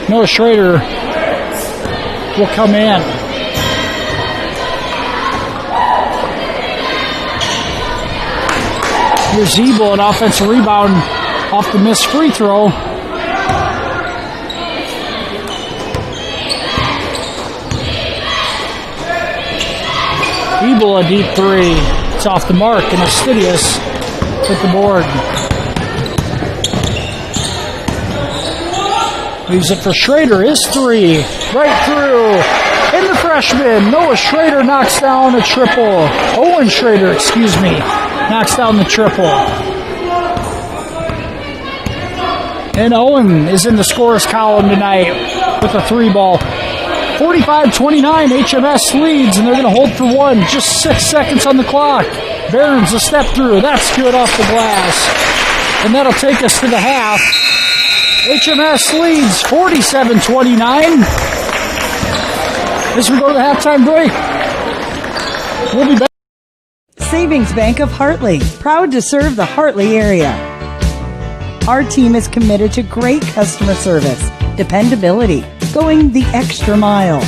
Noah Schrader will come in. Here's Ebel, an offensive rebound off the missed free throw. Ebel a deep three. It's off the mark, and Astidius with the board. Leaves it for Schrader. His three. Right through. And the freshman, Noah Schrader, knocks down a triple. Owen Schrader, excuse me, knocks down the triple. And Owen is in the scores column tonight with a three ball. 45-29, HMS leads, and they're going to hold for one. Just 6 seconds on the clock. Barron's a step through. That's good off the glass. And that'll take us to the half. HMS leads 47-29. As we go to the halftime break, we'll be back. Savings Bank of Hartley, proud to serve the Hartley area. Our team is committed to great customer service, dependability, going the extra mile.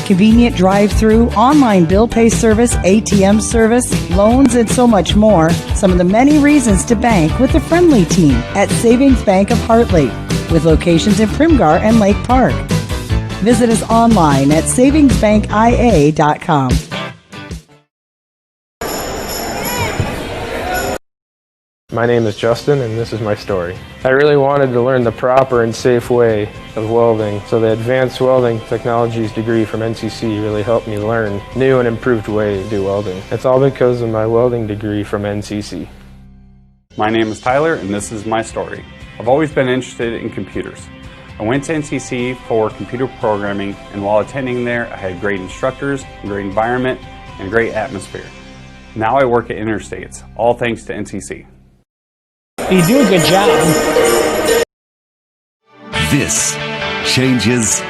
Convenient drive-through, online bill pay service, ATM service, loans, and so much more. Some of the many reasons to bank with the friendly team at Savings Bank of Hartley, with locations in Primgar and Lake Park. Visit us online at savingsbankia.com. My name is Justin, and this is my story. I really wanted to learn the proper and safe way of welding, so the Advanced Welding Technologies degree from NCC really helped me learn new and improved ways to do welding. It's all because of my welding degree from NCC. My name is Tyler, and this is my story. I've always been interested in computers. I went to NCC for computer programming, and while attending there, I had great instructors, a great environment, and a great atmosphere. Now I work at Interstates, all thanks to NCC. You do a good job. This changes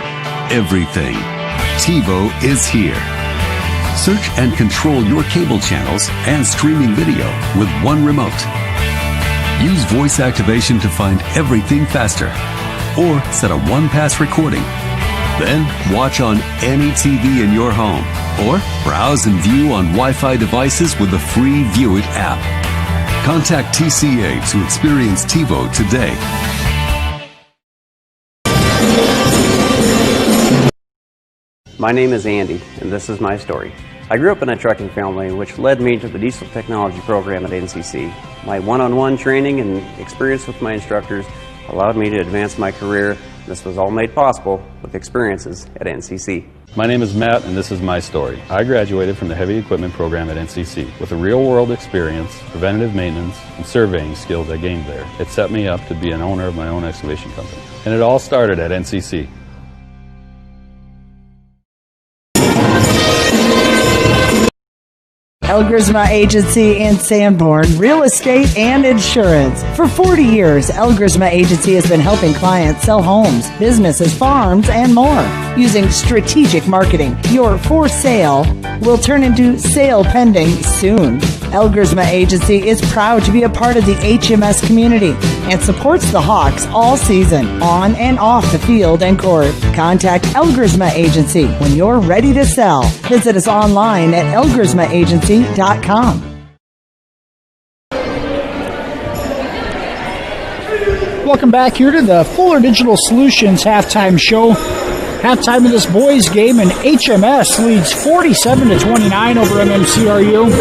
everything. TiVo is here. Search and control your cable channels and streaming video with one remote. Use voice activation to find everything faster, or set a one-pass recording. Then watch on any TV in your home, or browse and view on Wi-Fi devices with the free View It app. Contact TCA to experience TiVo today. My name is Andy, and this is my story. I grew up in a trucking family, which led me to the diesel technology program at NCC. My one-on-one training and experience with my instructors allowed me to advance my career. This was all made possible with experiences at NCC. My name is Matt, and this is my story. I graduated from the heavy equipment program at NCC. With a real-world experience, preventative maintenance, and surveying skills I gained there, it set me up to be an owner of my own excavation company. And it all started at NCC. El Grisma Agency in Sanborn, real estate and insurance. For 40 years, El Grisma Agency has been helping clients sell homes, businesses, farms, and more. Using strategic marketing, your for sale will turn into sale pending soon. El Grisma Agency is proud to be a part of the HMS community and supports the Hawks all season, on and off the field and court. Contact El Grisma Agency when you're ready to sell. Visit us online at elgrismaagency.com. Welcome back here to the Fuller Digital Solutions halftime show. Halftime of this boys game, and HMS leads 47-29 over MMCRU.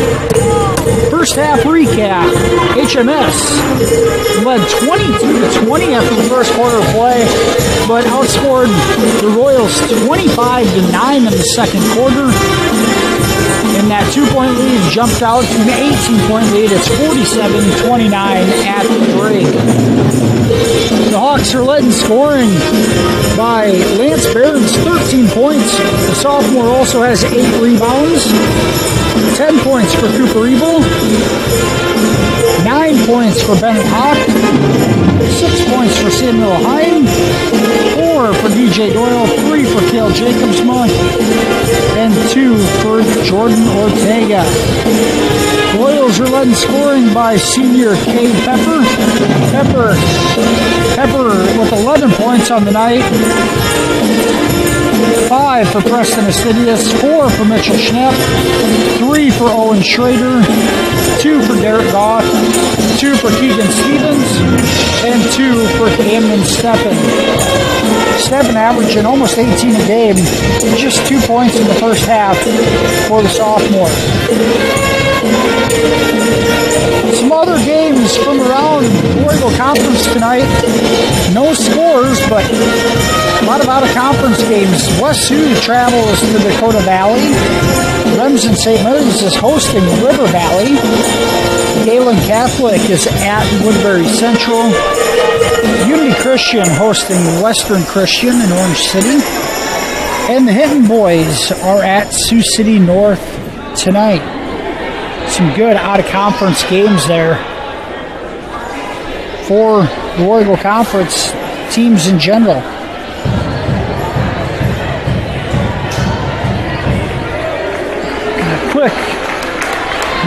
First half recap: HMS led 22-20 after the first quarter of play, but outscored the Royals 25-9 in the second quarter. And that 2-point lead jumped out to an 18-point lead. It's 47-29 at the break. The Hawks are led in scoring by Lance Barron's 13 points. The sophomore also has 8 rebounds. 10 points for Cooper Ebel. 9 points for Bennett Hawk. 6 points for Samuel Hine. 4 for DJ Doyle. 3 for Cale Jacobsma. And 2 for Jordan Ortega. Royals are led in scoring by senior Cade Pepper. Pepper with 11 points on the night. 5 for Preston Astidius, 4 for Mitchell Schnepp, 3 for Owen Schrader, 2 for Derek Goff, 2 for Keegan Stevens, and 2 for Camden Steppen. Steppen averaging almost 18 a game, just 2 points in the first half for the sophomore. Some other games from around the War Eagle Conference tonight. No scores, but a lot of out-of-conference games. West Sioux travels to Dakota Valley. Remsen St. Mary's is hosting River Valley. Galen Catholic is at Woodbury Central. Unity Christian hosting Western Christian in Orange City. And the Hinton boys are at Sioux City North tonight. Some good out-of-conference games there for the War Eagle Conference teams in general. A quick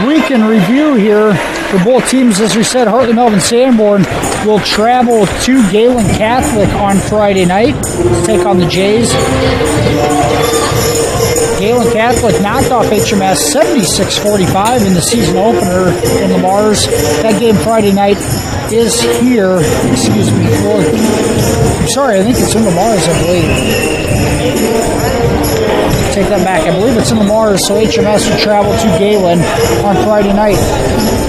week in review here for both teams. As we said, Hartley Melvin Sanborn will travel to Galen Catholic on Friday night to take on the Jays. Galen Catholic knocked off HMS 76-45 in the season opener in the Mars. That game Friday night is here. Excuse me. I'm sorry, I think it's in the Mars, I believe. Take that back. I believe it's in the Mars, so HMS will travel to Galen on Friday night.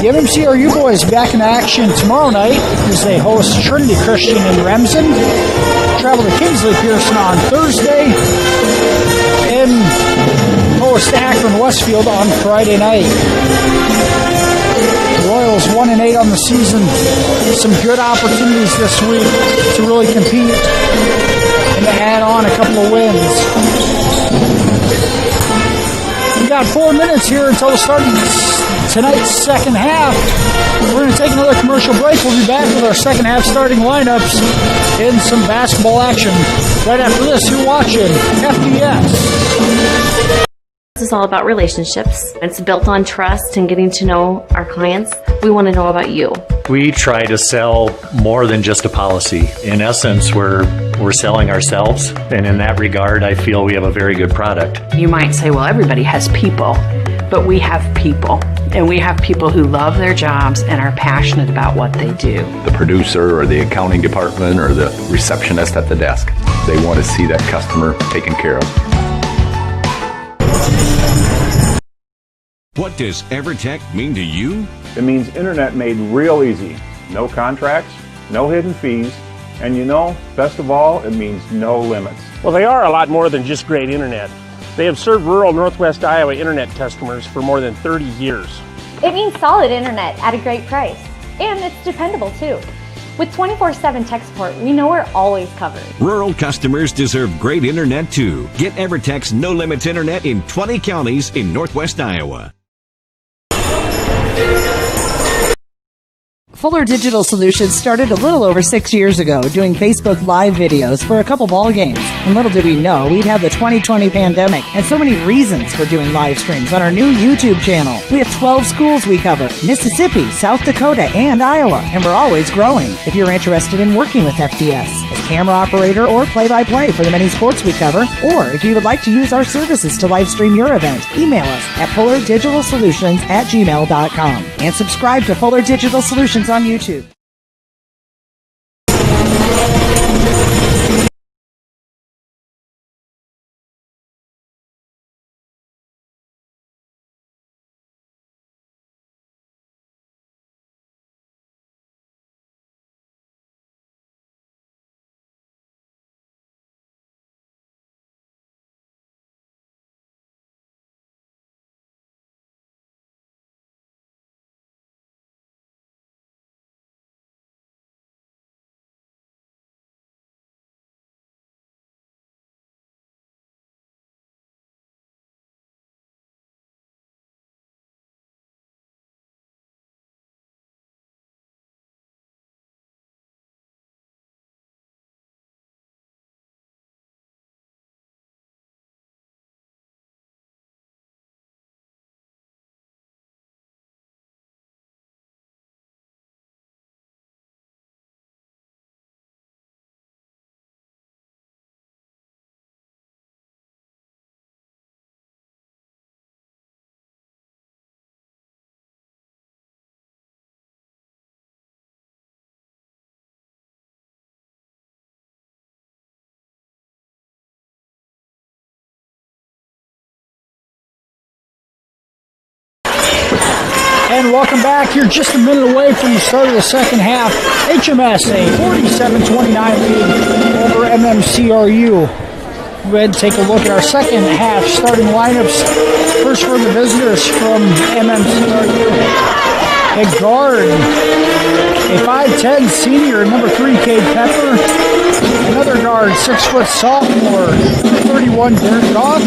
The MMCRU boys back in action tomorrow night as they host Trinity Christian in Remsen. Travel to Kingsley Pearson on Thursday. And host Akron Westfield on Friday night. The Royals 1-8 on the season. Some good opportunities this week to really compete and to add on a couple of wins. We got 4 minutes here until the start of tonight's second half. We're going to take another commercial break. We'll be back with our second half starting lineups and some basketball action. Right after this, you're watching FDS. This is all about relationships. It's built on trust and getting to know our clients. We want to know about you. We try to sell more than just a policy. In essence, we're selling ourselves, and in that regard, I feel we have a very good product. You might say, well, everybody has people, but we have people. And we have people who love their jobs and are passionate about what they do. The producer or the accounting department or the receptionist at the desk, they want to see that customer taken care of. What does EverTech mean to you? It means internet made real easy. No contracts, no hidden fees, and you know, best of all, it means no limits. Well, they are a lot more than just great internet. They have served rural Northwest Iowa internet customers for more than 30 years. It means solid internet at a great price. And it's dependable too. With 24/7 tech support, we know we're always covered. Rural customers deserve great internet too. Get EverTech's no limits internet in 20 counties in Northwest Iowa. Fuller Digital Solutions started a little over 6 years ago doing Facebook Live videos for a couple ball games. And little did we know we'd have the 2020 pandemic and so many reasons for doing live streams on our new YouTube channel. We have 12 schools we cover: Mississippi, South Dakota, and Iowa. And we're always growing. If you're interested in working with FDS as camera operator or play-by-play for the many sports we cover, or if you would like to use our services to live stream your event, email us at fullerdigitalsolutions@gmail.com and subscribe to Fuller Digital Solutions on YouTube. And welcome back. You're just a minute away from the start of the second half. HMS a 47-29 lead over MMCRU. Go ahead and take a look at our second half starting lineups. First for the visitors from MMCRU. At guard, a 5'10 senior, number 3, Cade Pepper. Another guard, 6-foot sophomore, 31, Derek Goff.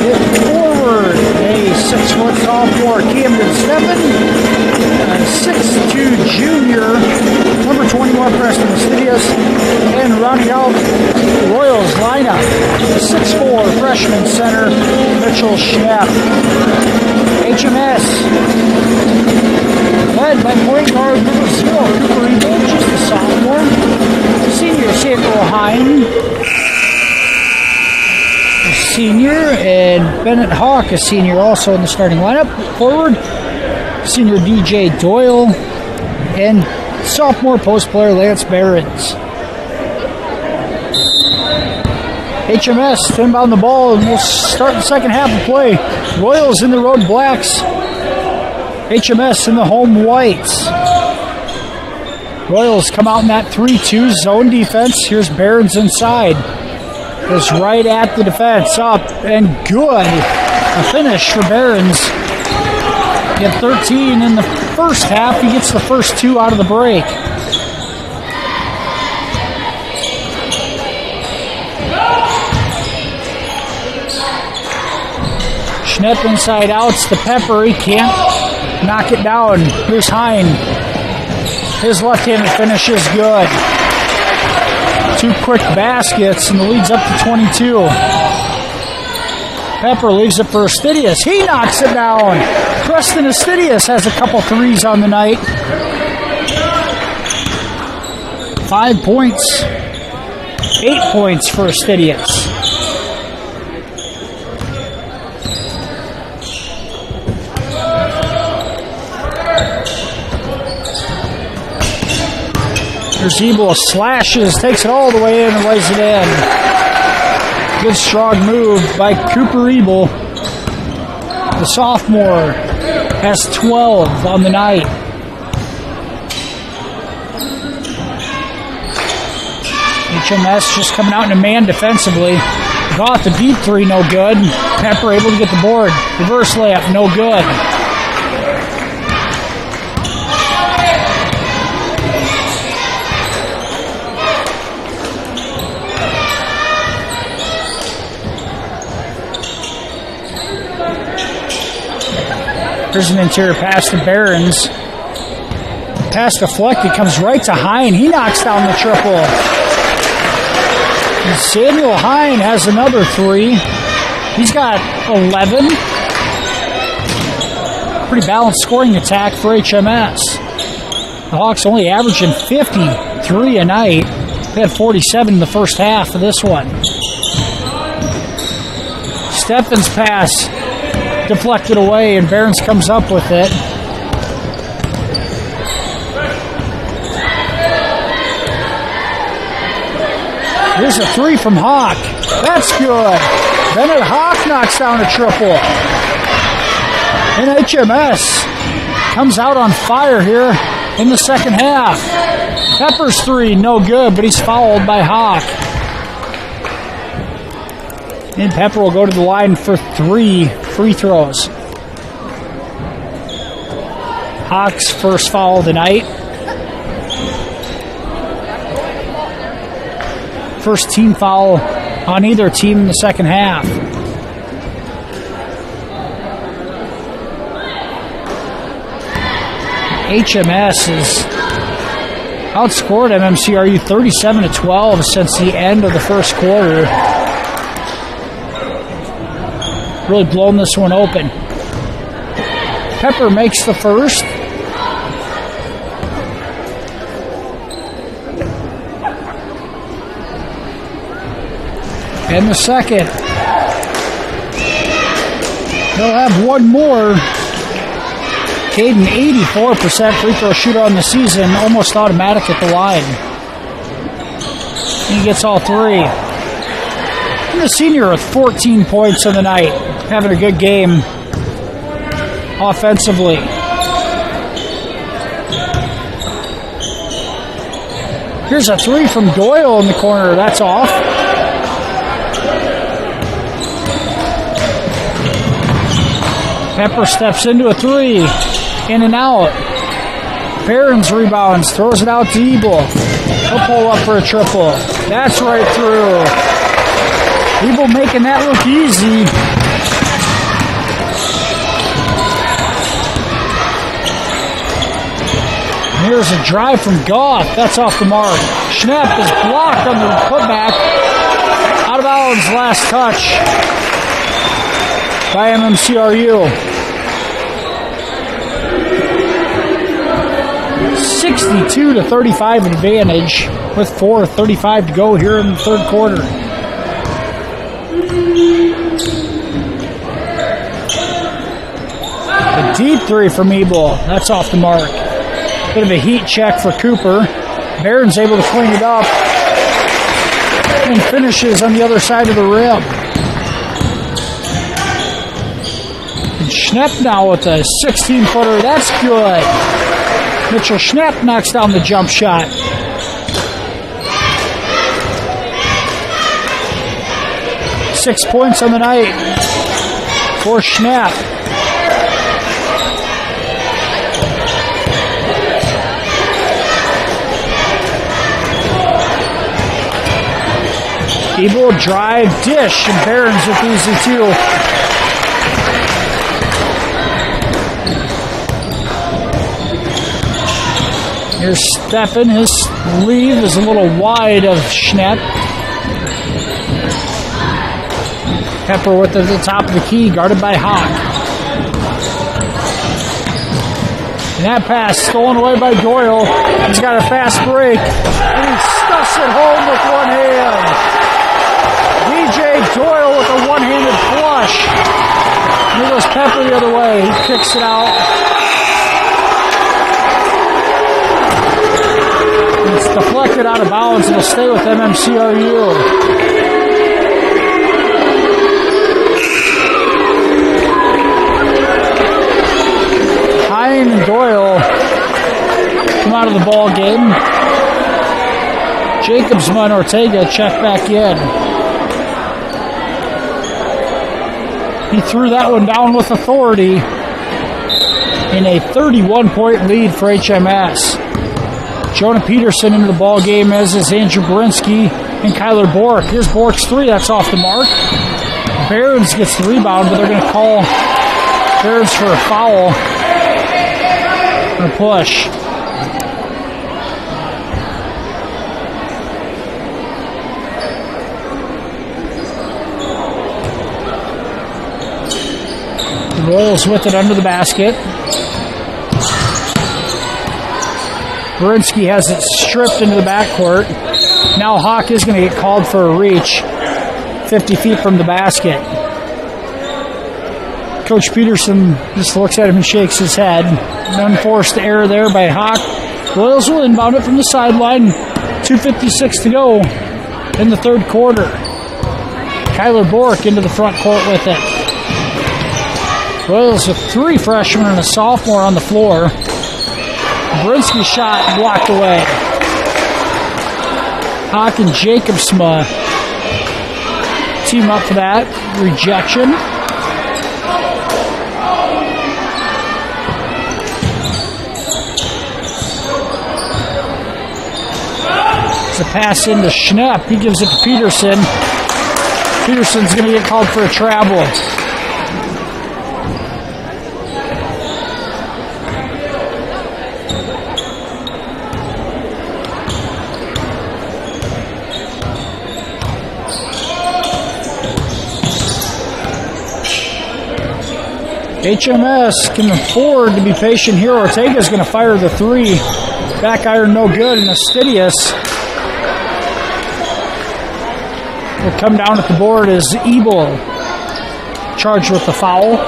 At forward, a 6-foot sophomore, Camden Steffen. A 6'2 junior, number 21, Preston Astidius. And rounding out the Royals lineup, 6'4 freshman center, Mitchell Schnapp. HMS, led by point guard number 0, Cooper Eagle, just a sophomore. Senior, Samuel Hine, a senior, and Bennett Hawk, a senior, also in the starting lineup. Forward, senior DJ Doyle, and sophomore post player Lance Behrens. HMS to inbound the ball, and we'll start the second half of play. Royals in the road blacks. HMS in the home whites. Royals come out in that 3-2 zone defense. Here's Behrens inside. Goes right at the defense. Up and good. A finish for Behrens. Get 13 in the first half. He gets the first 2 out of the break. Schnepp inside outs to Pepper. He can't knock it down. Here's Hine. His left-handed finish is good. 2 quick baskets, and the lead's up to 22. Pepper leaves it for Astidius. He knocks it down. Preston Astidius has a couple threes on the night. 5 points. 8 points for Astidius. Zeeble slashes, takes it all the way in and lays it in. Good strong move by Cooper Ebel. The sophomore has 12 on the night. HMS just coming out in a man defensively. Got the deep 3, no good. Pepper able to get the board. Reverse layup, no good. Here's an interior pass to Behrens. Pass deflected, comes right to Hine. He knocks down the triple. And Samuel Hine has another 3. He's got 11. Pretty balanced scoring attack for HMS. The Hawks only averaging 53 a night. They had 47 in the first half of this one. Steffen's pass deflected away, and Behrens comes up with it. Here's a 3 from Hawk. That's good. Bennett Hawk knocks down a triple. And HMS comes out on fire here in the second half. Pepper's 3, no good, but he's fouled by Hawk. And Pepper will go to the line for 3 free throws. Hawk's first foul of the night. First team foul on either team in the second half. HMS has outscored MMCRU 37-12 since the end of the first quarter. Really blown this one open. Pepper makes the first. And the second. They'll have one more. Caden, 84% free throw shooter on the season, almost automatic at the line. He gets all 3. And the senior with 14 points on the night, having a good game offensively. Here's a three from Doyle in the corner. That's off. Pepper steps into a three. In and out. Barons rebounds. Throws it out to Ebel. He'll pull up for a triple. That's right through. Ebel making that look easy. Here's a drive from Goff. That's off the mark. Schnepp is blocked on the putback. Out of bounds, last touch by MMCRU. 62-35 advantage with 4:35 to go here in the third quarter. A deep three from Ebel. That's off the mark. Bit of a heat check for Cooper. Barron's able to clean it up and finishes on the other side of the rim. And Schnepp now with a 16-footer. That's good. Mitchell Schnepp knocks down the jump shot. Six points on the night for Schnepp. Ebel drive, dish, and Barron's with easy two. Here's Steppen. His lead is a little wide of Schnepp. Pepper with the top of the key, guarded by Hawk. And that pass stolen away by Doyle. He's got a fast break. And he stuffs it home with one hand. DJ Doyle with a one-handed flush. Here goes Pepper the other way. He kicks it out. It's deflected out of bounds. It'll stay with MMCRU. Hine and Doyle come out of the ball game. Jacobsman and Ortega check back in. He threw that one down with authority in a 31-point lead for HMS. Jonah Peterson into the ball game, as is Andrew Borinsky and Kyler Bork. Here's Bork's three. That's off the mark. Barons gets the rebound, but they're going to call Barons for a foul and a push. The Royals with it under the basket. Borinsky has it stripped into the backcourt. Now Hawk is going to get called for a reach 50 feet from the basket. Coach Peterson just looks at him and shakes his head. An unforced error there by Hawk. Royals will inbound it from the sideline. 2:56 to go in the third quarter. Kyler Bork into the front court with it. Royals with three freshmen and a sophomore on the floor. Borinsky's shot blocked away. Hawk and Jacobsma team up for that. Rejection. It's a pass into Schnepp. He gives it to Peterson. Peterson's going to get called for a travel. HMS can afford to be patient here. Ortega's going to fire the three. Back iron no good, and Astidius will come down at the board as Ebel charged with the foul.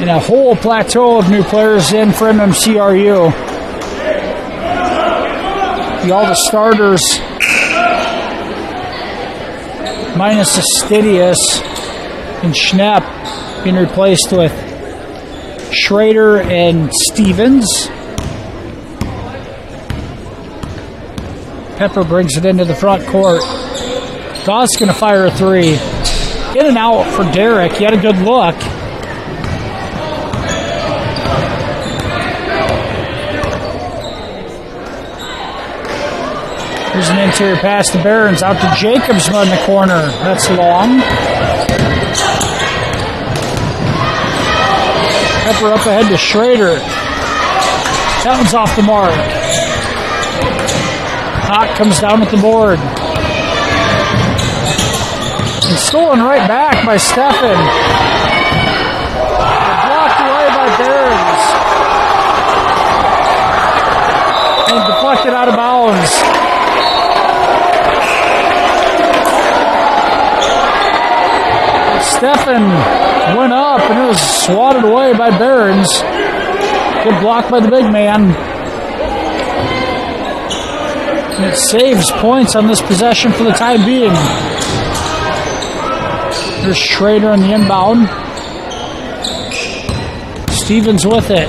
And a whole plateau of new players in for MMCRU. All the starters minus Astidius and Schnepp being replaced with Schrader and Stevens. Pepper brings it into the front court. Goth's going to fire a three. In and out for Derek. He had a good look. Here's an interior pass to Barons. Out to Jacobsma in the corner. That's long. Pepper up ahead to Schrader. That one's off the mark. Hawk comes down with the board. And stolen right back by Steffen. Blocked away by Barons. And deflected out of bounds. Steffen went up and it was swatted away by Barons. Good block by the big man. And it saves points on this possession for the time being. There's Schrader on the inbound. Stevens with it.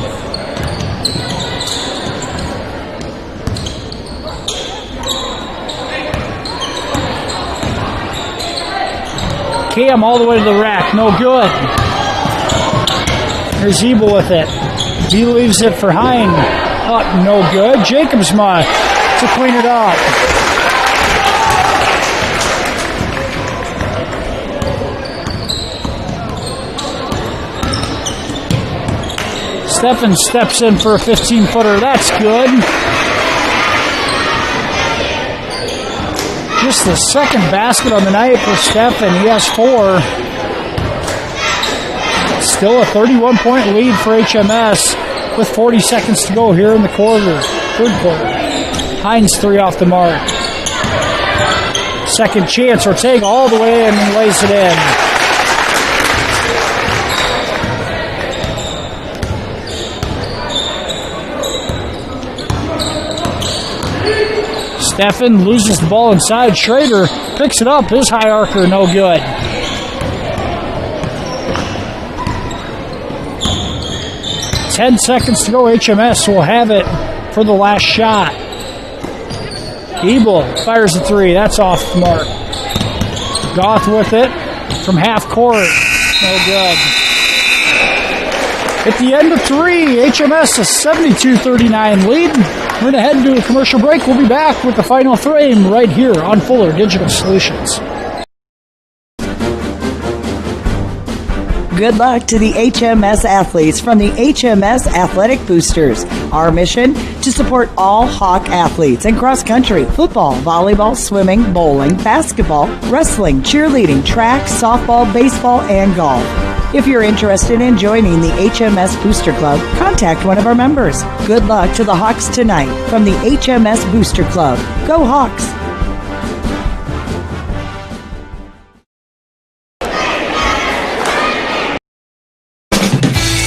Cam all the way to the rack. No good. Here's Ebel with it. He leaves it for Hine. Up, no good. Jacobsma to clean it up. Steffen steps in for a 15-footer. That's good. Just the second basket on the night for Steffen. He has 4. Still a 31-point lead for HMS with 40 seconds to go here in the quarter, third quarter. Hines 3 off the mark. Second chance. Ortega all the way in and lays it in. Steffen loses the ball inside. Schrader picks it up. His high arcer, no good. Ten seconds to go. HMS will have it for the last shot. Ebel fires a 3. That's off the mark. Goth with it from half court. No good. At the end of 3, HMS a 72-39 lead. We're going to head into a commercial break. We'll be back with the final frame right here on Fuller Digital Solutions. Good luck to the HMS athletes from the HMS Athletic Boosters. Our mission, to support all Hawk athletes in cross country, football, volleyball, swimming, bowling, basketball, wrestling, cheerleading, track, softball, baseball, and golf. If you're interested in joining the HMS Booster Club, contact one of our members. Good luck to the Hawks tonight from the HMS Booster Club. Go Hawks!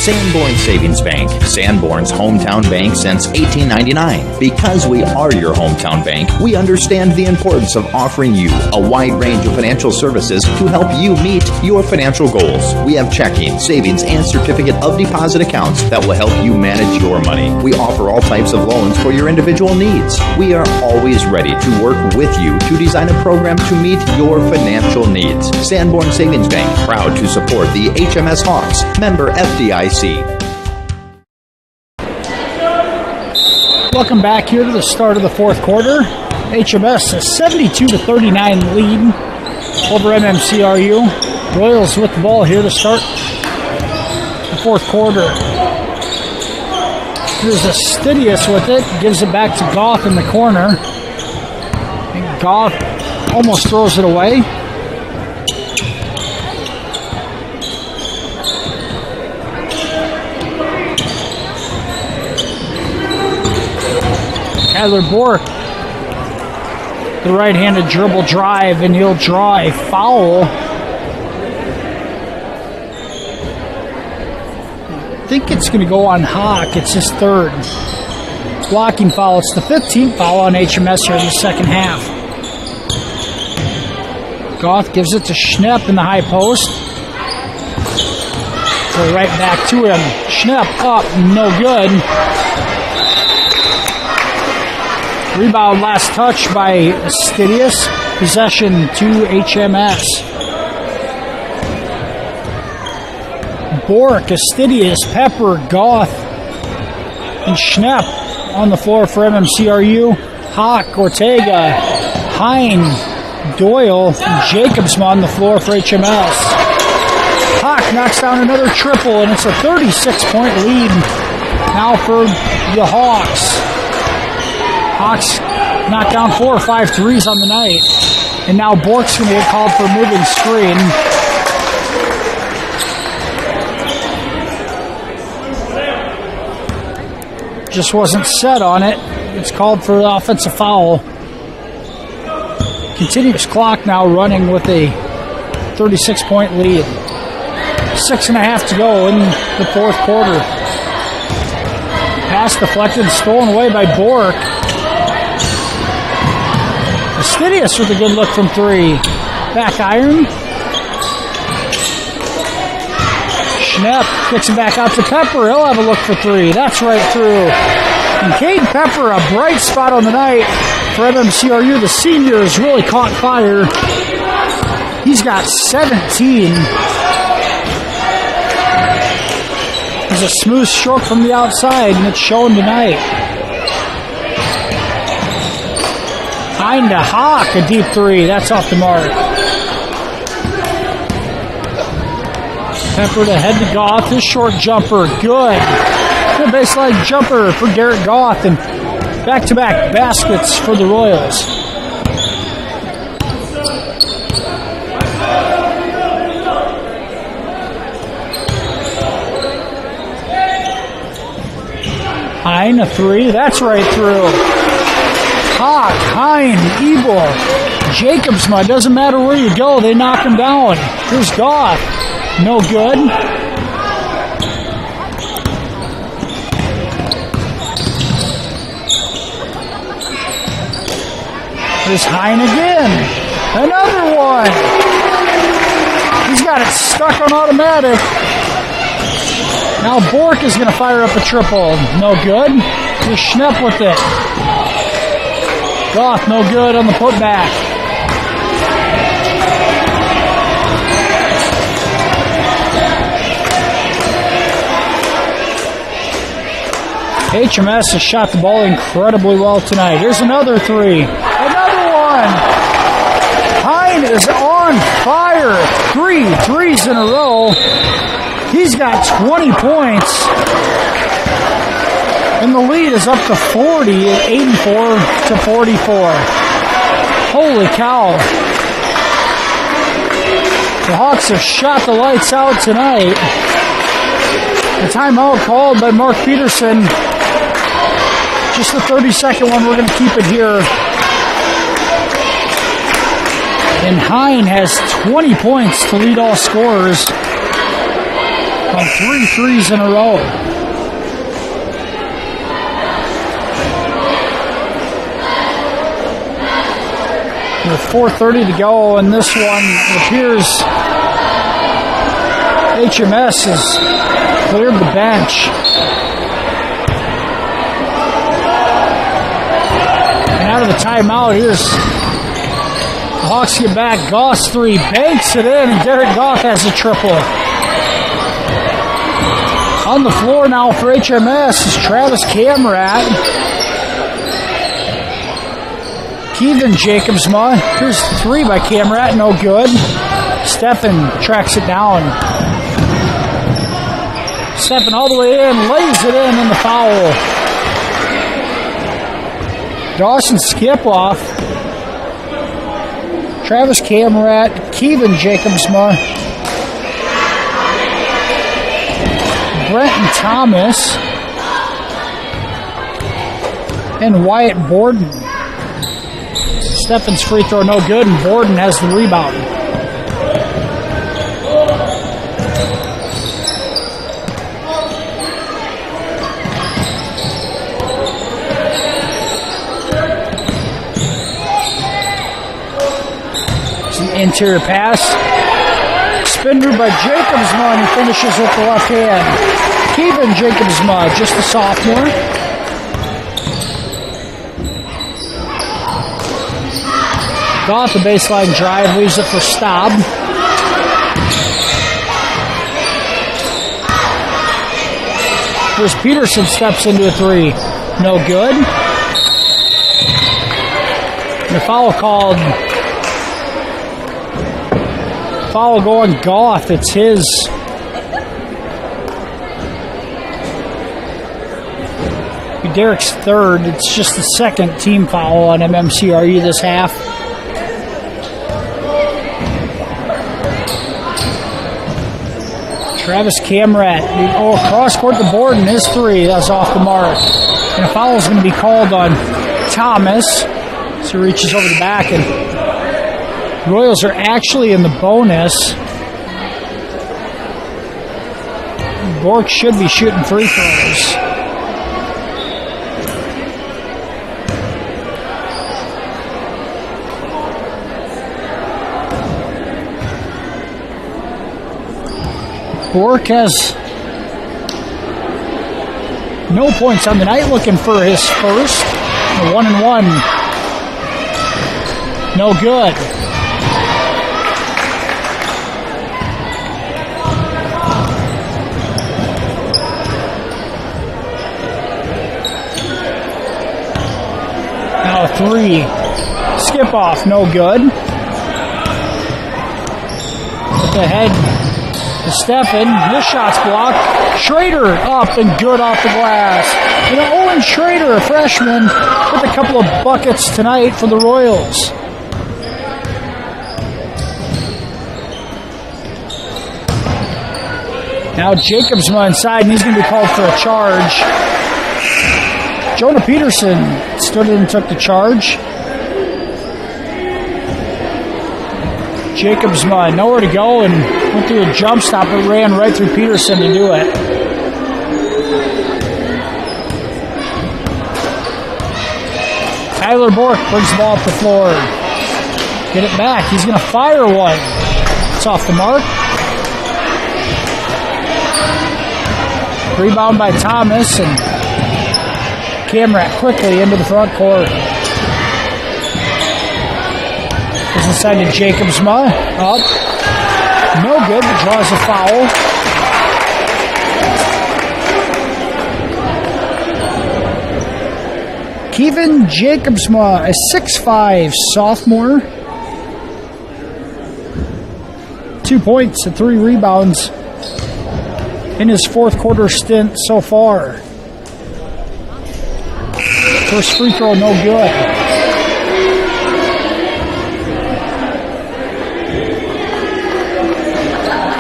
Sanborn Savings Bank, Sanborn's hometown bank since 1899. Because we are your hometown bank, we understand the importance of offering you a wide range of financial services to help you meet your financial goals. We have checking, savings, and certificate of deposit accounts that will help you manage your money. We offer all types of loans for your individual needs. We are always ready to work with you to design a program to meet your financial needs. Sanborn Savings Bank, proud to support the HMS Hawks, member FDIC. Welcome back here to the start of the fourth quarter. HMS a 72-39 lead over MMCRU. Royals with the ball here to start the fourth quarter. Here's Astidius with it. Gives it back to Goth in the corner. And Goth almost throws it away. Tyler Bork, the right-handed dribble drive, and he'll draw a foul. I think it's going to go on Hawk. It's his third blocking foul. It's the 15th foul on HMS here in the second half. Goth gives it to Schnepp in the high post. So right back to him. Schnepp up, no good. Rebound last touch by Stidius. Possession to HMS. Bork, Astidius, Pepper, Goth, and Schnepp on the floor for MMCRU. Hawk, Ortega, Hine, Doyle, and Jacobsma on the floor for HMS. Hawk knocks down another triple, and it's a 36-point lead now for the Hawks. Hawks knocked down 4 or 5 threes on the night. And now Bork's going to get called for a moving screen. Just wasn't set on it. It's called for the offensive foul. Continuous clock now running with a 36-point lead. 6.5 to go in the fourth quarter. Pass deflected, stolen away by Bork. Astidius with a good look from 3. Back iron. Schnepp kicks it back out to Pepper. He'll have a look for 3. That's right through. And Cade Pepper, a bright spot on the night for MMCRU. The senior has really caught fire. He's got 17. There's a smooth stroke from the outside, and it's showing tonight. Hine to Hawk, a deep 3. That's off the mark. Pepper to head to Goth. His short jumper, good. Good baseline jumper for Garrett Goth, and back-to-back baskets for the Royals. Hine, a 3. That's right through. Hawk, Hine, Ebel, Jacobsma. Doesn't matter where you go, they knock him down. Here's Goth. No good. Here's Hine again. Another one. He's got it stuck on automatic. Now Bork is going to fire up a triple. No good. Here's Schnepp with it. Goth, no good on the putback. HMS has shot the ball incredibly well tonight. Here's another 3. Another one. Hine is on fire. 3 threes in a row. He's got 20 points. And the lead is up to 40 at 84 to 44. Holy cow. The Hawks have shot the lights out tonight. The timeout called by Mark Peterson. Just the 30-second one. We're going to keep it here. And Hine has 20 points to lead all scorers on 3 threes in a row. With 4:30 to go, and this one, it appears HMS has cleared the bench. And out of the timeout, here's the Hawks get back. Goss 3, banks it in, and Derek Goff has a triple. On the floor now for HMS is Travis Camrat. Keevan Jacobsma. Here's 3 by Camrat, no good. Steffen tracks it down. Steffen all the way in, lays it in the foul. Dawson Skipoff. Travis Camrat, Keevan Jacobsma. Brenton Thomas. And Wyatt Borden. Steffen's free throw no good, and Borden has the rebound. It's an interior pass. Spin move by Jacobsma, and he finishes with the left hand. Keevan Jacobsma, just a sophomore. Goff, the baseline drive, leaves it for Staub. Here's Peterson, steps into a three. No good. The foul called. Foul going Goff. It's his. Derek's third. It's just the second team foul on MMCRU this half. Travis Camrat, cross-court the board in his three. That's off the mark. And a foul is going to be called on Thomas. So he reaches over the back, and Royals are actually in the bonus. Bork should be shooting free throws. Bork has no points on the night, looking for his first. A 1-and-1. No good. Now a three. Skip off, no good. At the head. Stefan, this shot's blocked. Schrader up and good off the glass. Owen Schrader, a freshman, with a couple of buckets tonight for the Royals. Now Jacobsma inside, and he's going to be called for a charge. Jonah Peterson stood in and took the charge. Jacobsma nowhere to go and went through a jump stop but ran right through Peterson to do it. Tyler Bork brings the ball up the floor. Get it back. He's going to fire one. It's off the mark. Rebound by Thomas, and Camrat quickly into the front court. Goes inside to Jacobsma. Up. No good, but draws a foul. Kevin Jacobsma, a 6'5" sophomore. 2 points and 3 rebounds in his fourth quarter stint so far. First free throw, no good.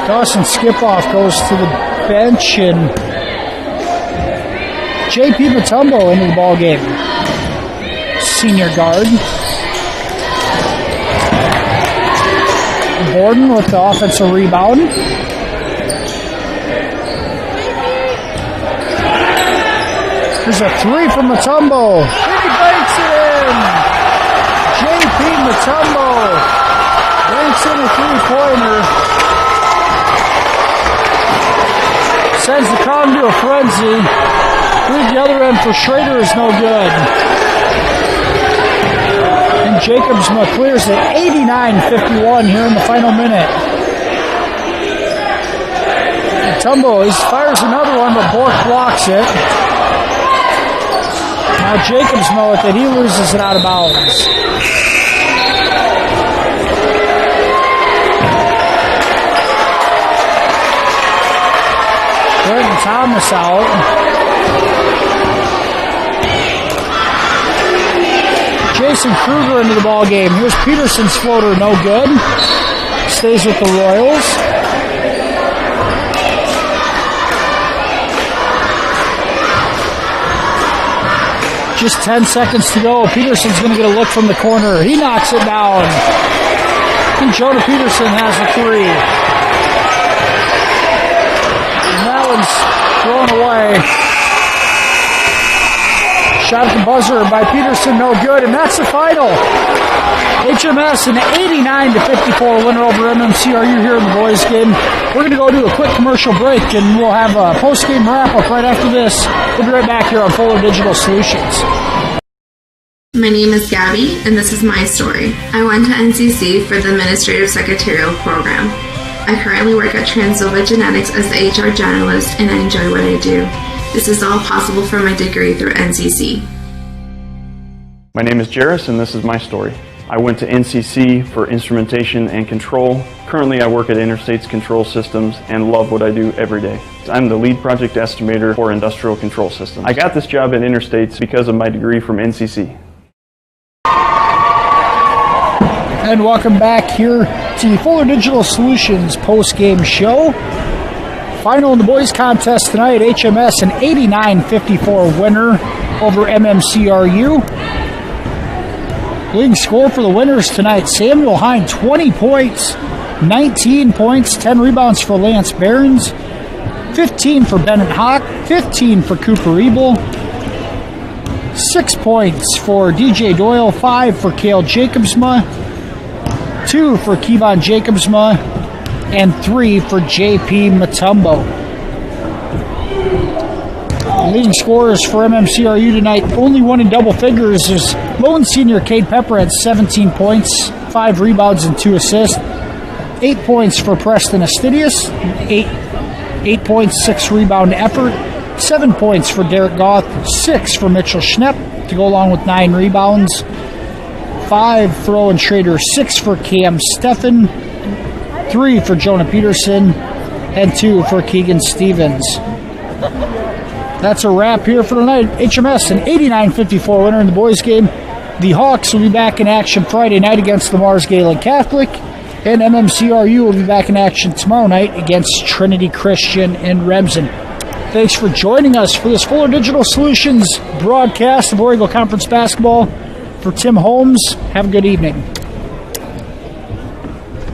Dawson Skipoff goes to the bench, and J.P. Matumbo into the ball game. Senior guard. Borden with the offensive rebound. There's a three from Matumbo. He banks it in. J.P. Matumbo banks in a three-pointer. Sends the crowd into a frenzy. Through the other end for Schrader is no good. And Jacobsma clears it 89-51 here in the final minute. Matumbo fires another one, but Bork blocks it. Now Jacobsma with it, he loses it out of bounds. Brenton Thomas out. Jason Kruger into the ball game. Here's Peterson's floater, no good. Stays with the Royals. Just 10 seconds to go. Peterson's going to get a look from the corner. He knocks it down. And Jonah Peterson has a three. And that one's thrown away. Shot at the buzzer by Peterson, no good. And that's the final. HMS an 89-54 winner over MMCRU here in the boys game. We're going to go do a quick commercial break, and we'll have a post-game wrap-up right after this. We'll be right back here on Fuller Digital Solutions. My name is Gabby, and this is my story. I went to NCC for the Administrative Secretarial program. I currently work at Transnova Genetics as the HR generalist, and I enjoy what I do. This is all possible from my degree through NCC. My name is Jairus, and this is my story. I went to NCC for instrumentation and control. Currently, I work at Interstate's Control Systems and love what I do every day. I'm the lead project estimator for industrial control systems. I got this job at Interstate's because of my degree from NCC. And welcome back here to the Fuller Digital Solutions post-game show. Final in the boys contest tonight, HMS an 89-54 winner over MMCRU. Leading score for the winners tonight, Samuel Hine, 20 points, 19 points, 10 rebounds for Lance Behrens, 15 for Bennett Hawk, 15 for Cooper Ebel, 6 points for DJ Doyle, 5 for Cale Jacobsma, 2 for Kevon Jacobsma, and 3 for JP Matumbo. Leading scorers for MMCRU tonight, only one in double figures, is lone senior Cade Pepper at 17 points, 5 rebounds and 2 assists. 8 points for Preston Astidius, 8 points, 6 rebound effort. 7 points for Derek Goth, 6 for Mitchell Schnepp to go along with 9 rebounds. 5 for Owen Schrader, 6 for Cam Steffen, 3 for Jonah Peterson, and 2 for Keegan Stevens. That's a wrap here for tonight. HMS an 89-54 winner in the boys game. The Hawks will be back in action Friday night against the Mars Gaelic Catholic, and MMCRU will be back in action tomorrow night against Trinity Christian in Remsen. Thanks for joining us for this Fuller Digital Solutions broadcast of War Eagle Conference basketball. For Tim Holmes, have a good evening.